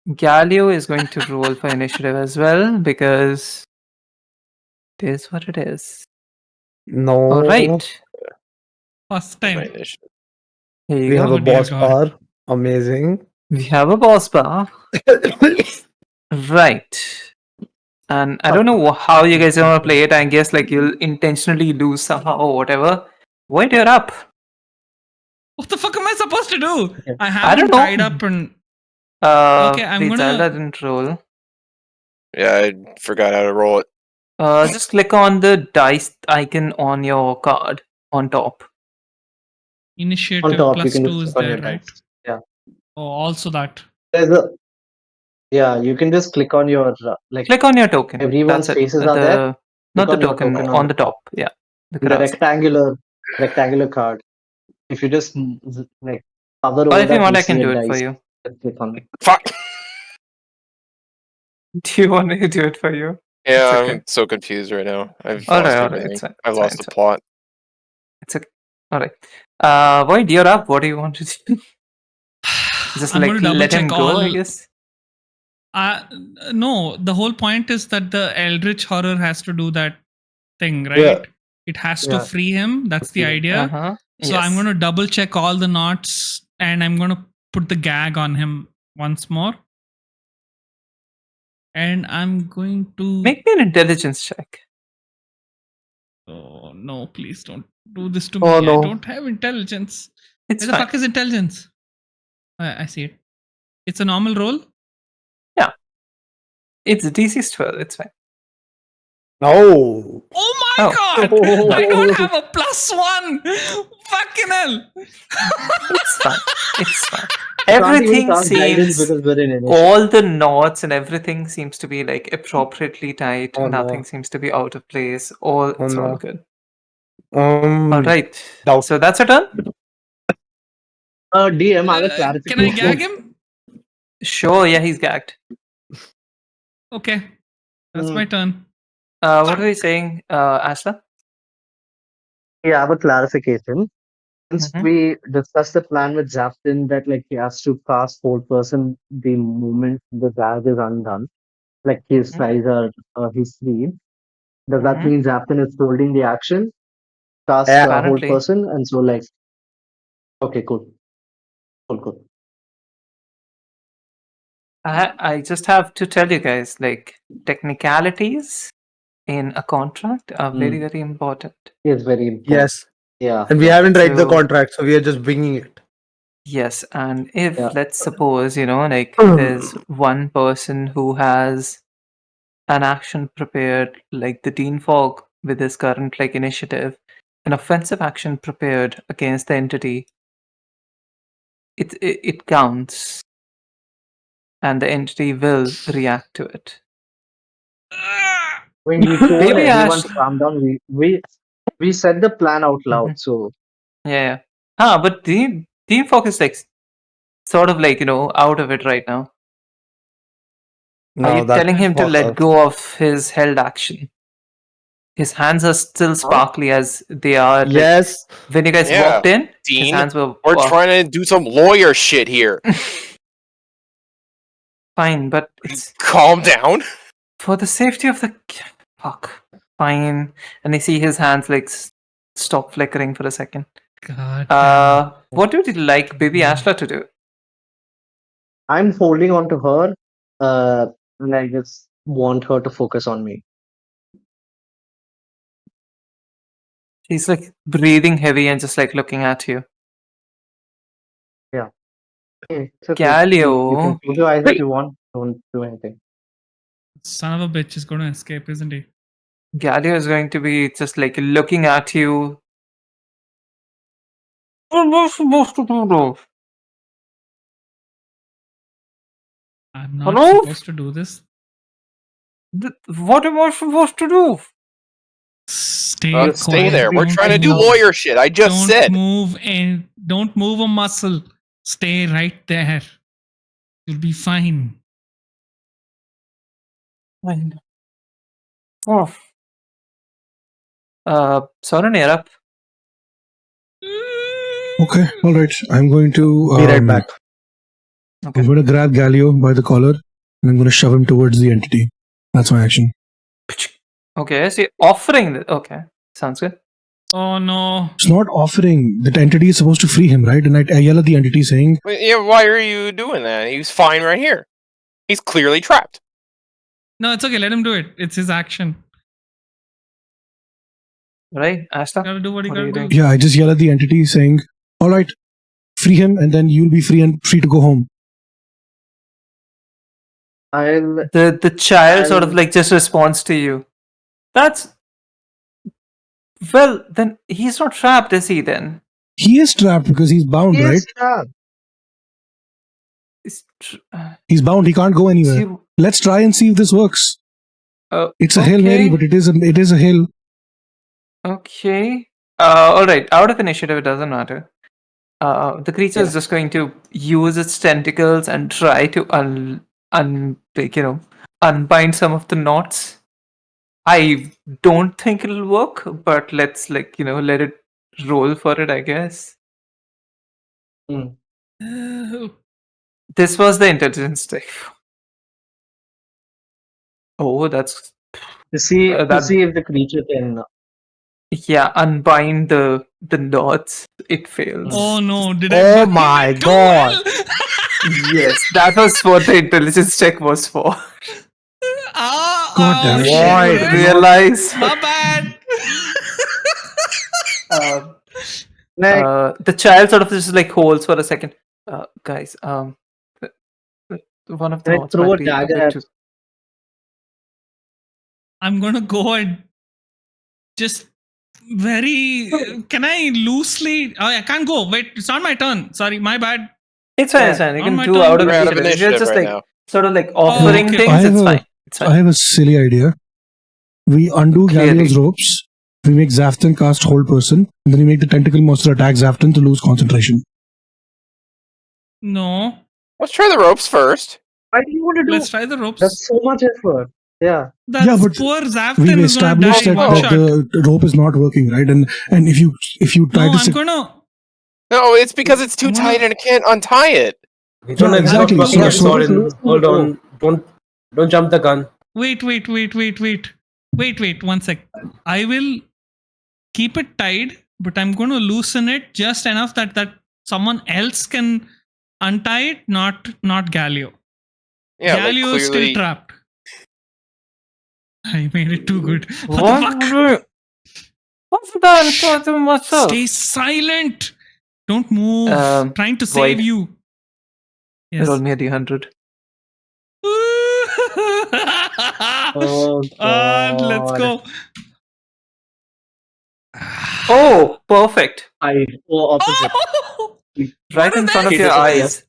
Galio is going to roll for initiative as well because it is what it is. No. All right. First My time. initiative. Here you We go. have a Oh, dear boss God. bar. Amazing. We have a boss bar. Right. And I don't know how you guys are going to play it. I guess like you'll intentionally lose somehow or whatever. Wait, you're up. What the fuck am I supposed to do? Okay. I have I don't him know. tied up and Okay, I'm Wait, gonna- Zelda didn't roll. Yeah, I forgot how to roll it. Just click on the dice icon on your card on top. initiative On top, you plus can 2 just is click on there, your right? dice. Yeah. Oh, also that. There's a yeah. You can just click on your like Click on your token. everyone's That's it. faces are there. Not the on your token, token on the top. Yeah. The the cursor. rectangular card. If you just like hover Or over if you that, want, you I see can a do it dice. for you. Just click on it. Fuck. Do you want me to do it for you? Yeah, It's I'm okay. so confused right now. I've All lost right, everything. it's fine. I've It's lost fine, the it's plot. It's okay. All right. Void, you're up. What do you want to do? Just I'm like gonna double let him check go, all. I guess. No, the whole point is that the Eldritch Horror has to do that thing, right? Yeah. It has Yeah. to free him. That's the Yeah. idea. Uh-huh. So I'm going to double check all the knots and I'm going to put the gag on him once more. And I'm going to. Make me an intelligence check. Oh, no, please don't do this to me. Oh, I no. don't have intelligence. It's Where the fine. fuck is intelligence? I see it. It's a normal roll. It's DC 12. It's fine. No. Oh my Oh. god! I don't have a +1! Fucking hell! It's fine. It's fine. You can't even Everything cast guidance seems. because we're in initiative. All the knots and everything seems to be like appropriately tight. Oh, no. Nothing seems to be out of place. It's all no. good. Um. All right. doubt. So that's your turn. DM, I have a Can clarification. I gag him? Sure. Yeah, he's gagged. Okay. That's Hmm. my turn. What are we saying, Ashla? Yeah, I have a clarification. Since Mhm. we discussed the plan with Xavthan that like he has to cast hold person the moment the gag is undone, like his Mhm. eyes are he's free. Does that Mhm. mean Xavthan is holding the action? Cast Yeah. hold Apparently. person, and so like okay, cool. I just have to tell you guys, like, technicalities in a contract are very, very important. It's very important. Yes. Yeah. And we haven't read the So- contract, so we are just bringing it. Yes, and if, Yeah. let's suppose, like, there's one person who has an action prepared, like the Dean Fog with his current, like, initiative, an offensive action prepared against the entity, it counts. And the entity will react to it. When we told Maybe everyone Ash- to calm down, we said the plan out loud. Mhm. So Yeah. But Dean Fog is like sort of like, out of it right now. Are No, you that's telling him to let awesome. go of his held action? His hands are still sparkly as they are. Like, Yes. when you guys Yeah, walked in, his Dean, hands were. we're trying to do some lawyer shit here. Fine, but it's Calm down. for the safety of the. Fuck. Fine. And I see his hands like stop flickering for a second. God. What would you like Baby Ashla to do? I'm holding on to her, and I just want her to focus on me. She's like breathing heavy and just like looking at you. Okay, it's okay. Galio. You can close your eyes if you want. Don't do anything. Son of a bitch is going to escape, isn't he? Galio is going to be just like looking at you. What am I supposed to do now? I'm not Hello? supposed to do this. What am I supposed to do? Stay Just Stay quiet. there. We're Don't trying to do move. lawyer shit. I just Don't said. don't move a muscle. Stay right there. You'll be fine. Fine. Oh. Sorren, you're up. Okay, all right. I'm going to Be right back. Okay. I'm going to grab Galio by the collar and I'm going to shove him towards the entity. That's my action. Okay, so you're offering the... Okay, sounds good. Oh no. It's not offering. That entity is supposed to free him, right? And I yell at the entity saying, Yeah, why are you doing that? He's fine right here. He's clearly trapped. No, it's okay. Let him do it. It's his action. Right, Ashla? Gotta do what he What are gotta you do. doing? yeah, I just yell at the entity saying, all right, free him and then you'll be free to go home. I'll The child sort of like just responds to you. That's... Well, then he's not trapped, is he then? He is trapped because he's bound, right? Yes, sir. He's bound. He can't go anywhere. Let's try and see if this works. It's a Hail Mary, but it is a hill. Okay. Alright, out of initiative, it doesn't matter. The creature is just going to use its tentacles and try to unbind some of the knots. I don't think it'll work, but let's let it roll for it, I guess. This was the intelligence check. Oh, that's To see if the creature can. unbind the knots. It fails. Oh no, did Oh I my it too God. well? Yes, that was what the intelligence check was for. God damn it. Why? I realize My bad. the child sort of just like holds for a second. Guys, one of the Can I knots throw might a be dagger bit at? too... I'm gonna go and just can I loosely? Oh, I can't go. Wait, it's not my turn. Sorry, my bad. It's fine, it's fine. You On can my do turn. out of We're out of initiative. If you're initiative just right like now. sort of like offering okay. things, I have it's a- fine. It's I fine. have a silly idea. We undo Clearly. Galio's ropes. We make Xavthan cast Hold Person. And then we make the tentacle monster attack Xavthan to lose concentration. No, Let's try the ropes first. Why do you want to do? let's try the ropes. That's so much effort. Yeah. That's Yeah, but poor Xavthan We've is gonna die established that, one that shot. the rope is not working, right? And if you try No, to I'm gonna. No, it's because it's too I'm gonna- tight and it can't untie it. We don't Yeah, have exactly. enough muscle, So- Sorren. Hold on. Don't jump the gun. Wait. 1 sec. I will keep it tied, but I'm gonna loosen it just enough that someone else can untie it, not Galio. Yeah, Galio like is still clearly. trapped. I made it too good. What the fuck? What's that? Myself. Stay silent. Don't move. Trying to Void. save you. Yes. Roll me a d100. Oh And let's God. go. Oh, perfect. I go opposite. Right in front of Hit your it, eyes.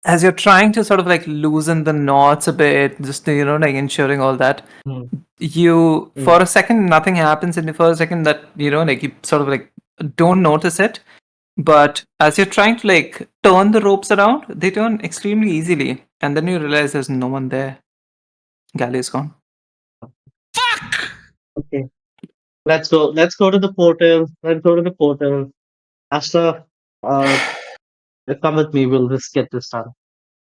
As you're trying to sort of like loosen the knots a bit, just like ensuring all that, you for a second nothing happens, and for a second that like you sort of like don't notice it. But as you're trying to like turn the ropes around, they turn extremely easily, and then you realize there's no one there. Galio's gone. Fuck! Okay. Let's go. Let's go to the portal. Ashla, come with me. We'll just get this done.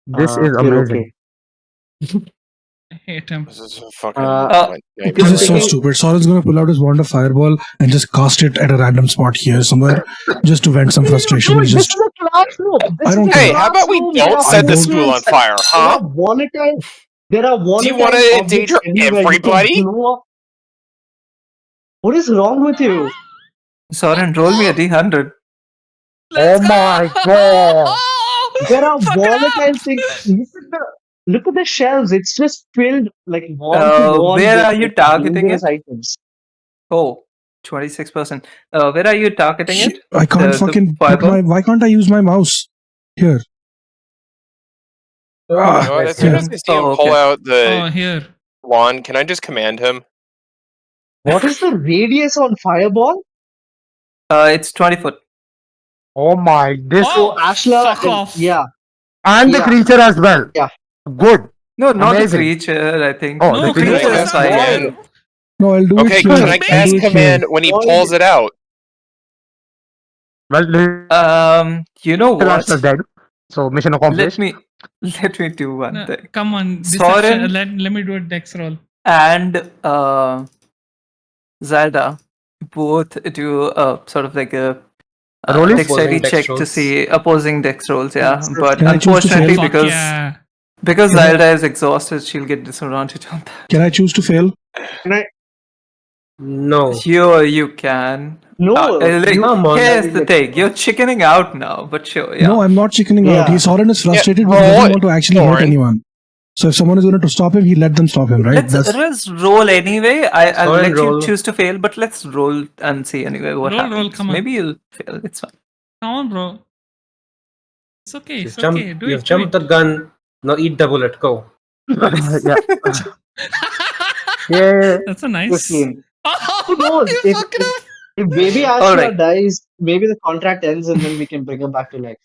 This is you're amazing. okay. I hate him. This is a fucking This This is so thinking- stupid. Soren's gonna pull out his wand of fireball and just cast it at a random spot here somewhere, just to vent some frustration. This Just is a classroom. I don't Hey, care. how about we don't set the school on fire, huh? There are volatile. Do you want to objects endanger everywhere. You can everybody? blow up. What is wrong with you? Sorren, roll me a d100. Let's go! my God. There are Fuck it volatile up! things. Look at the shelves. It's just filled like wall to wall. Where with, are you like, targeting dangerous it? items. Oh, 26%. Where are you targeting it? I can't The fucking put fireball? why can't I use my mouse? Here. You know what, as soon as I see him Oh, pull okay. out Oh, the here. wand, can I just command him? What is the radius on fireball? It's 20 foot. Oh my, this Oh, Ashla, fuck off. Yeah. and the yeah. creature as well. Yeah. Good. No, not Amazing. the creature, I think. Oh, No, the creature creatures is are fine. there. No, I'll do Okay, it slow. can I I'll cast do it slow. command when he pulls it out? Well, You know Ashla what? dead. So mission accomplished. Let me do one No, thing. come on, Sorren- deception. Let me do a dex roll. And Zelda both do sort of like a Roll it? dexterity Opposing dex check to rolls. see opposing dex rolls. Yeah, Yes, but Can I choose to unfortunately, fail? Fuck because yeah. because Can I- Zelda is exhausted, she'll get disadvantage on that. Can I choose to fail? Can I? No. Sure, you can. No, you- Come on, Here's I mean, the like- thing: you're chickening out now, but sure, yeah. No, I'm not chickening out. Yeah. Sorren is frustrated but roll doesn't it, want to actually hurt Sorren. anyone. So if someone is going to stop him, he let them stop him, right? Let's roll anyway. I'll Sorren, let roll. you choose to fail, but let's roll and see anyway what Roll, happens. come on. Maybe you'll fail. It's fine. Come on, bro. It's okay. It's You've okay. Do you've it. jumped the gun. Now eat the bullet. Go. Yeah. Yeah. That's a nice. 15. Oh, Who knows? you If, fucking up. if baby Ashla Alright. dies, maybe the contract ends and then we can bring her back to life.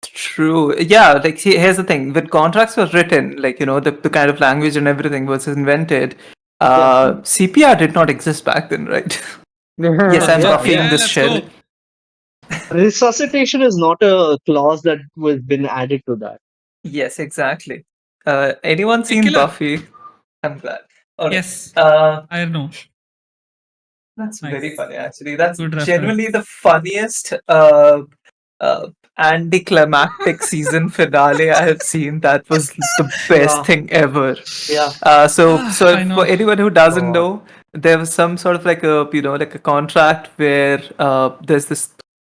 True. Yeah, like see, here's the thing. When contracts were written, like, you know, the kind of language and everything was invented, CPR did not exist back then, right? Yes, I'm Yeah, buffing yeah, this let's shell. go. Resuscitation is not a clause that was been added to that. Yes, exactly. Anyone Hey, seen killer. Buffy? I'm glad. Alright. Yes, Uh, I know. that's Nice. very funny, actually. That's Good reference. genuinely the funniest anticlimactic season finale I have seen. That was the best Yeah. thing ever. Yeah. So I know. for anyone who doesn't God. know, there was some sort of like a like a contract where there's this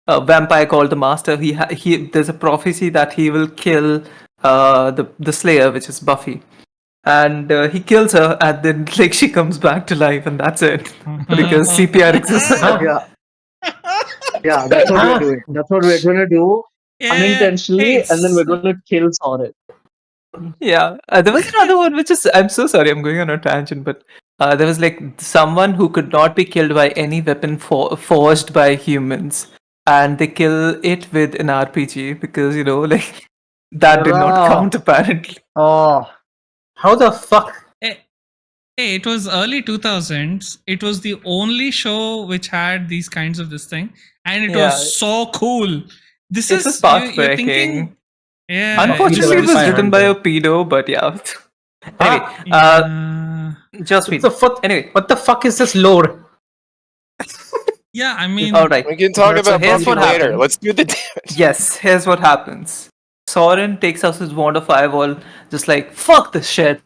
vampire called the Master. He there's a prophecy that he will kill the Slayer, which is Buffy, and he kills her, and then like she comes back to life, and that's it because CPR exists. Yeah. Yeah, that's what we're doing. That's what we're going to do Yeah, unintentionally, hey, and then we're going to kill Sorren. Yeah, there was another one which is, I'm so sorry, I'm going on a tangent, but there was like someone who could not be killed by any weapon forged by humans, and they kill it with an RPG because, you know, like that did not Yeah. count apparently. Oh. How the fuck? Hey, it was early 2000s. It was the only show which had these kinds of this thing, and it Yeah. was so cool. This It is was you're thinking, pathbreaking. yeah. Unfortunately, it was vampire written by a hunter. pedo, but yeah. Anyway, Yeah, just What wait. the fuck? Anyway, What the fuck is this lore? yeah. I mean, all right. We can talk So about here's Buffy what later. happened. Let's do the damage. Yes, here's what happens. Soren takes out his wand of fireball, just like, fuck this shit,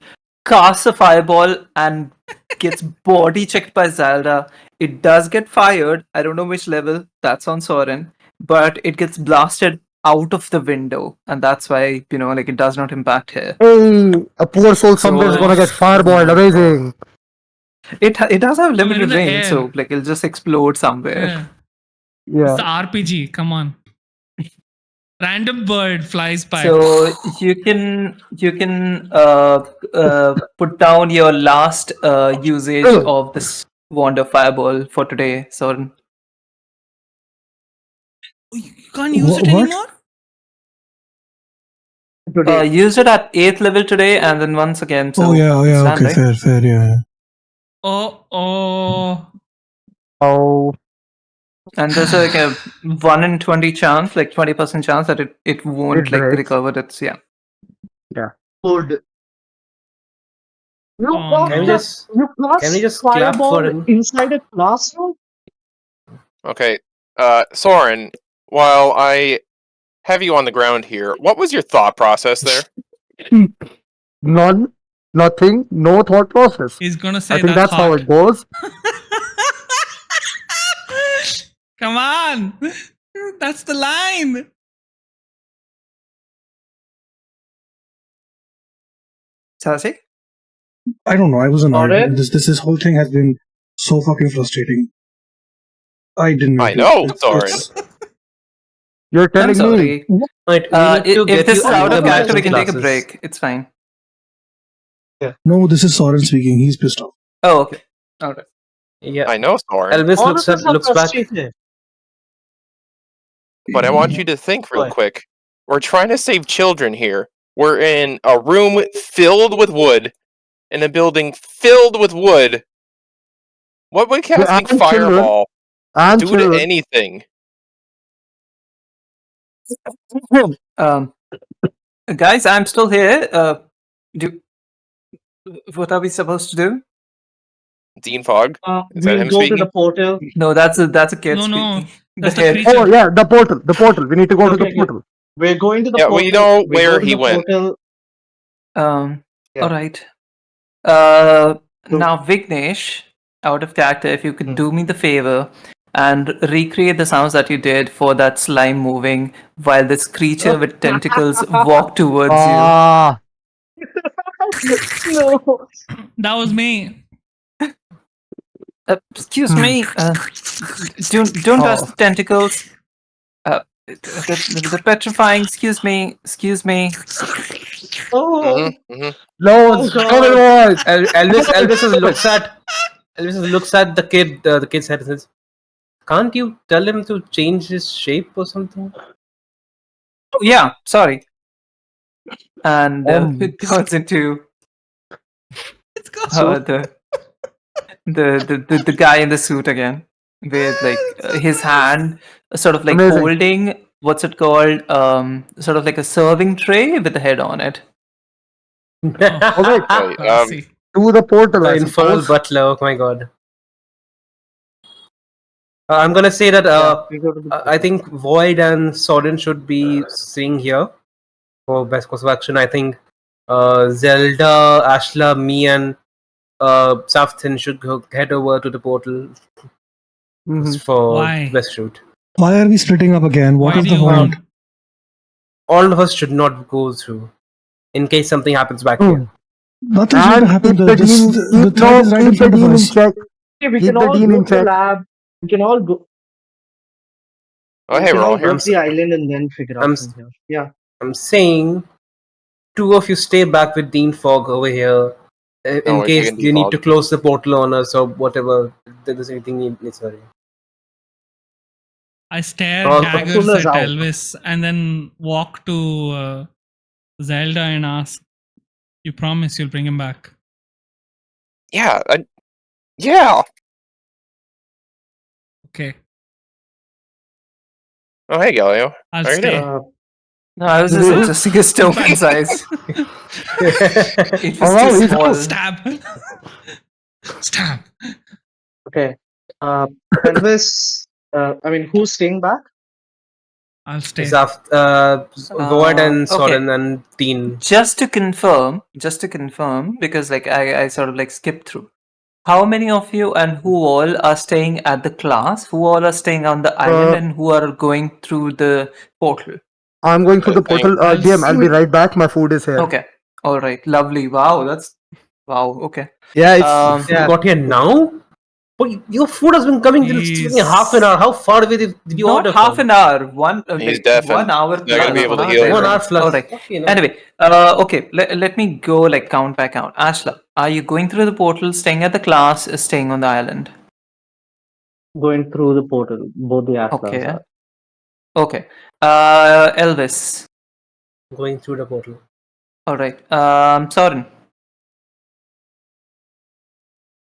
casts a fireball and gets body checked by Zelda. It does get fired. I don't know which level. That's on Soren. But it gets blasted out of the window. And that's why, you know, like it does not impact here. Hey, a poor soul somewhere is So- gonna get fireballed. Amazing. It does have they're limited in the range, air. so like it'll just explode somewhere. yeah. It's the Yeah. RPG. Come on. Random bird flies by. So you can put down your last usage of this wand of fireball for today, Soren. You can't use it What? anymore. Today. Used it at 8th level today, and then once again. So Oh yeah, it's done, okay, right? fair, yeah. Oh. Oh. And there's like a 1 in 20 chance, like 20% chance that it won't It like breaks. recover its Good. You Oh, Can we no. just cast just clap for fireball him? inside a classroom? Okay, Soren, while I have you on the ground here, what was your thought process there? None. Nothing. No thought process. He's gonna say I think that's how hot. it goes. Come on. That's the line. Sasi? I don't know. I was annoyed. Sorren? This whole thing has been so fucking frustrating. I didn't. I mean to- know, it's- Soren. it's- You're I'm telling me. sorry. Right, we need to If get this you is out under of character, we master can take a classes. break. It's fine. No, this is Sorren speaking. He's pissed off. Oh, okay. Alright. Yeah, I know, Soren, Elvis All looks of us are looks back. frustrated. but I want you to think real What? quick. We're trying to save children here. We're in a room filled with wood, in a building filled with wood, What would casting and children. fireball And do to children. anything? Um, guys, I'm still here. What are we supposed to do? Dean Fogg? Is that We'll him go to speaking? the portal. No, that's a kid No, no, speaking. that's the head. creature. Oh yeah, the portal. The portal. We need to go to the Okay, portal. We're going to the Yeah, portal. we know We where go to he the went. portal. Yeah. All right. So- Now, Vignesh, out of character, if you could Hmm. do me the favor and recreate the sounds that you did for that slime moving while this creature with tentacles walked towards you. Ah, No. That was me. Excuse me. Don't touch Oh. the tentacles. The petrifying. Excuse me. Excuse me. Oh. no, Oh, it's God. not at all. Elvis looks at the kid. The kid's head and says, "Can't you tell him to change his shape or something?" Oh, yeah. Sorry. And it turns into the guy in the suit again, with like his hand sort of like Amazing. holding what's it called? Sort of like a serving tray with the head on it. Okay, Wait, to the portal. The I infernal suppose. butler. Oh my god. I'm gonna say that We go to the I think Void and Sorren should be staying here for best course of action. I think Zelda, Ashla, me, and Xavthan should head over to the portal for Why? best shoot. Why are we splitting up again? What Why is do the you point? want? All of us should not go through, in case something happens back Hmm. here. Nothing's going to And happen. keep The, the team. the threat is right in Keep the front of team in us. check. Okay, we Keep can the all team go in to the check. lab. We can all go. Oh, We hey, can we're all all go here. to the island and then figure out I'm from here. Yeah. I'm saying two of you stay back with Dean Fogg over here in we're case taking you Dean need Fogg. to close the portal on us or whatever. If there's anything necessary. I stare Oh, daggers Ursula's at out. Elvis and then walk to Zelda and ask, "You promise you'll bring him back?" Yeah, yeah. Okay, Oh, hey, Galileo. I'll How are you doing? stay. No, I was just adjusting his token size. It was Oh, wow, too he's small. out. Stab. Stab. Okay. Elvis. Who's staying back? I'll stay. Void and Okay. Sorren and Dean. Just to confirm, because like I sort of like skipped through. How many of you and who all are staying at the class? Who all are staying on the island and who are going through the portal? I'm going through I the portal. I'll GM, I'll be right back. My food is here. Okay. All right. Lovely. Wow. Okay. Yeah, it's You got here now? But your food has been coming since half an hour. How far away did you Not order half from? an hour. One He's like deaf and 1 hour he's not gonna be plus. able to 1 hour hear you. 1 hour difference. plus. All right. Okay, no. Anyway, okay. Let me go like count by count. Ashla, are you going through the portal, staying at the class, staying on the island? Going through the portal. Both the Ashlas Okay. are. Okay. Elvis. Going through the portal. All right. Sorren.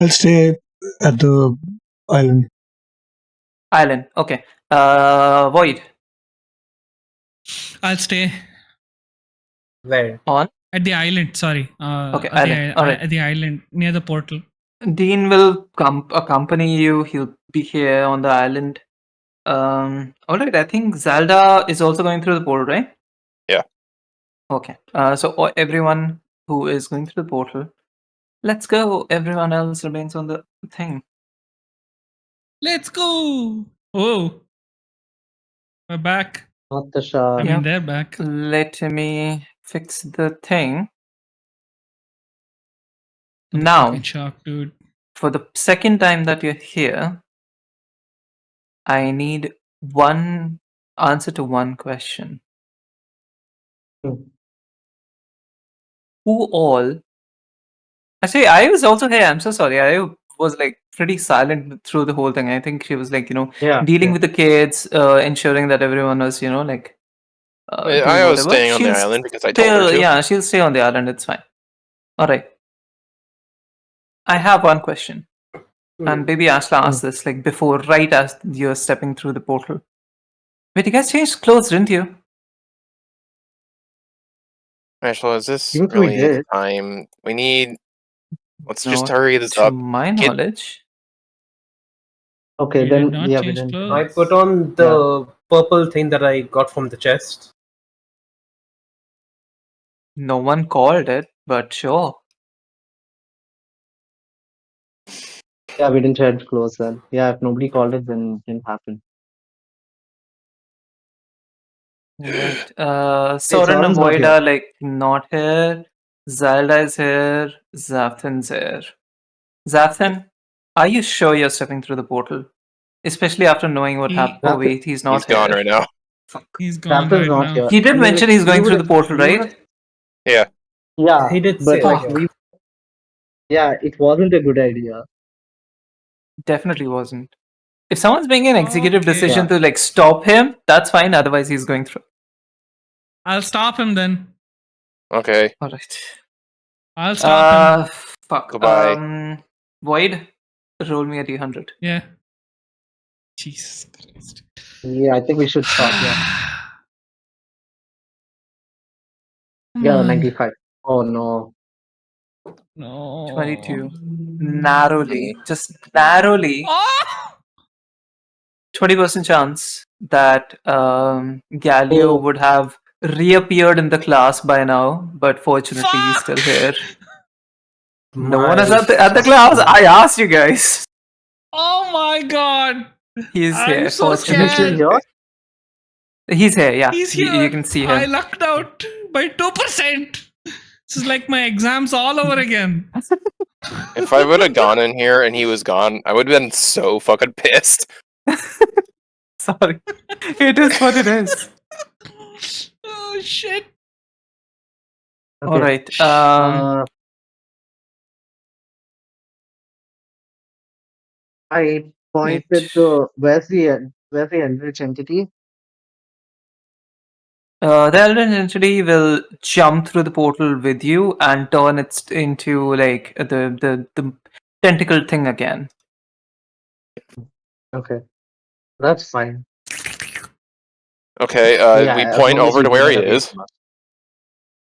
I'll stay at the island. Island. Okay. Void. I'll stay Where? On. at the island. Sorry. Okay, At the, island. All right. at the island near the portal. Dean will accompany you. He'll be here on the island. All right. I think Zelda is also going through the portal, right? Yeah. Okay. So everyone who is going through the portal, let's go. Everyone else remains on the thing. Let's go. Oh, we're back. Not the Shah. I mean, they're back. Let me fix the thing. I'm Now, fucking shocked, dude. for the second time that you're here, I need one answer to one question. Hmm. Who all? Actually, I was also here. I'm so sorry. I was like pretty silent through the whole thing. I think she was like, Yeah. dealing with the kids, ensuring that everyone was, like, doing I was whatever. staying on the She'll island because I told her to. Yeah, she'll stay on the island. It's fine. All right. I have one question. And baby Ashla asked this like before, right as you're stepping through the portal. Wait, you guys changed clothes, didn't you? Ashla, is this Think we really the did. time? We need. Let's just No, hurry this to up. my Get- knowledge. Okay, We then did not yeah, we change didn't. clothes. I put on the purple thing that I got from the chest. No one called it, but sure. Yeah, we didn't change clothes then. Yeah, if nobody called it, then it didn't happen. Right. Hey, Sorren and Soren's not Void here. are like not here. Zalda is here. Xavthan's here. Xavthan, are you sure you're stepping through the portal? Especially after knowing what He- happened. Oh Xavthan- wait, he's not He's gone here. right now. Fuck. He's gone Captain's right not now. here. He did I mean, mention like, he's going we through the would've- portal, we would've- right? Yeah. Yeah, He did but say like that. we, yeah, it wasn't a good idea. Definitely wasn't. If someone's making an executive Okay. decision to like stop him, that's fine. Otherwise, he's going through. I'll stop him then. Okay. All right. I'll stop him. Fuck. Goodbye. Void, roll me a d100. Yeah. Jesus Christ. Yeah, I think we should stop. Yeah, Come yeah, on. 95. Oh no. No. 22. Narrowly, just narrowly, Oh! 20% chance that Galio Oh. would have reappeared in the class by now, but fortunately he's still Fuck! here. No one is My at the fucking- class. I asked you guys. Oh my god. He's I'm here. so Is he Fortunately, still scared. here? he's here. Yeah, He's you here. can see I him. lucked out by 2%. This is like my exams all over again. If I would have gone in here and he was gone, I would have been so fucking pissed. Sorry, it is what it is. Oh shit. All Okay. right. I pointed Wait. to where's the Eldritch entity? The Elden Entity will jump through the portal with you and turn it into like the tentacle thing again. Okay, that's fine. Okay, Yeah, we as point long as over you to do where not he away is. from us.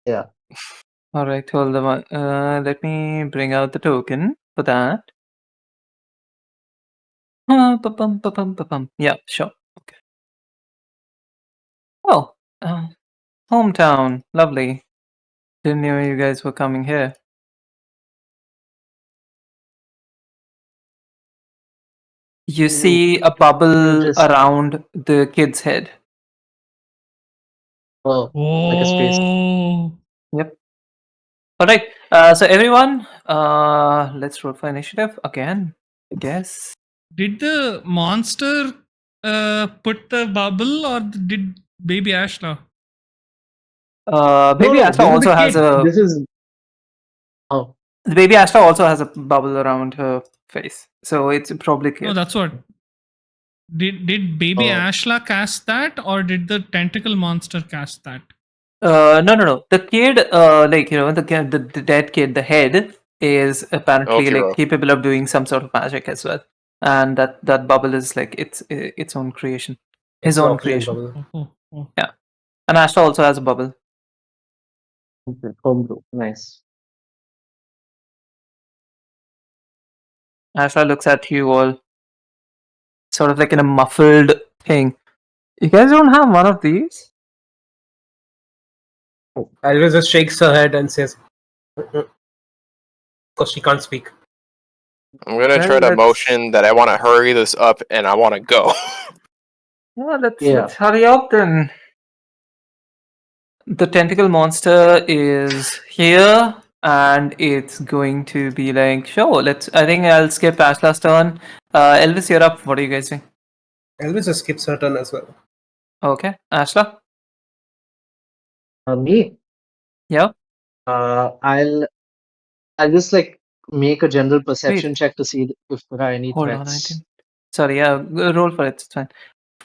Yeah. All right, hold on. Let me bring out the token for that. Yeah, sure. Okay. Oh, hometown, lovely. Didn't know you guys were coming here. You see a bubble Just- around the kid's head. Oh, like a space. Oh. Yep. All right. So everyone, let's roll for initiative again. I guess. Did the monster put the bubble or did baby Ashla? Baby No, Ashla this is also the has kid. a This is. Oh, baby Ashla also has a bubble around her face, so it's probably No, clear. that's what. Did baby Oh. Ashla cast that or did the tentacle monster cast that? No. The kid, like the dead kid, the head is apparently Okay, like bro. capable of doing some sort of magic as well, and that bubble is like its own creation, his It's an own oxygen creation. bubble. Oh. And Ashla also has a bubble. okay. Homebrew. Nice. Ashla looks at you all, sort of like in a muffled thing. You guys don't have one of these? Elvis just shakes her head and says, because she can't speak. I'm gonna Well, try to let's- motion that I want to hurry this up and I want to go. Yeah, let's Yeah. hurry up then. The tentacle monster is here, and it's going to be like, sure, I think I'll skip Ashla's turn. Elvis, you're up. What are you guys doing? Elvis just skips her turn as well. Okay, Ashla? Me. Yeah? I'll just like make a general perception check to see if there are any Hold on, threats. Sorry, yeah, roll for it. It's fine.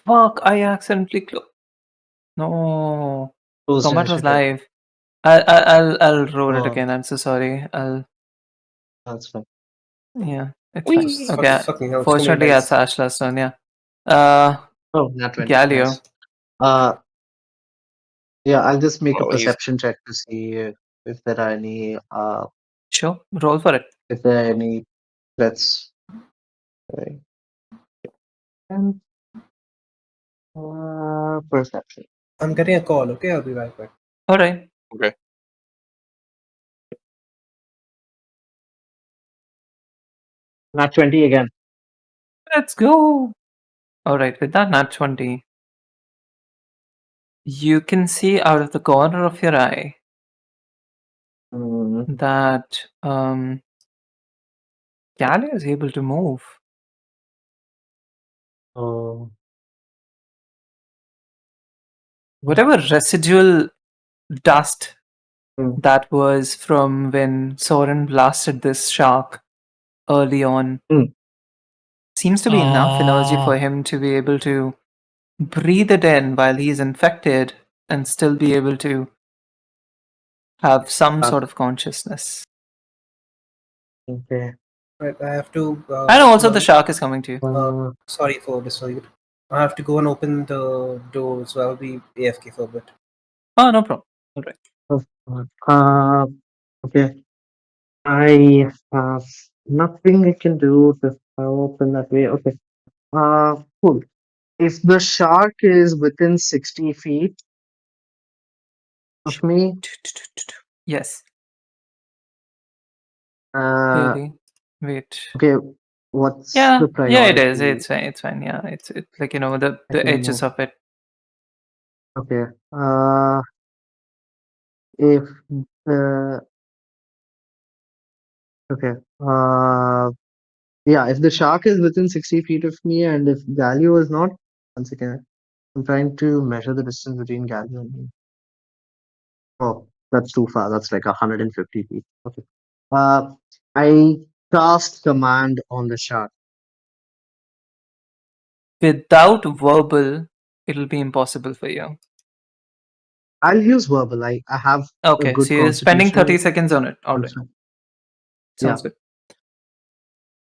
Fuck, I accidentally closed. No. Closed Combat was initiative. live. I'll roll it Oh. again. I'm so sorry. That's fine. Yeah. It's fine. Whee! Okay. Fucking hell, too many Fortunately, dice. that's Ashla's turn. Yeah. Uh, Oh, not 20. Galio. Nice. Yeah, I'll just make a Well, he's perception check to see if there are any Sure. Roll for it. if there are any threats. Right. And perception. I'm getting a call. Okay, I'll be right back. All right. okay. Not 20 again. Let's go. All right. With that nat 20, you can see out of the corner of your eye Mm, that Galio is able to move. oh, Whatever residual dust Mm. that was from when Sorren blasted this shark early on Mm. seems to be enough energy for Ah. him to be able to breathe it in while he's infected and still be able to have some sort of consciousness. okay. Right, I have to. And also the shark is coming to you. Sorry for disturbing you. I have to go and open the door, so I'll be AFK for a bit. Oh, no problem. All right. Okay. I have nothing I can do to open that way. Okay. Cool. If the shark is within 60 feet of me, Yes. uh, Really? Wait. okay, what's Yeah, the yeah, it is. priority? It's fine. It's fine. Yeah, it's like the I can edges move. of it. Okay. If the okay. Yeah. If the shark is within 60 feet of me, and if Galio is not, once again, I'm trying to measure the distance between Galio and me. Oh, that's too far. That's like 150 feet. Okay. I cast command on the shark. Without verbal, it'll be impossible for you. I'll use verbal. I have a Okay, good so you're spending 30 constitution. seconds on it. All right. Also. Sounds good.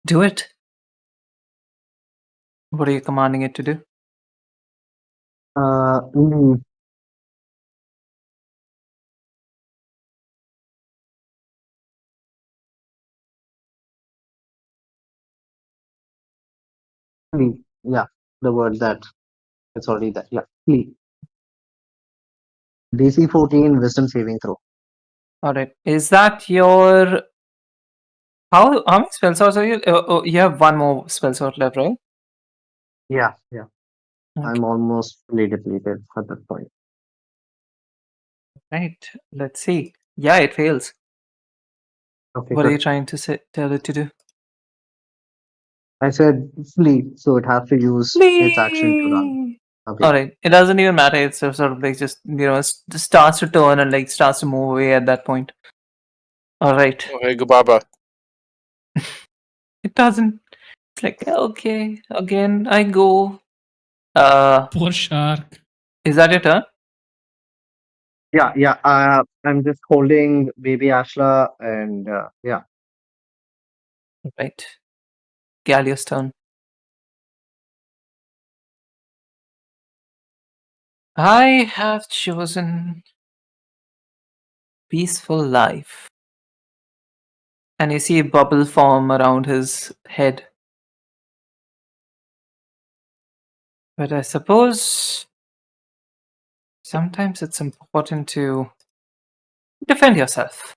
Do it. What are you commanding it to do? Mm, flee. Yeah, the word that it's already there. Yeah, flee. DC 14 wisdom saving throw. All right. Is that your how many spell slots are you? Oh, you have one more spell slot left, right? Yeah. Okay. I'm almost fully depleted at that point. Right. Let's see. Yeah, it fails. Okay, What are you good. trying to tell it to do? I said flee, so it has to use its action to run. Flee! Okay. All right. It doesn't even matter. It's sort of like just just starts to turn and like starts to move away at that point. All right. Okay, Gubaba. It doesn't. It's like okay. Again, I go. Poor shark. Is that your turn? Yeah. I'm just holding baby Ashla, and yeah. Right. Gallia's turn. I have chosen peaceful life. And you see a bubble form around his head. But I suppose sometimes it's important to defend yourself.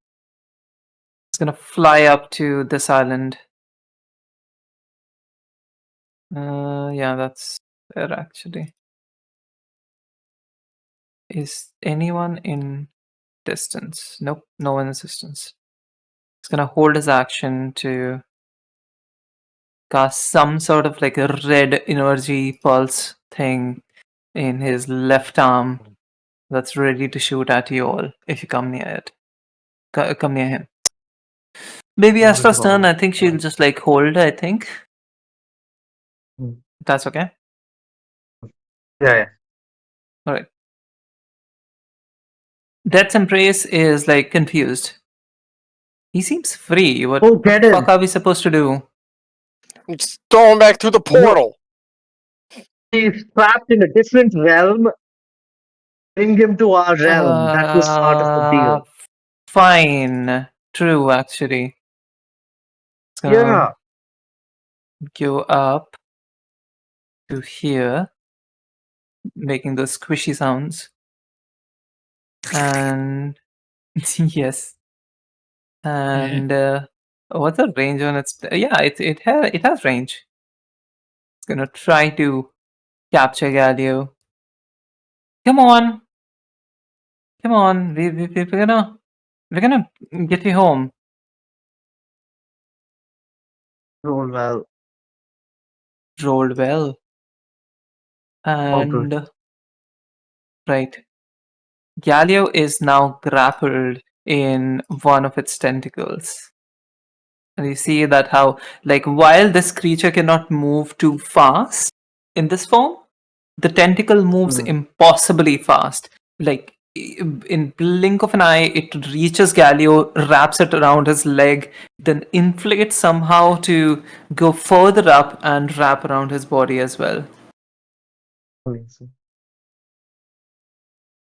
It's gonna fly up to this island. Yeah, that's fair actually. Is anyone in distance? Nope, no one in distance. He's gonna hold his action to cast some sort of like a red energy pulse thing in his left arm that's ready to shoot at you all if you come near it. Come near him. Baby Astra's turn, I think she'll just like hold, I think. Hmm. That's okay. Yeah. Alright. Death's Embrace is like confused. He seems free. What Oh, the get him! fuck are we supposed to do? Just throw him back through the portal. He's trapped in a different realm. Bring him to our realm. That was part of the deal. Fine. True, actually. It's gonna Yeah. go up to here, making those squishy sounds. And yes. And what's the range on its? Yeah, it has range. It's gonna try to capture Galio. Come on, come on. We're gonna get you home. Roll well. Rolled well. All good. And right, Galio is now grappled in one of its tentacles. And you see that how, like, while this creature cannot move too fast in this form, the tentacle moves Hmm. impossibly fast. Like, in blink of an eye, it reaches Galio, wraps it around his leg, then inflates somehow to go further up and wrap around his body as well. Amazing.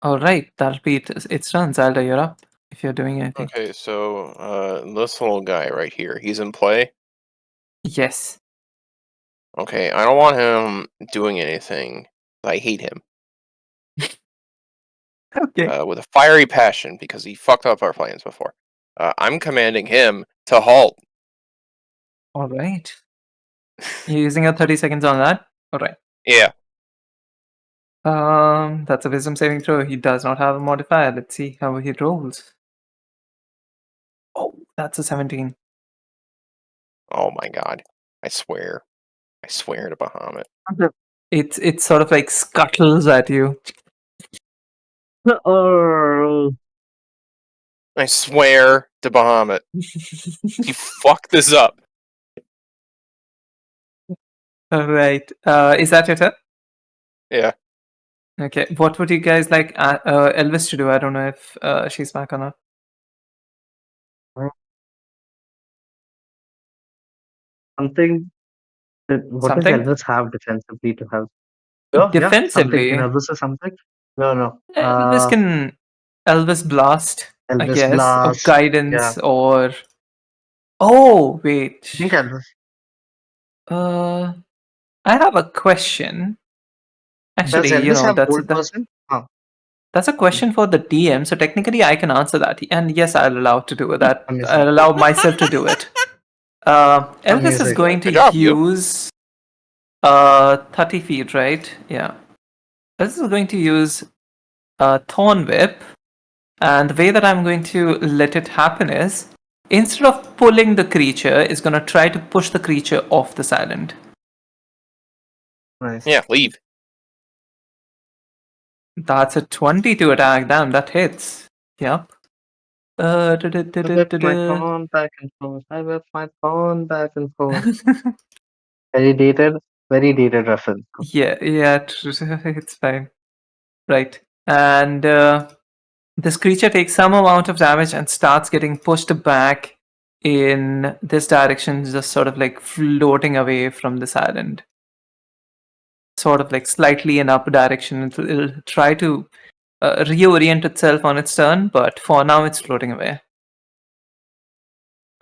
Alright, that'll be its turn. Zelda, you're up if you're doing anything. Okay, so this little guy right here, he's in play. Yes. Okay, I don't want him doing anything. I hate him Okay. with a fiery passion because he fucked up our plans before. I'm commanding him to halt. Alright. You're using your 30 seconds on that? Alright. Yeah. That's a wisdom saving throw. He does not have a modifier. Let's see how he rolls. Oh, that's a 17. Oh my god. I swear. I swear to Bahamut. It sort of like scuttles at you. Oh, I swear to Bahamut. You fucked this up. Alright. Is that your turn? Yeah. Okay. What would you guys like Elvis to do? I don't know if she's back or not. something. What does Something? Elvis have defensively to help? Oh, yeah, something. Can Defensively, Elvis do something? No. Elvis can Elvis Blast, I Elvis guess, or Blast. Yeah, Guidance, or oh wait. I think Elvis. Uh, I have a question. Does Actually, Elvis have that's old person? Oh, that's a question for the DM. So technically, I can answer that. And yes, I'll allow to do that. amazing. I'll allow myself to do it. Elvis is Amazing. going to Good job, you. use 30 feet, right? Yeah. Elvis is going to use Thorn Whip. And the way that I'm going to let it happen is, instead of pulling the creature, is going to try to push the creature off this island. Nice. Yeah, leave. That's a 22 attack. Damn, that hits. Yep. I whip my phone back and forth. I whip my phone back and forth. Very dated reference. Yeah, it's fine. Right. And this creature takes some amount of damage and starts getting pushed back in this direction, just sort of like floating away from this island. Sort of like slightly in up direction. It'll try to reorient itself on its turn, but for now it's floating away.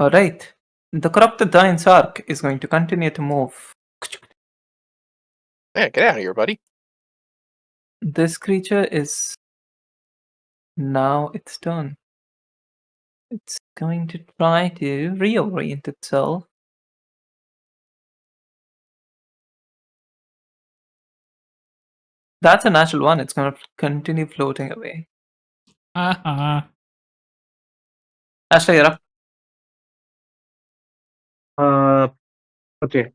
Alright. The corrupted Giant's Arc is going to continue to move. Yeah, get out of here, buddy. This creature is now its turn. It's going to try to reorient itself. That's a natural one. It's going to continue floating away. Aha. Ashla, you're up. Okay.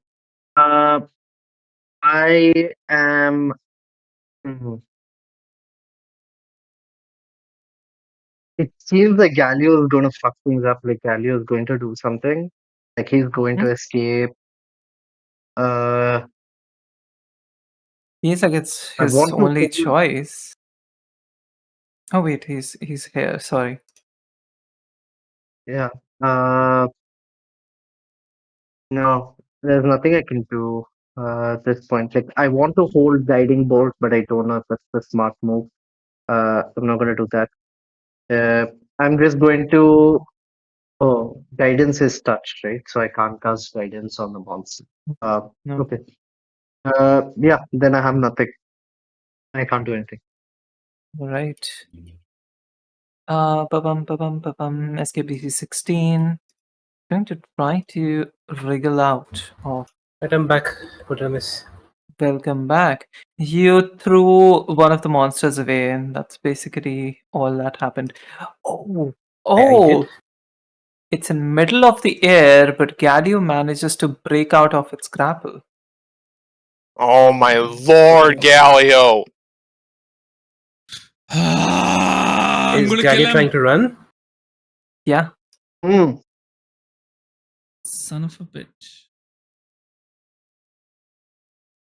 I am. It seems like Galio is going to fuck things up. Like Galio is going to do something. Like he's going to escape. Uh, He's like it's I his want to only hold. choice. Oh wait, he's here. Sorry. Yeah. Uh, no. there's nothing I can do at this point. Like, I want to hold guiding bolt, but I don't know if that's the smart move. I'm not going to do that. I'm just going to. Oh, guidance is touched, right? So I can't cast guidance on the monster. No. Okay. Yeah, then I have nothing. I can't do anything. Right. SKBC 16. Going to try to wriggle out of. Let him back. Put him miss. Welcome back. You threw one of the monsters away, and that's basically all that happened. Oh, I did. it's in middle of the air, but Galio manages to break out of its grapple. Oh my lord, Galio! I'm Is gonna Gary kill trying him. to run? Yeah, Hmm. Son of a bitch.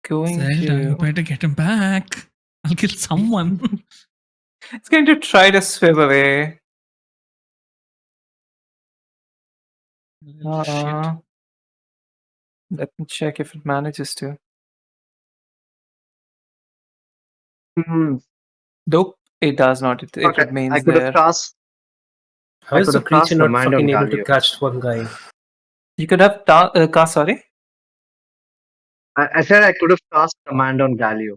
going Zelda, you to. better get him back. I'll kill someone. It's going to try to swim away. Little shit. Let me check if it manages to. Hmm. Nope, it does not. It Okay. I remains could have there. cast. How I is could the have cast creature not command on fucking able to Galio. catch one guy? You could have cast, sorry? I said I could have cast command on Galio.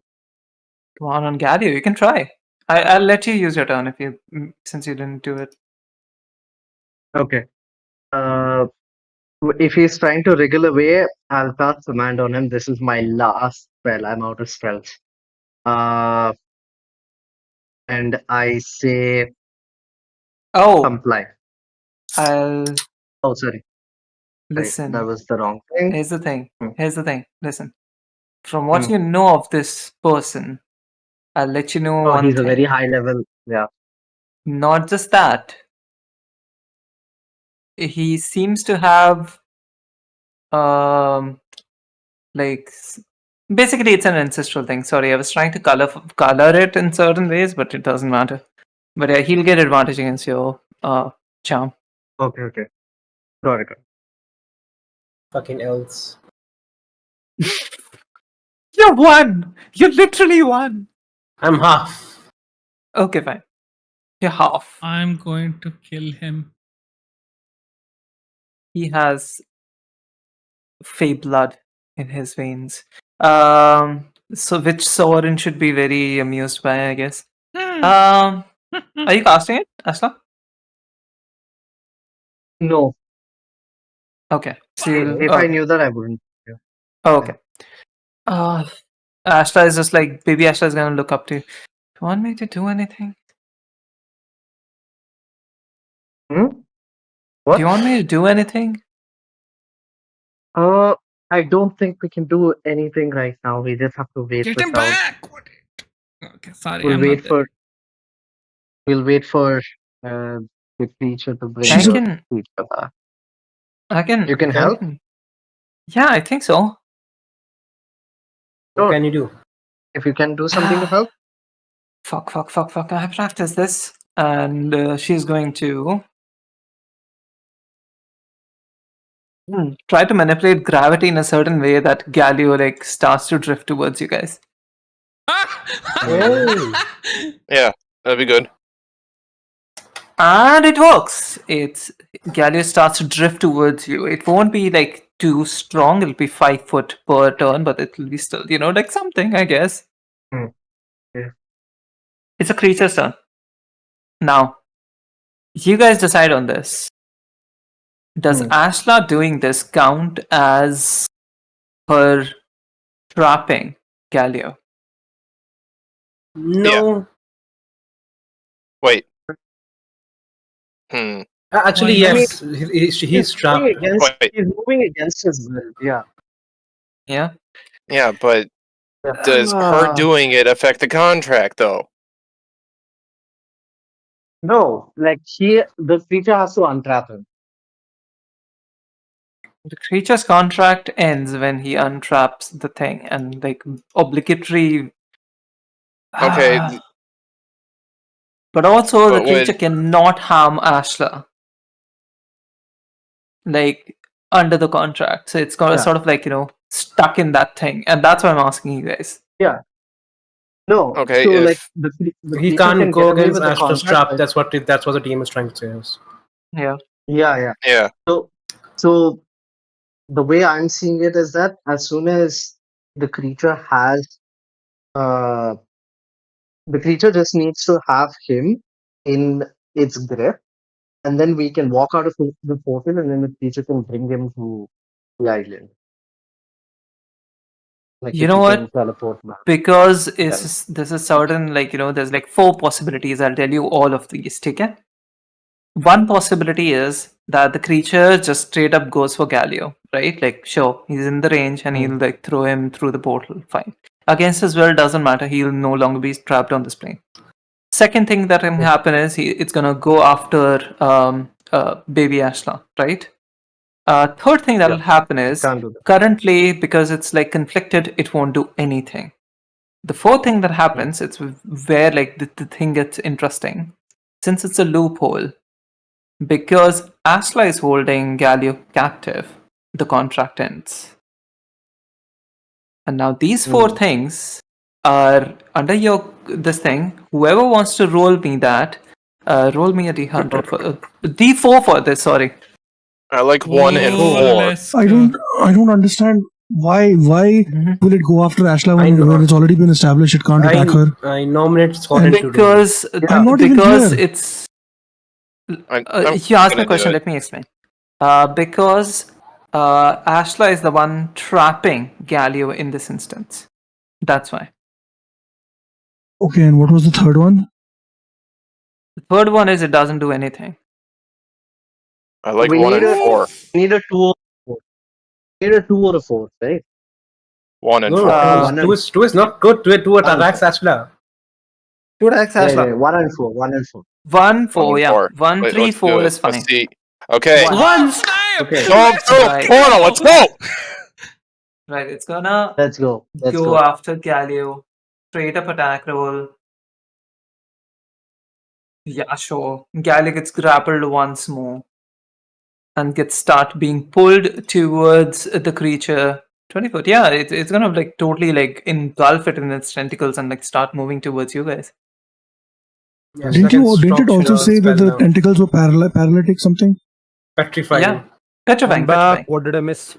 Come on Galio, you can try. I'll let you use your turn if you since you didn't do it. Okay. If he's trying to wriggle away, I'll cast command on him. This is my last spell. I'm out of spells. And I say Oh, comply. I'll Oh, sorry. listen. That was the wrong thing. Here's the thing. Hmm. Here's the thing. Listen. From what Hmm. you know of this person, I'll let you know Oh, one he's a thing. very high level. Yeah. Not just that. He seems to have like basically it's an ancestral thing. Sorry, I was trying to color it in certain ways, but it doesn't matter. But yeah, he'll get advantage against your charm. Okay. Got it. Fucking elves. You won! You literally won! I'm half. Okay, fine. You're half. I'm going to kill him. He has fey blood in his veins. So which Sorren should be very amused by, I guess. Are you casting it, Ashla? No. Okay. So you'll, If I knew that, I wouldn't. Yeah. okay. Ashla is just like baby Ashla is gonna look up to you. Do you want me to do anything? Hmm? Do What? you want me to do anything? I don't think we can do anything right now. We just have to wait Get this him out. back! What? Okay, sorry, We'll I'm not wait there. for. We'll wait for the creature to bring I the can. creature back. I can. You can Okay. help. Yeah, I think so. What Sure. can you do? If you can do something to help. Fuck. I practiced this. And she's going to try to manipulate gravity in a certain way that Galio like starts to drift towards you guys. Oh. Yeah, that'd be good. And it works. It's Galio starts to drift towards you. It won't be like too strong. It'll be 5 foot per turn, but it'll be still, like something, I guess. Hmm. Yeah. It's a creature's turn. Now, you guys decide on this. Does Ashla doing this count as her trapping Galio? No. Wait. Actually, Why not? yes. He's trapped. Wait. He's moving against his will. Yeah. Yeah. Yeah, but does her doing it affect the contract, though? No, like the creature has to untrap him. The creature's contract ends when he untraps the thing, and like obligatory. Okay, But also, the but creature would cannot harm Ashla. Like under the contract. So it's got Yeah. sort of like, stuck in that thing. And that's why I'm asking you guys. No. Okay, So if- like the He creature can't can go get away against with the Astra's contract. trap. That's what the team is trying to say. Is. Yeah. Yeah. Yeah. So the way I'm seeing it is that as soon as the creature has, the creature just needs to have him in its grip, and then we can walk out of the portal, and then the creature can bring him to the island. Like You if know we what? can teleport back. Because Then. this is certain, like, there's like 4 possibilities. I'll tell you all of these. Okay? One possibility is that the creature just straight up goes for Galio, right? Like, sure, he's in the range and he'll like throw him through the portal. Fine. Against his will, doesn't matter. He'll no longer be trapped on this plane. Second thing that can happen is it's gonna go after baby Ashla, right? Third thing that'll happen is Can't do that. currently, because it's like conflicted, it won't do anything. The fourth thing that happens, it's where like the thing gets interesting. Since it's a loophole, because Ashla is holding Galio captive, the contract ends. And now these 4 things are under this thing. Whoever wants to roll me that, roll me a d100 for d4 for this. Sorry. I like 1 and 4. let's I go. don't understand why will it go after Ashla I know. when it's already been established it can't attack her? I nominate Sorren to do Because I'm not even because clear. it's I'm you asked me gonna a question. do it. Let me explain. Because Ashla is the one trapping Galio in this instance. That's why. Okay, and what was the third one? The third one is it doesn't do anything. I like We 1 need and a- 4. We need a 2 or 4. We need a 2 or a 4, right? 1 and No, 4. one and- two is not good. Two attacks Ashla. Dude, Ashla. 1 and 4. 1 and 4. 1, 4, 1 and yeah. 4. 1, Wait, 3, let's do 4 it. is fine. Let's see. Okay. One. Once. Okay. Go through Right. portal. Let's go. Right, it's gonna Let's go. Let's go go. after Galio. Straight up attack roll. Yeah, sure. Galio gets grappled once more. And gets start being pulled towards the creature. 20 foot. Yeah, it's gonna like totally like engulf it in its tentacles and like start moving towards you guys. Yes, Didn't that can it stop also your say that spell the now. tentacles were paralytic something? Petrifying. Yeah. Petrifying, I'm back. petrifying. What did I miss?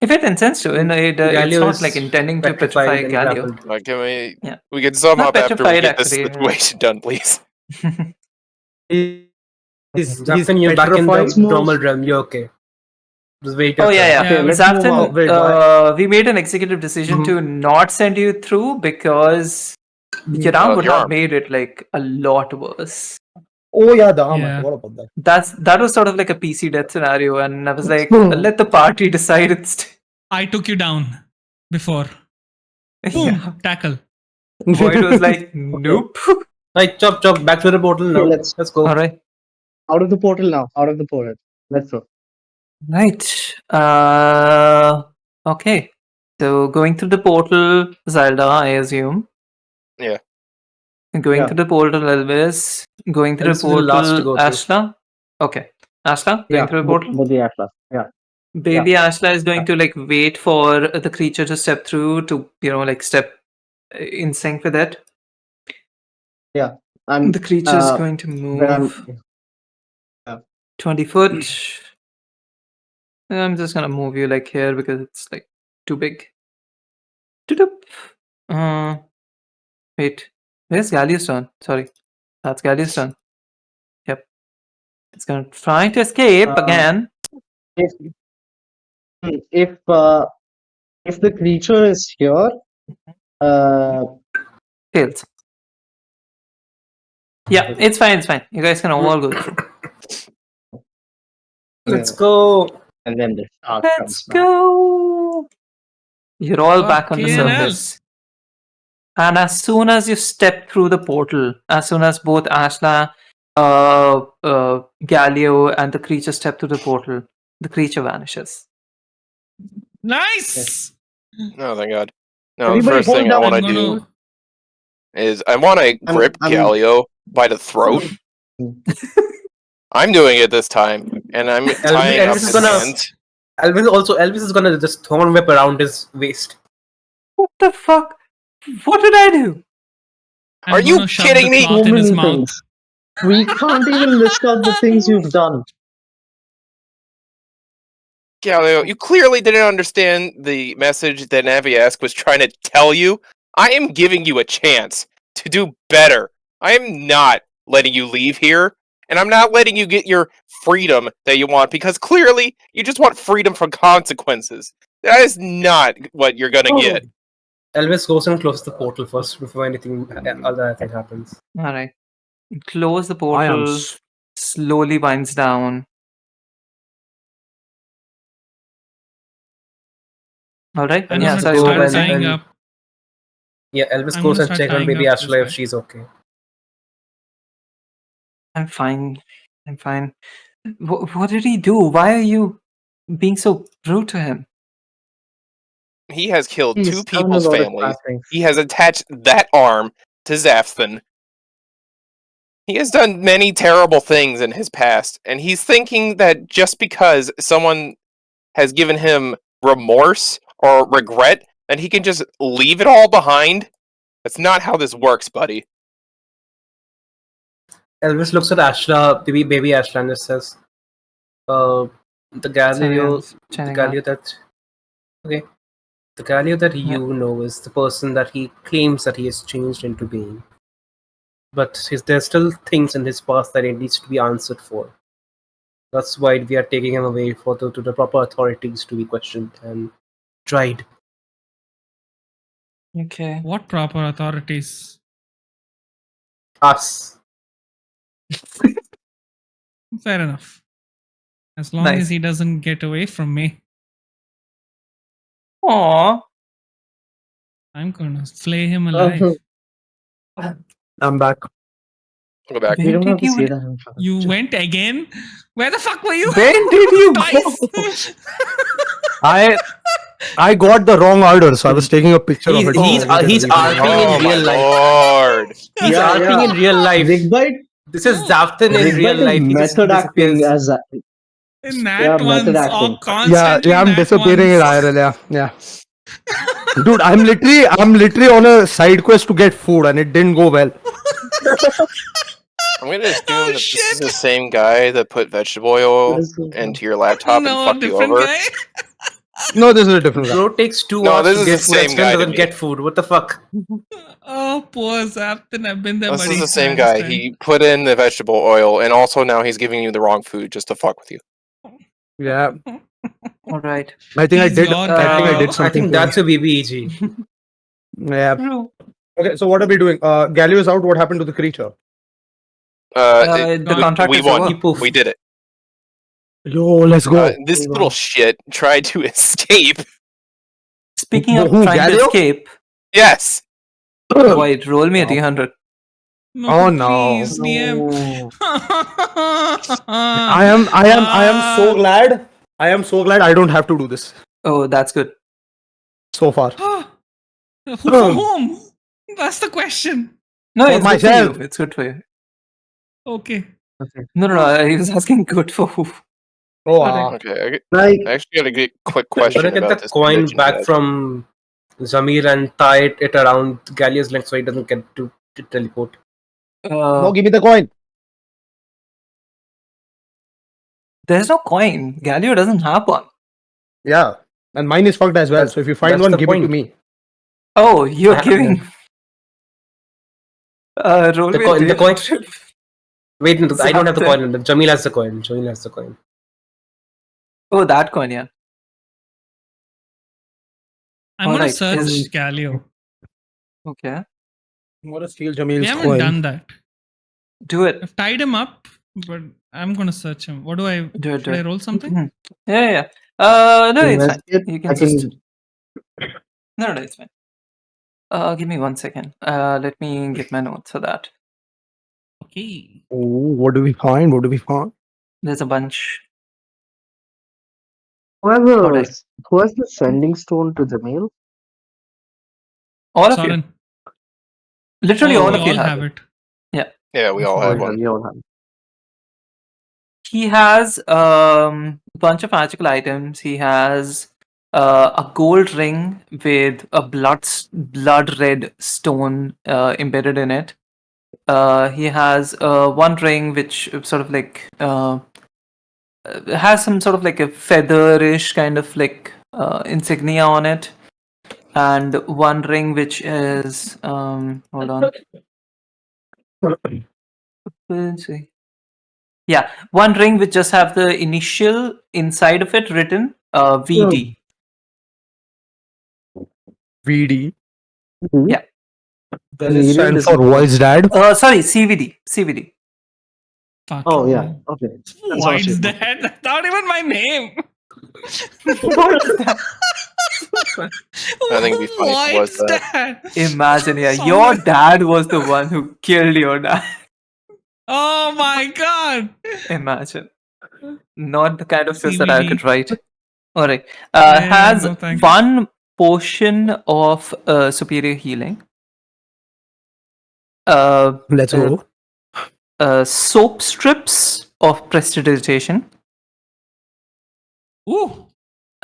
If it intends to, it's Galio not is like intending to petrified petrify and Galio. grappled. Like, can we? Yeah. We can sum Not up after we petrified, get this actually, yeah. situation done, please. He's Xavthan, you're back in the petrified. normal realm. You're okay. Just wait your Oh yeah, turn. yeah. Okay, let's move Xavthan, on. Wait, why? we made an executive decision to not send you through because Yaram would have Yarm. made it like a lot worse. Oh yeah, the armor. Yeah. What about that? That was sort of like a PC death scenario, and I was like, let the party decide. I took you down before. Boom! Yeah. Tackle. Void was like, nope. Right, chop. Back to the portal now. Okay, Let's go. All right. Out of the portal now. Out of the portal. Let's go. Right. Okay. So going through the portal, Zelda, I assume. Yeah. Going Yeah. through the portal, Elvis. Going through Elvis the is the last to portal, go through. Ashla. Okay. Ashla, going through the portal. With the Atlas. Yeah. Baby Ashla is going to like wait for the creature to step through to, like step in sync with it. Yeah. I'm The creature is going to when I'm move 20 foot. I'm just gonna move you like here because it's like too big. Doop. Wait, where's Galio's turn? Sorry, that's Galio's turn. Yep, it's gonna try to escape again. if the creature is here, Fails. Yeah, it's fine. It's fine. You guys can all go through. Let's go. and then the shark Let's comes back. go. You're all back on the Fucking hell. surface. And as soon as you step through the portal, as soon as both Ashla, Galio, and the creature step through the portal, the creature vanishes. Nice! Oh, thank God. No, the Everybody first thing I hold want to down. do is I want to grip I'm- Galio by the throat. I'm doing it this time, and I'm tying up Elvis is his gonna- hands. Elvis is gonna just thorn whip around his waist. What the fuck? What did I do? I'm Are you gonna shove kidding the me? cloth So in his many mouth. things. We can't even list out the things you've done. Galileo, you clearly didn't understand the message that Naviask was trying to tell you. I am giving you a chance to do better. I am not letting you leave here, and I'm not letting you get your freedom that you want, because clearly you just want freedom from consequences. That is not what you're gonna get. Elvis goes and closes the portal first before anything other thing happens. Alright. Close the I am. portal, slowly winds down. Alright, I'm yeah, gonna sorry, go what start was and- saying? tying and- up. Yeah, Elvis I'm goes gonna and start check on tying baby up this Ashla if guy. she's okay. I'm fine. I'm fine. What did he do? Why are you being so rude to him? He has killed He's two done a people's lot of families. bad things. He has attached that arm to Xavthan. He has done many terrible things in his past, and he's thinking that just because someone has given him remorse or regret, that he can just leave it all behind. That's not how this works, buddy. Elvis looks at Ashla, baby Ashla, and just says, the Sorry, Galileo, I'm checking out. the Galileo that Yeah. you know is the person that he claims that he has changed into being. But there's still things in his past that it needs to be answered for. That's why we are taking him away to the proper authorities to be questioned and tried. Okay. What proper authorities? Us. Fair enough. As long Nice. as he doesn't get away from me, Aww. I'm gonna flay him alive. I'm back. I'll go back. We When don't have did to say you? that in front of You each other. went again? Where the fuck were you? When did you go? Twice. I got the wrong order, so I was taking a picture of it. He's RPing Oh in my real life. lord! He's Yeah, RPing yeah. in real life. Big Bite, This is Xavthan in Big real Bite life. is He just method acting disappears. as In that Yeah, method ones, acting. or constantly Yeah, I'm nat disappearing in ones. IRL. Yeah. Dude, I'm literally on a side quest to get food, and it didn't go well. I'm gonna assume Oh, that this is shit. the same guy that put vegetable oil What is going on? into your laptop and No, fucked you different over. guy. No, this is a different guy. Bro takes 2 No, hours this to is get the food and same still guy to doesn't me. get food. What the fuck? Oh, poor Xavthan. I've been there, This buddy. is the I same guy. understand. He put in the vegetable oil, and also now he's giving you the wrong food just to fuck with you. Yeah, Alright. I think He's your I think I Galileo. did I something. think that's a BBEG. Yeah. True. Okay, so what are we doing? Galio is out. What happened to the creature? The Gone. contract We is won. over. Poof. We did it. Yo, let's go. This little shit tried to escape. Speaking of Who, trying to Galio? escape, Yes. Void, roll me a d100. No, Oh, no. please, DM. No. I am so glad. I am so glad I don't have to do this Oh, that's good. so far. Who for whom? That's the question. No, For it's good for myself. you. It's good for you. Okay. Okay. No, he was asking good for who. Oh, Correct. Okay. Like, I actually got a good quick I'm question gonna get about the this coin religion, back guys. from Zamir and tie it around Gallia's leg so he doesn't get to teleport. no, give me the coin. There's no coin. Galio doesn't have one. Yeah, and mine is fucked as well. That's- So if you find that's one, the give it to point. me. Oh, you're Yeah. giving. Roll The me a coin- the coin- d100. Wait, no, I don't have the Xavthan. coin. Jamil has the coin. Jamil has the coin. Oh, that coin, yeah. I'm gonna Alright, search is- Galio. Okay. I'm gonna steal We Jamil's haven't coin. done that. Do it. I've tied him up, but I'm gonna search him. What do I? Do it. Should I roll something? Mhm. Yeah. No, it's fine. investigate, You I can can. just. No, it's fine. Give me 1 second. Let me get my notes for that. Okay. Oh, what do we find? What do we find? There's a bunch. Whoever who has the sending stone to Jamil? All of you. Sorren. Literally Oh, all we of you all have have it. it. Yeah, we all Oh, have yeah, one. we all have. He has a bunch of magical items. He has a gold ring with a blood red stone embedded in it. He has one ring which sort of like has some sort of like a featherish kind of like insignia on it, and one ring which is hold on. Let's see. Yeah, one ring which just have the initial inside of it written VD. VD. Yeah. Does it Variant stand is for not- Void's dad? Sorry, CVD. CVD. Fuck. Oh yeah. Okay. That's Why what is you- that? That's not even my name. What is that? I think it'd be funny if it was What's that. that? Imagine, yeah, your Someone- dad was the one who killed your dad. Oh my god. Imagine. Not the kind of twist that I CVD. could write. Alright. Yeah, Has no thanks. one potion of superior healing. Let's go. Soap strips of prestidigitation. Ooh.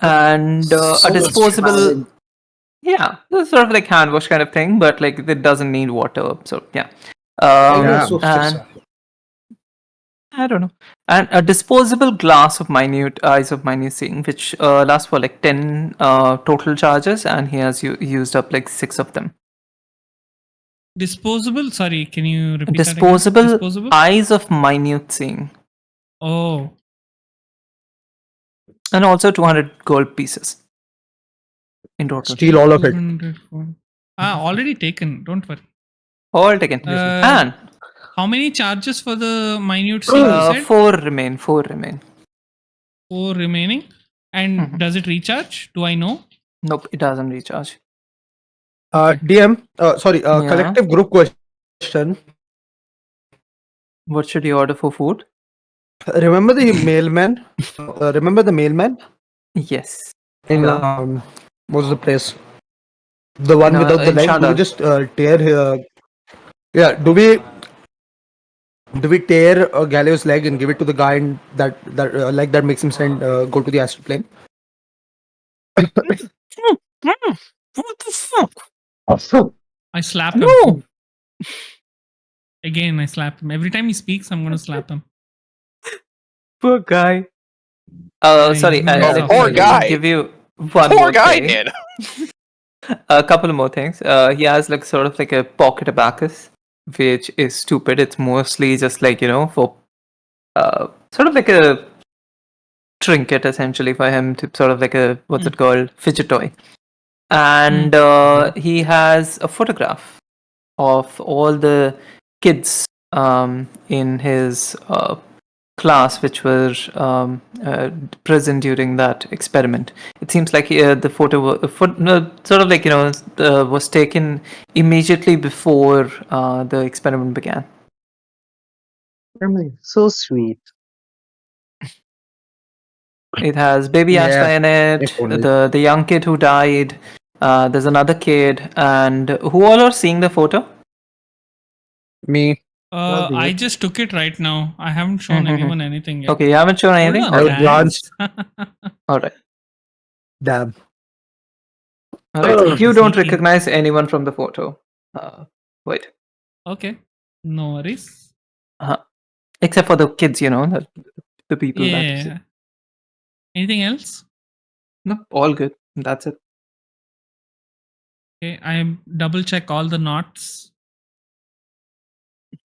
And a So disposable. much Yeah, it's sort of like hand wash kind of thing, but like it doesn't need water. So yeah. Yeah. And I don't know. And a disposable glass of minute eyes of minute seeing, which lasts for like 10 total charges, and he has used up like 6 of them. Disposable. Sorry, can you repeat that again? Disposable eyes of minute seeing, Oh. and also 200 gold pieces in total. Steal all of it. 200 gold. Already taken. Don't worry. All taken. And How many charges for the minute seeing you said? 4 remain. 4 remain. 4 remaining. And Mhm. does it recharge? Do I know? Nope, it doesn't recharge. DM. Sorry. Yeah. Collective group question. What should you order for food? Remember the mailman? Remember the mailman? Yes. In what's the place? The one In, without the in leg. Do we Chandal. just tear? Yeah. Do we tear Galio's leg and give it to the guy and that like that makes him send go to the astral plane? What the fuck? I slap him. No. Again, I slap him. Every time he speaks, I'm going to slap him. Poor guy. Yeah, Sorry. he's gonna Oh, mess up. poor I'll guy. give you one Poor more guy, thing. man. A couple of more things. He has like sort of like a pocket abacus, which is stupid. It's mostly just like, for sort of like a trinket essentially for him to sort of like a, what's it called? Fidget toy. And he has a photograph of all the kids in his class which were present during that experiment. It seems like the photo sort of like was taken immediately before the experiment began. Family. So sweet. It has baby Yeah, Ashla in it, if only. the young kid who died. There's another kid, and who all are seeing the photo? Me. I just took it right now. I haven't shown anyone anything yet. Okay, you haven't shown anything. Hold I on, will Okay. glance. All right. Damn. All right. You don't Seeking. recognize anyone from the photo. Wait. Okay. No worries. Except for the kids, the people that you see. Yeah. Anything else? No, all good. That's it. Okay. I double check all the knots.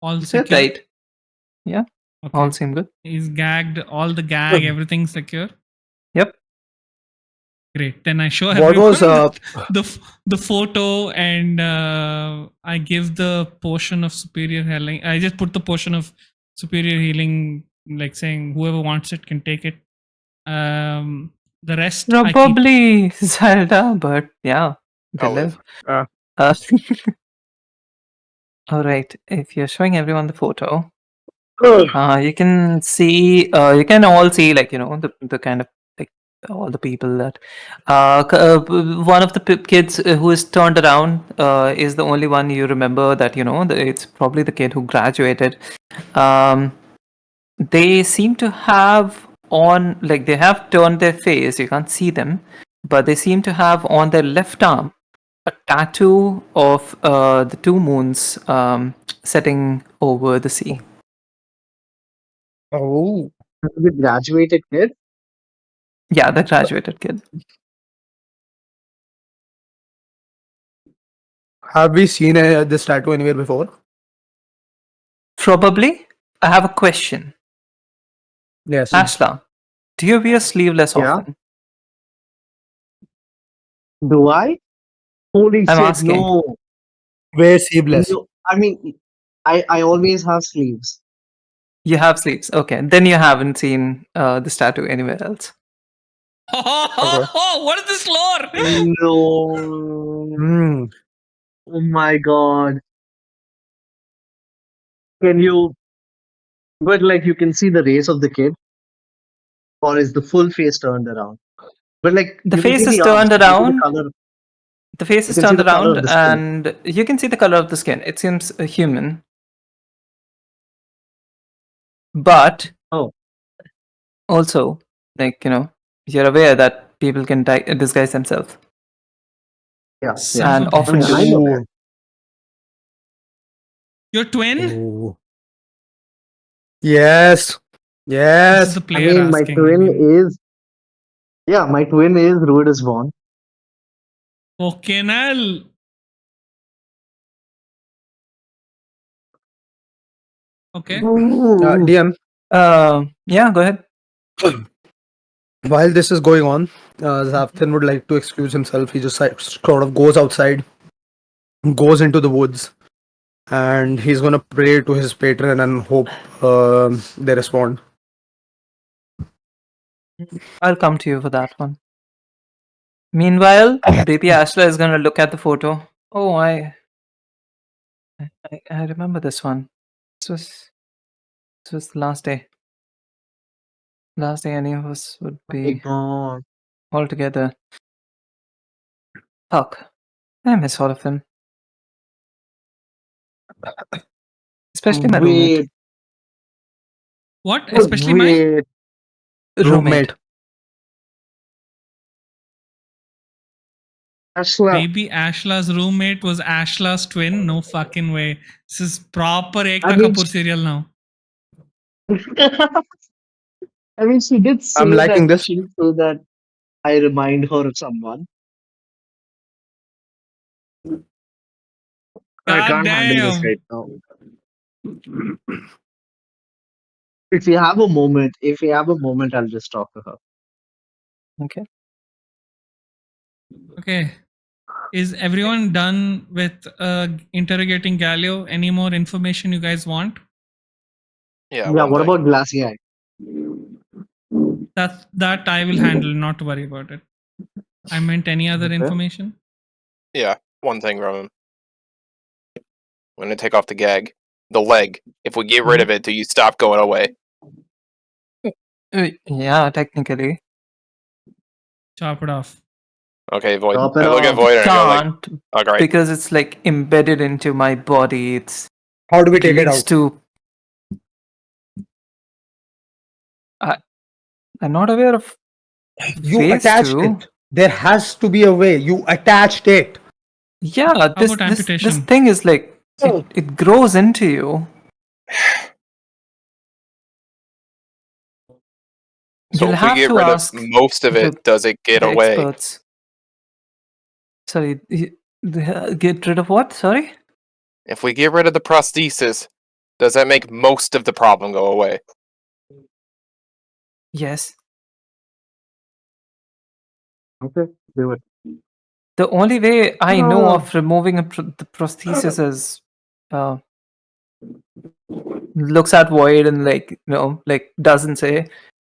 All You said secure. right. Yeah, Okay. all seem good. He's gagged. All the gag. Everything secure. Yep. Great. Then I show What everyone was the photo, and I give the potion of superior healing. I just put the potion of superior healing, like saying whoever wants it can take it. The rest I keep. Probably Zelda, but yeah, they I'll live. live. All right. If you're showing everyone the photo, you can see. You can all see, like the kind of like all the people that. One of the kids who is turned around is the only one you remember that it's probably the kid who graduated. they seem to have on, like they have turned their face, you can't see them, but they seem to have on their left arm a tattoo of the two moons setting over the sea. Oh. The graduated kid. Yeah, the graduated kid. Have we seen this tattoo anywhere before? Probably. I have a question. Yes. Ashla, do you wear sleeveless Yeah. often? Do I? Holy I'm shit! asking. No. Wear sleeveless. No. I mean, I always have sleeves. You have sleeves. Okay, then you haven't seen this tattoo anywhere else. What is this lore? No. Hmm. Oh my god. Can you? But like, you can see the race of the kid, or is the full face turned around? But like, The you can face see is the arms. turned You can see the around. color. The face You is can see turned the color of around, the skin. and you can see the color of the skin. It seems human, but Oh, also, like you're aware that people can disguise themselves, yeah, Son yeah. of and a often Yeah, do. bitch. I'm aware. Oh. Your twin? Oh. Yes. This is Yes. the I player mean, my asking. twin is. Yeah, my twin is rude as born. Okay, Nal. Okay. DM. Yeah, go ahead. While this is going on, Xavthan would like to excuse himself. He just sort of goes outside, goes into the woods, and he's gonna pray to his patron and hope they respond. I'll come to you for that one. Meanwhile, baby Ashla is gonna look at the photo. Oh, I remember this one. This was the last day. Last day any of us would My be god. all together. Fuck. I miss all of them. Especially my roommate. Wait, What? Especially my wait. Roommate. Ashla. baby Ashla's roommate was Ashla's twin? No fucking way. This is proper I Ekta mean, Kapoor serial now. I mean, she did I'm say liking that this. she so that I remind her of someone. I God can't handle this damn. right now. If you have a moment, I'll just talk to her. Okay. Okay. Is everyone done with interrogating Galio? Any more information you guys want? Yeah, Yeah, one what thing. about Glassy Eye? That I will handle, not to worry about it. I meant any other Okay. information? Yeah, one thing, Roman. I'm gonna take off the gag. The leg. If we get rid of it, do you stop going away? Yeah, technically. Chop it off. Okay, Void. Chop it I look at off. Void and I go like, Can't "Oh, great." because it's like embedded into my body. How do we It take it leads out? to. I'm not aware of You ways attached to. it. There has to be a way. You attached it. Yeah, How this about this this amputation? thing is like it grows into you. So You'll if we have get to rid of ask most of the it, does it get the away? experts. Sorry, get rid of what? Sorry. If we get rid of the prosthesis, does that make most of the problem go away? Yes. Okay, do it. The only way I know Oh. of removing the prosthesis is uh, looks at Void and like doesn't say.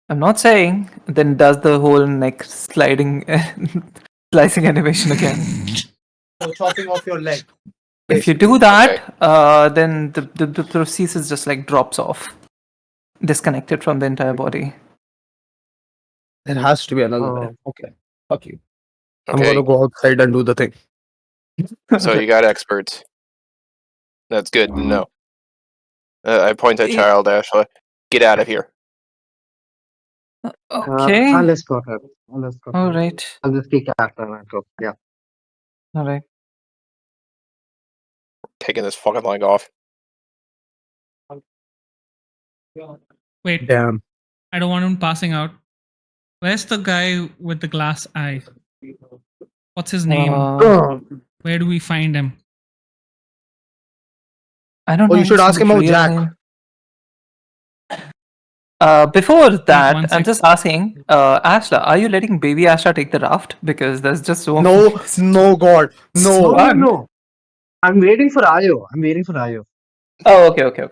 I'm not saying. Then does the whole like sliding, slicing animation again. So chopping off your leg. If you do that, then the prosthesis just like drops off, disconnected from the entire body. There has to be another way. Oh. Okay. Fuck you. I'm Okay, gonna go outside and do the thing. so you got experts. That's good to know. I point at Child Ashla. get out of here. Okay. I'll escort her. All right. I'll just take after her. So, yeah. All right. Taking this fucking leg off. Wait, Damn. I don't want him passing out. Where's the guy with the glass eye? What's his name? Where do we find him? I don't Oh, know. you should his ask him about real Jack. name. Before one that, I'm sec. just asking, Ashla, are you letting baby Ashla take the raft? Because there's just so No, many- no, God, no. No. I'm waiting for Ayo. Oh, okay.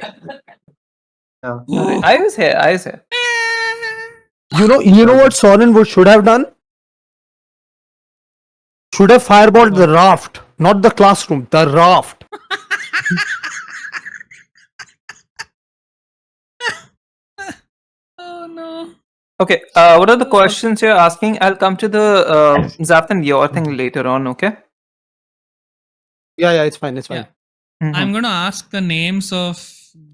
Yeah. All right. I was here. You know what Sorren should have done? Should have fireballed the raft, not the classroom. The raft. Oh no. Okay. What are the questions you're asking? I'll come to the Xavthan your thing later on. Okay. Yeah, it's fine. Yeah. Mhm. I'm gonna ask the names of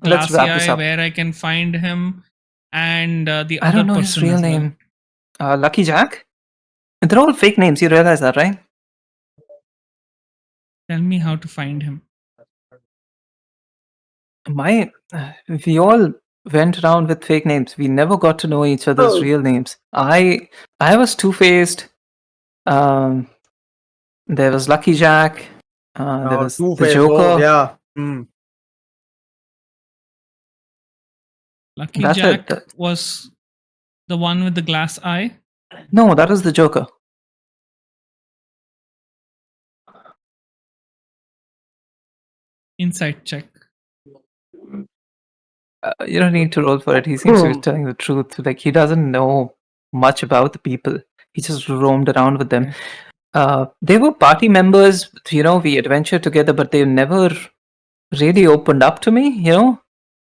Let's wrap this Glassy up. where I can find him, and the I other don't know his person real as well. name. Lucky Jack. They're all fake names. You realize that, right? Tell me how to find him. We all went around with fake names. We never got to know each other's real names. I was Two-Faced. There was Lucky Jack. There was the Two-Face. Joker. Oh, yeah. Lucky That's Jack it. was the one with the glass eye. No, that was the Joker. Insight check. You don't need to roll for it. He seems to be telling the truth. Like, he doesn't know much about the people. He just roamed around with them. They were party members. We adventured together, but they never really opened up to me.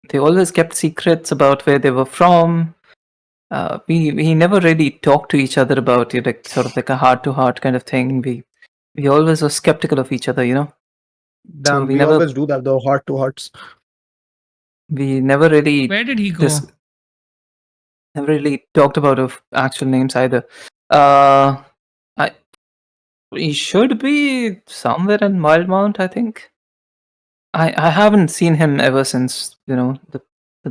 They always kept secrets about where they were from. We never really talked to each other about it, like sort of like a heart-to-heart kind of thing. We always were skeptical of each other. Damn, So we always do that though, heart to hearts. We never really Where did he go? never really talked about actual names either. He should be somewhere in Wildemount, I think. I haven't seen him ever since the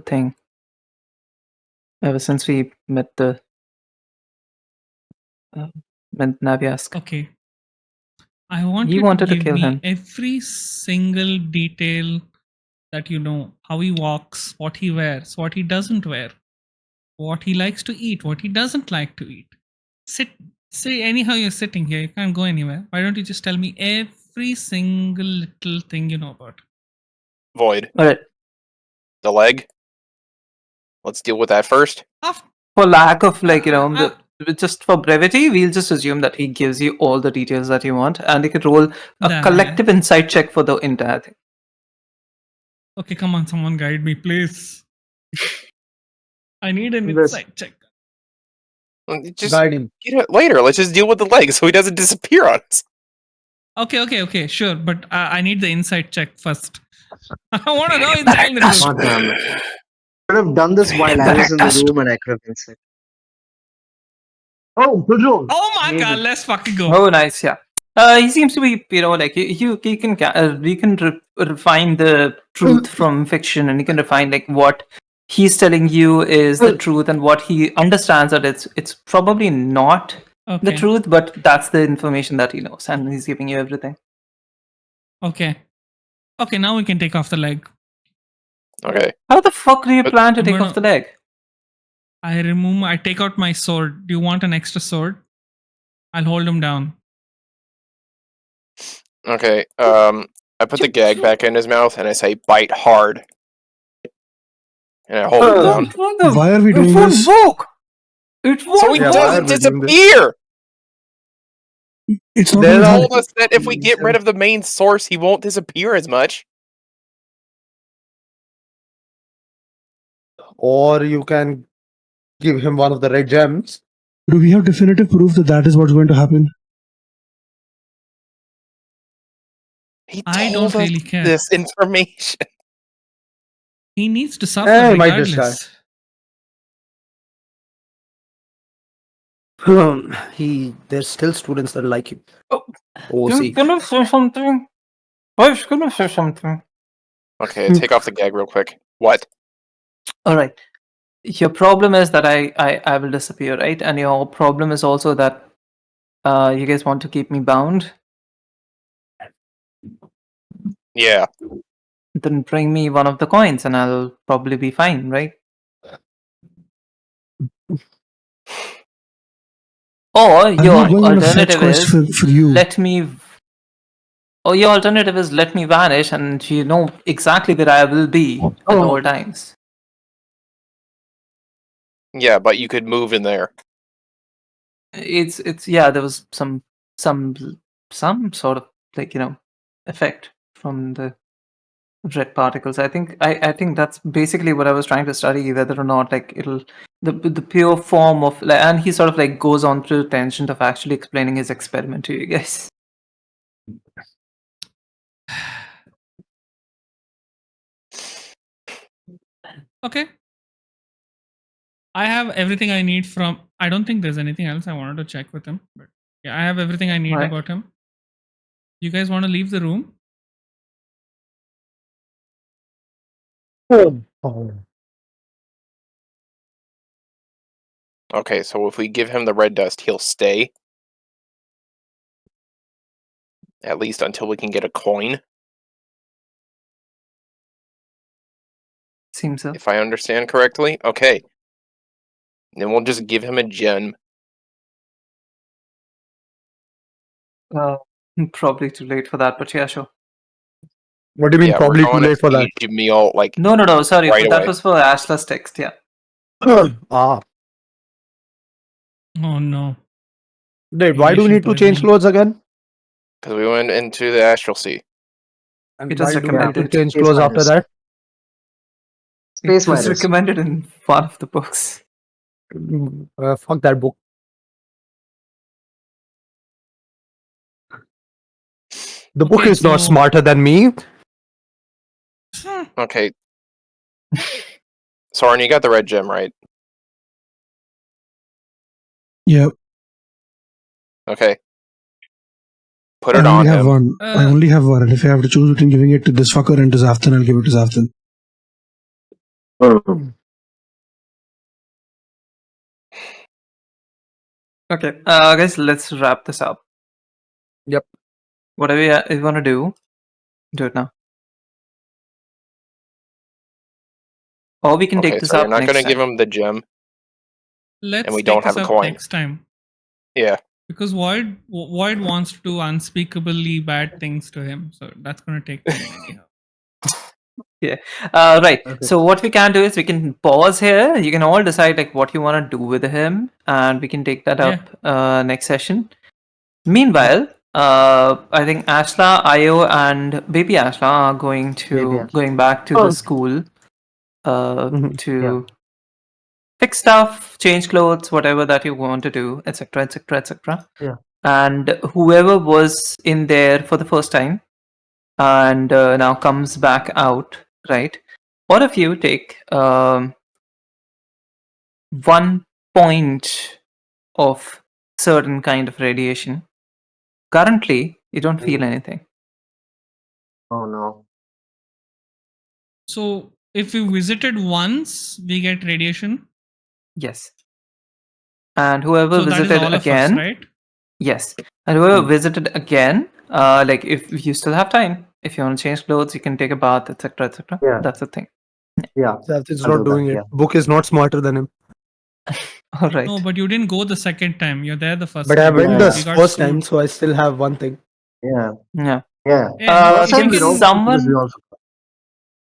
thing. Ever since we met met Naviask. Okay. I want He you wanted to to give kill me him. every single detail that you know. How he walks, what he wears, what he doesn't wear, what he likes to eat, what he doesn't like to eat. Say anyhow you're sitting here, you can't go anywhere. Why don't you just tell me every single little thing you know about? Void. Alright. The leg. Let's deal with that first. For lack of just for brevity, we'll just assume that he gives you all the details that you want, and you could roll a collective insight check for the entire thing. Okay, come on, someone guide me, please. I need an insight check. Just guide him. get it later. Let's just deal with the leg so he doesn't disappear on us. Okay, sure. But I need the insight check first. I want to know he's telling the truth. God damn it. Could have done this while I was in the room and I could have been sick. Oh, good roll. Oh my Amazing. god, let's fucking go. Oh, nice, yeah. He seems to be, like you can refine the truth from fiction, and you can refine like what he's telling you is the truth, and what he understands that it's probably not the truth, but that's the information that he knows, and he's giving you everything. Okay, now we can take off the leg. Okay. How the fuck do you plan to take off the leg? I take out my sword. Do you want an extra sword? I'll hold him down. Okay. I put the gag back in his mouth and I say, "Bite hard." And I hold him down. Why are we doing this? It So he doesn't disappear. It's not. They told us that if we get rid of the main source, he won't disappear as much. Or you can give him one of the red gems. Do we have definitive proof that that is what's going to happen? I don't really care. This information. He needs to suffer Hey, might regardless. There's still students that like him. Oh, OC. gonna say something. I was gonna say something. Okay, take off the gag real quick. What? All right. Your problem is that I will disappear, right? And your problem is also that you guys want to keep me bound. Yeah. Then bring me one of the coins, and I'll probably be fine, right? Or I'm your not going on a fetch alternative quest is for you. let me. Or your alternative is let me vanish, and you know exactly where I will be at all times. Yeah, but you could move in there. It's yeah. There was some sort of like effect from the red particles. I think that's basically what I was trying to study, whether or not like it'll the pure form of like, and he sort of like goes on to the tangent of actually explaining his experiment to you guys. Okay. I have everything I need from. I don't think there's anything else I wanted to check with him, but yeah, I have everything I need Right. about him. You guys want to leave the room? Okay, so if we give him the red dust, he'll stay. At least until we can get a coin, Seems so. if I understand correctly. Okay. Then we'll just give him a gem. Probably too late for that, but yeah, sure. What do you mean? Yeah, we're Probably too going to late for that. siege meal like No. Sorry, right that away. was for Ashla's text. Yeah. Ah, Oh no. dude, why do we Radiation need to change poisoning. clothes again? Because we went into the astral sea. And It why was do we need to recommended. change Space clothes after Miners. that? Space It was Miners. recommended in one of the books. Fuck that book. The book Okay, is not so- smarter than me. Okay. Sorren, you got the red gem, right? Yeah, Okay. Put I it only on have him. one. I only have one, and if I have to choose between giving it to this fucker and to Xavthan, I'll give it to Xavthan. Okay, guys, let's wrap this up. Yep. Whatever you want to do it now. Or we can Okay, take this so you're up not next going to give time. him the gem, let's and we take don't this have a up coin. next time Yeah. because Void wants to do unspeakably bad things to him, so that's going to take time anyhow. Right. Okay. So what we can do is we can pause here. You can all decide like what you want to do with him, and we can take that up next session. Meanwhile, I think Ashla, Io, and baby Ashla are going back to the school to fix stuff, change clothes, whatever that you want to do, etc., etc., etc. Yeah. And whoever was in there for the first time and now comes back out, right? All of you take 1 point of certain kind of radiation. Currently, you don't feel anything. Oh no. So if we visited once, we get radiation. Yes. And whoever So that is visited all of us, again, right? yes. And whoever visited again, like if you still have time, if you want to change clothes, you can take a bath, etc., etc. Yeah. That's the thing. Yeah. Xavthan's I'll not do doing that, it. yeah. Book is not smarter than him. All right. No, but you didn't go the second time. You're there the first But I time. went Yeah. the We got first sued. time, so I still have one thing. Yeah. Yeah. Yeah. Yeah, Last you time we Can don't can. because we also.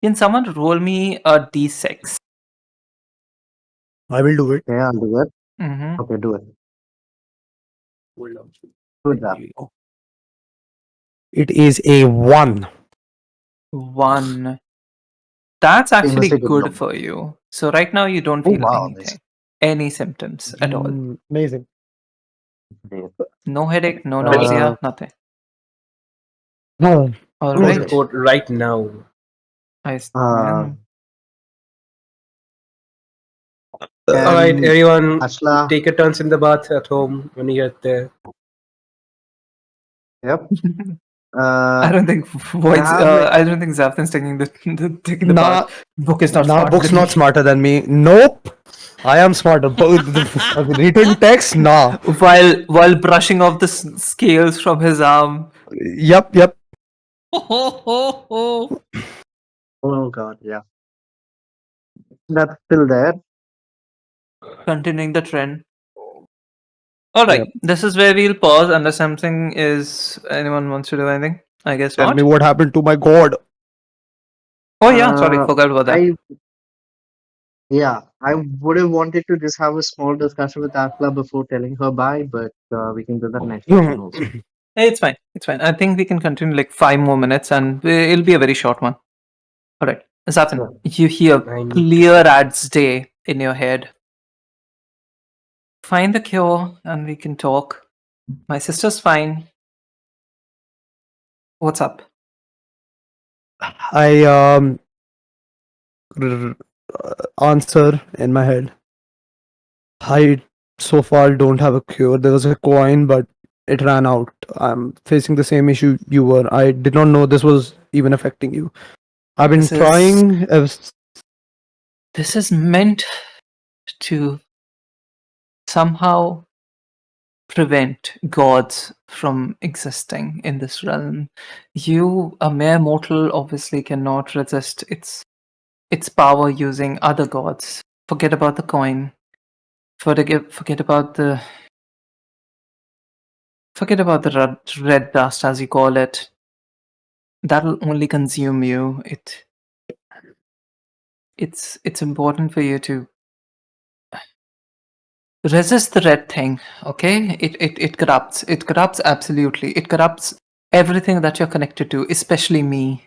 can someone roll me a d6? I will do it. Yeah, I'll do it. Mm-hmm. Okay, do it. Hold on. Good job. Here we go. It is a 1. 1. That's You actually must take a good number. for you. So right now you don't Oh feel wow, anything, any symptoms at all. Amazing. amazing. No headache, no Uh, nausea, nothing. No. All Go right. report right now. I Uh, All right, And everyone, Ashla, take your turns in the bath at home when you get there. yep. I don't think I have like I don't think Xavthan's taking the Nah, part. Book is not nah, smarter book's than not me. smarter than me. Nope. I am smarter. Written text, nah. While brushing off the scales from his arm, Yep. Oh. oh god, yeah. That's still there. continuing the trend. All right, Yep. this is where we'll pause unless something is anyone wants to do anything. I guess Tell not. me what happened to my god. Oh yeah, sorry, forgot about that. I would have wanted to just have a small discussion with Ashla before telling her bye, but we can do that next session also. Hey, it's fine. It's fine. I think we can continue like 5 more minutes, and it'll be a very short one. All right, Xavthan, Sure. you hear I need clear as day in your head. Find the cure, and we can talk. My sister's fine. What's up? I r- answer in my head. I so far don't have a cure. There was a coin, but it ran out. I'm facing the same issue you were. I did not know this was even affecting you. I've been This is trying. this is meant to somehow prevent gods from existing in this realm. You, a mere mortal, obviously cannot resist its power using other gods. Forget about the coin. Forget about the red dust, as you call it. That'll only consume you. It's important for you to resist the red thing. Okay, it corrupts. It corrupts absolutely. It corrupts everything that you're connected to, especially me.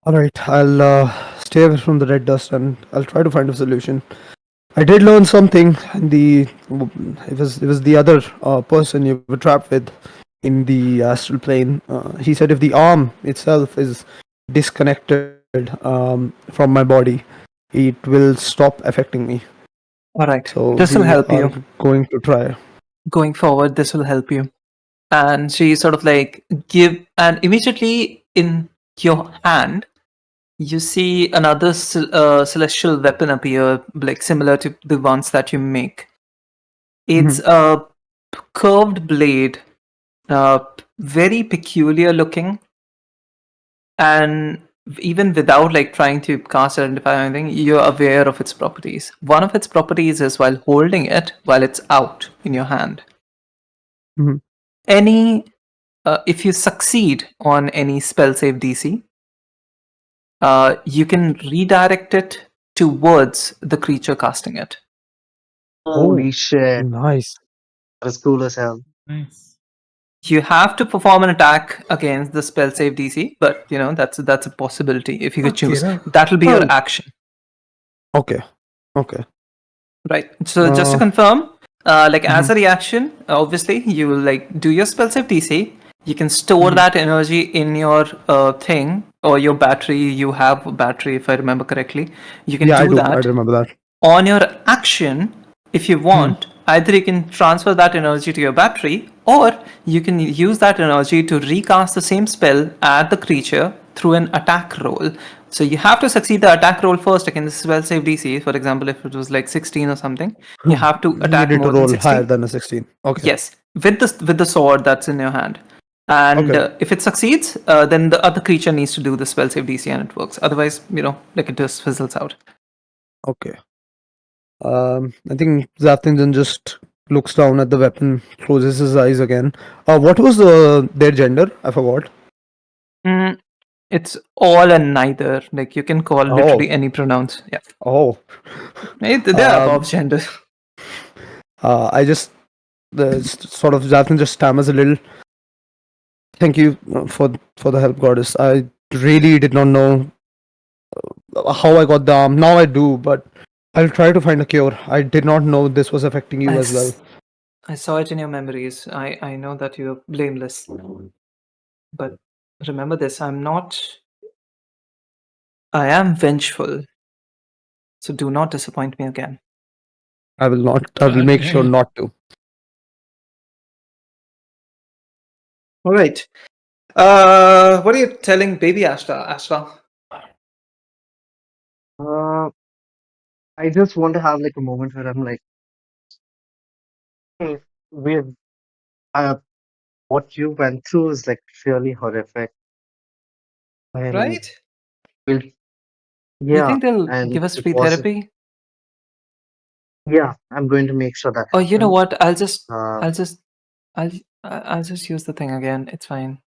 All right, I'll stay away from the red dust and I'll try to find a solution. I did learn something. It was the other person you were trapped with in the astral plane. He said if the arm itself is disconnected from my body, it will stop affecting me. All right, So this will we help are you going to try. going forward. This will help you. And she sort of like and immediately in your hand you see another celestial weapon appear, like similar to the ones that you make. It's a curved blade, very peculiar looking, and even without like trying to cast identify or anything, you're aware of its properties. One of its properties is while holding it, while it's out in your hand. Mhm. Any if you succeed on any spell save DC, you can redirect it towards the creature casting it. Holy shit, Nice. that's cool as hell. Nice. You have to perform an attack against the spell save DC, but you know that's a possibility if you could Okay, choose. now. That'll be your Oh. action, Okay. Okay. right? So just to Uh, confirm, like as mhm. a reaction, obviously you will like do your spell save DC. You can store Mhm. that energy in your thing or your battery. You have a battery, if I remember correctly. You can Yeah, I do do. I that. remember that. On your action, if you want, either you can transfer that energy to your battery, or you can use that energy to recast the same spell at the creature through an attack roll. So you have to succeed the attack roll first against the spell save DC. For example, if it was like 16 or something, you have to You attack need to more than roll higher 16. than a 16. Okay. Yes, with the sword that's in your hand. And Okay. if it succeeds, then the other creature needs to do the spell save DC and it works. Otherwise, like it just fizzles out. Okay. I think Xavthan then just looks down at the weapon, closes his eyes again. What was their gender? I forgot. Mm, it's all and neither. Like you can call Oh, literally any pronouns. Yeah, oh. they're above gender. I just sort of Xavthan just stammers a little. Thank you for the help, goddess. I really did not know how I got the arm. Now I do, but I'll try to find a cure. I did not know this was affecting you as well. I saw it in your memories. I know that you're blameless, but remember this: I am vengeful. So do not disappoint me again. I will not. I will make sure Okay. not to. All right. What are you telling baby Ashla? Ashla? I just want to have like a moment where I'm like, hey, we've what you went through is like really horrific. And Right? we'll, You yeah, think they'll and give us it free wasn't, therapy? yeah, I'm going to make sure that Oh, you know happens. what? I'll just use the thing again. It's fine.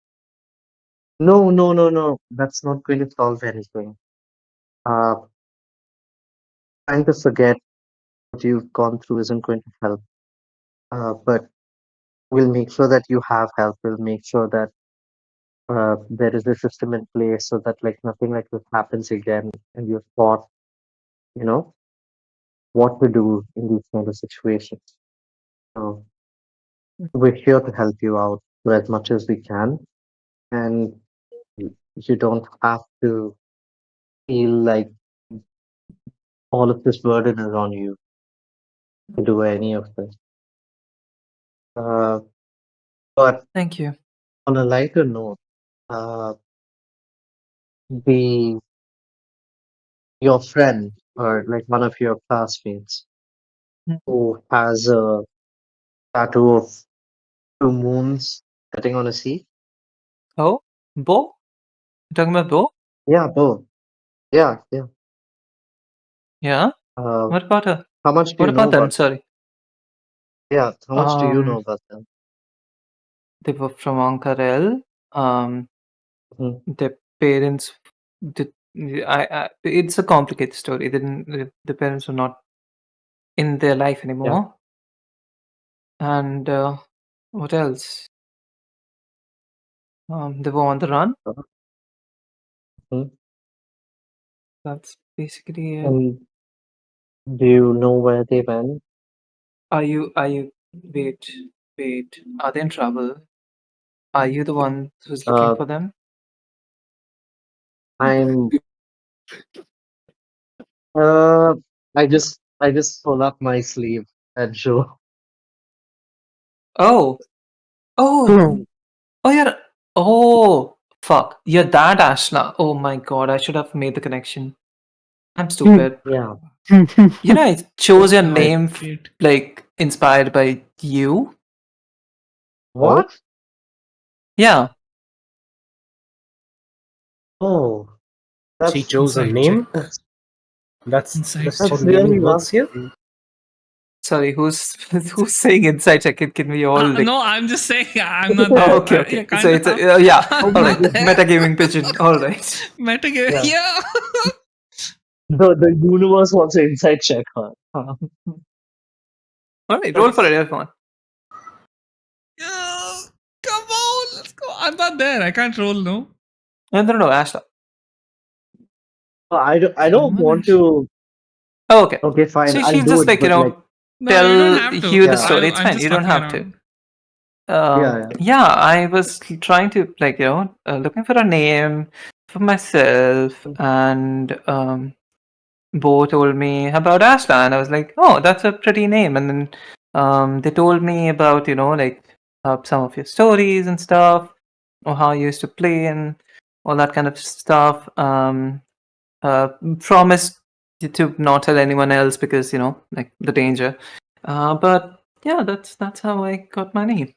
No. That's not going to solve anything. Uh, Trying to forget what you've gone through isn't going to help. But we'll make sure that you have help. We'll make sure that there is a system in place so that like nothing like this happens again, and you're taught, you know, what to do in these kind of situations. So we're here to help you out for as much as we can, and you don't have to feel like all of this burden is on you to do any of this. Uh, but Thank you. on a lighter note, the your friend or like one of your classmates Mm. who has a tattoo of two moons sitting on a sea. Oh, Bo? You talking about Bo? Yeah, both. Yeah. Yeah. Uh, What about her? how much do What you know about them? about them? Sorry. Yeah, how much do you know about them? They were from Ankarel. Mhm. Their parents did. It's a complicated story. They didn't. The parents were not in their life Yeah. anymore. And what else? They were on the run. Mhm. That's basically it. And do you know where they went? Are you? Wait, wait. Are they in trouble? Are you the one who's looking Uh, for them? I'm uh, I just pull up my sleeve and show. Oh, oh, oh, you're. Oh, fuck. You're that Ashla. Oh my god, I should have made the connection. I'm stupid. Yeah. You know, I chose your I name Great. like inspired by you. Oh, what? Yeah. Oh, She that's chose a Inside check. name. that's Inside That's how that's check. really naming works lovely. here. Sorry, who's who's saying inside check? Can we all like? No, I'm just saying I'm not Oh, there. okay, You okay. So can't. it's a, yeah. Oh I'm All my right. not goodness. there. Metagaming pigeon. All right. Metagame. Yeah. Yeah. The universe wants an inside check, huh? All right. Roll for That's it, everyone. Yeah. Come on, let's go. I'm not there. I can't roll. No. No. Ashla. I don't Come on, want Ash. to. Oh, okay. Okay, fine. So I'll she'll do just it, like but like, No, you don't tell have to. you the yeah, story. It's I'm fine. just You don't fucking have to. around. yeah. Yeah, I was trying to like looking for a name for myself, and Bo told me about Ashla, and I was like, oh, that's a pretty name. And then they told me about like some of your stories and stuff, or how you used to play and all that kind of stuff. Promised to not tell anyone else because like the danger. But yeah, that's how I got my name.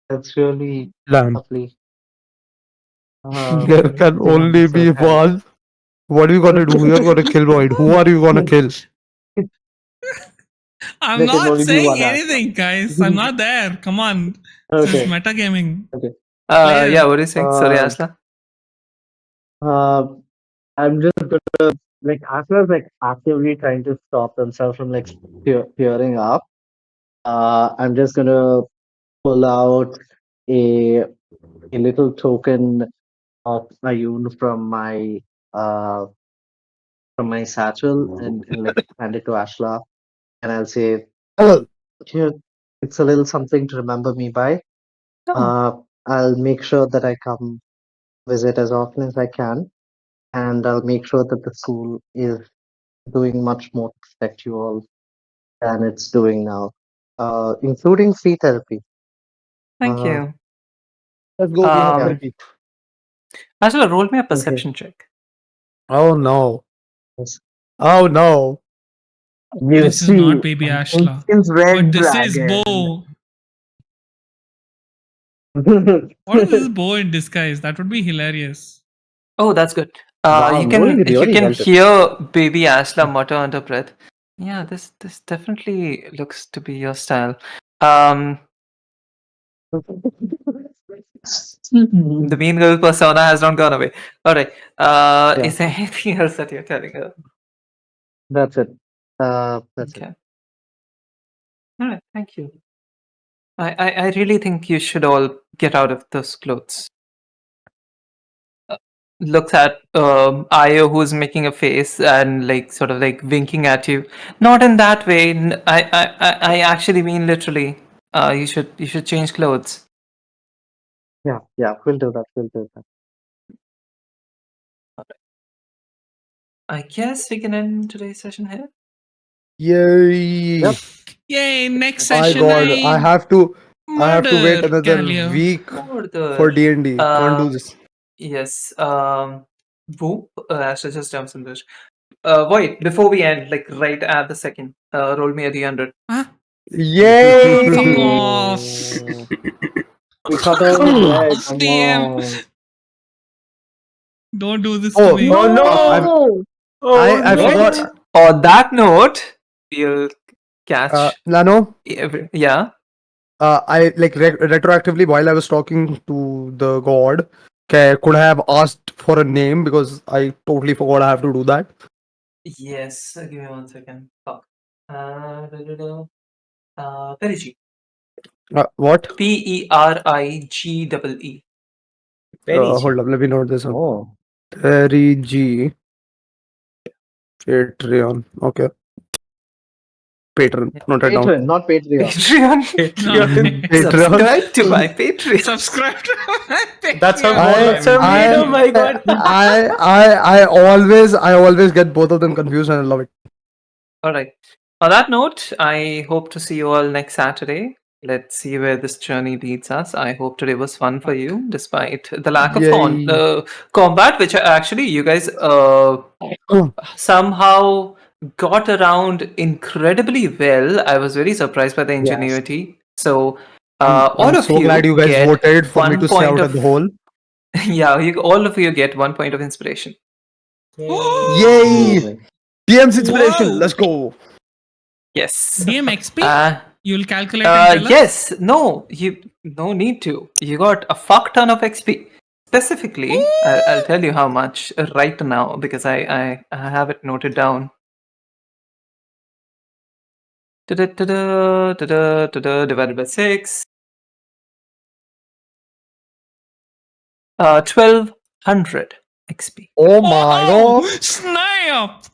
That's really lamb. lovely. There can Yeah. only So be thanks. one. What are you gonna do? You're gonna kill Void. Who are you gonna kill? I'm There can not only be saying one answer. anything, guys. I'm not there. Come on. This is Okay. metagaming. Okay. Yeah, Player. what are you saying? Sorry, Uh, Ashla. I'm just gonna like Atlas like actively trying to stop themselves from like tearing up. I'm just gonna pull out a a little token of Ayun uh from my satchel and like hand it to Ashla, and I'll say, Oh, here, it's a little something to remember me by. Oh, Uh, I'll make sure that I come visit as often as I can, and I'll make sure that the school is doing much more to protect you all than it's doing now, including free therapy. Thank Uh, you. Let's go. We have Um, therapy. Ashla, roll me a Okay. perception check. Oh no. Yes. Oh no. You This is see, not Baby an Ashla, ancient red but this is dragon. Bo. What if this is Bo in disguise? That would be hilarious. Oh, that's good. Wow, You no, can it really helped. hear baby Ashla mutter under breath. Yeah, this definitely looks to be your style. The mean girl persona has not gone away. All right. Is there anything else that you're telling her? That's it. That's it. Okay. All right. Thank you. I really think you should all get out of those clothes. Looks at Ayo, who's making a face and like sort of like winking at you. Not in that way. I actually mean literally. You should change clothes. Yeah, we'll do that. We'll do that. I guess we can end today's session here. Yay. Yep. Yay! Next My session, god, I have to wait murder another Galio. week Further. for D&D. Can't do this. Yes. Whoop. Ashla just jumps in this. Wait, before we end, like right at the second, roll me a D100. Huh? Yay! Fuck off. Come DM. on. Don't do this to me. Oh no! I forgot. On that note, we'll catch. Nano, Yeah. I like retroactively while I was talking to the god, could I have asked for a name because I totally forgot I have to do that. Yes. Give me 1 second. Fuck. Perigi. What? Perigee. Hold up, let me note this one. Oh. Terry G. Patreon. Okay. Patron. Note it down. Patron, not Patreon. Patreon. No. Subscribe to my Patreon. Subscribe to my Patreon. That's how I oh my god. I always get both of them confused and I love it. All right. On that note, I hope to see you all next Saturday. Let's see where this journey leads us. I hope today was fun for you, despite the lack of Yay. combat, which actually you guys somehow got around incredibly well. I was very surprised by the ingenuity. So, all I'm of so glad you guys get voted for me 1 to stay point out of at the hole. yeah. All of you get 1 point of inspiration. Yay! Amazing. DM's inspiration. Whoa. Let's go. Yes. DM XP? You'll calculate and tell us? Yes. No. You no need to. You got a fuck ton of XP. Specifically, I'll tell you how much right now because I have it noted down. Divided by 6. 1200 XP. Oh my god. Snap!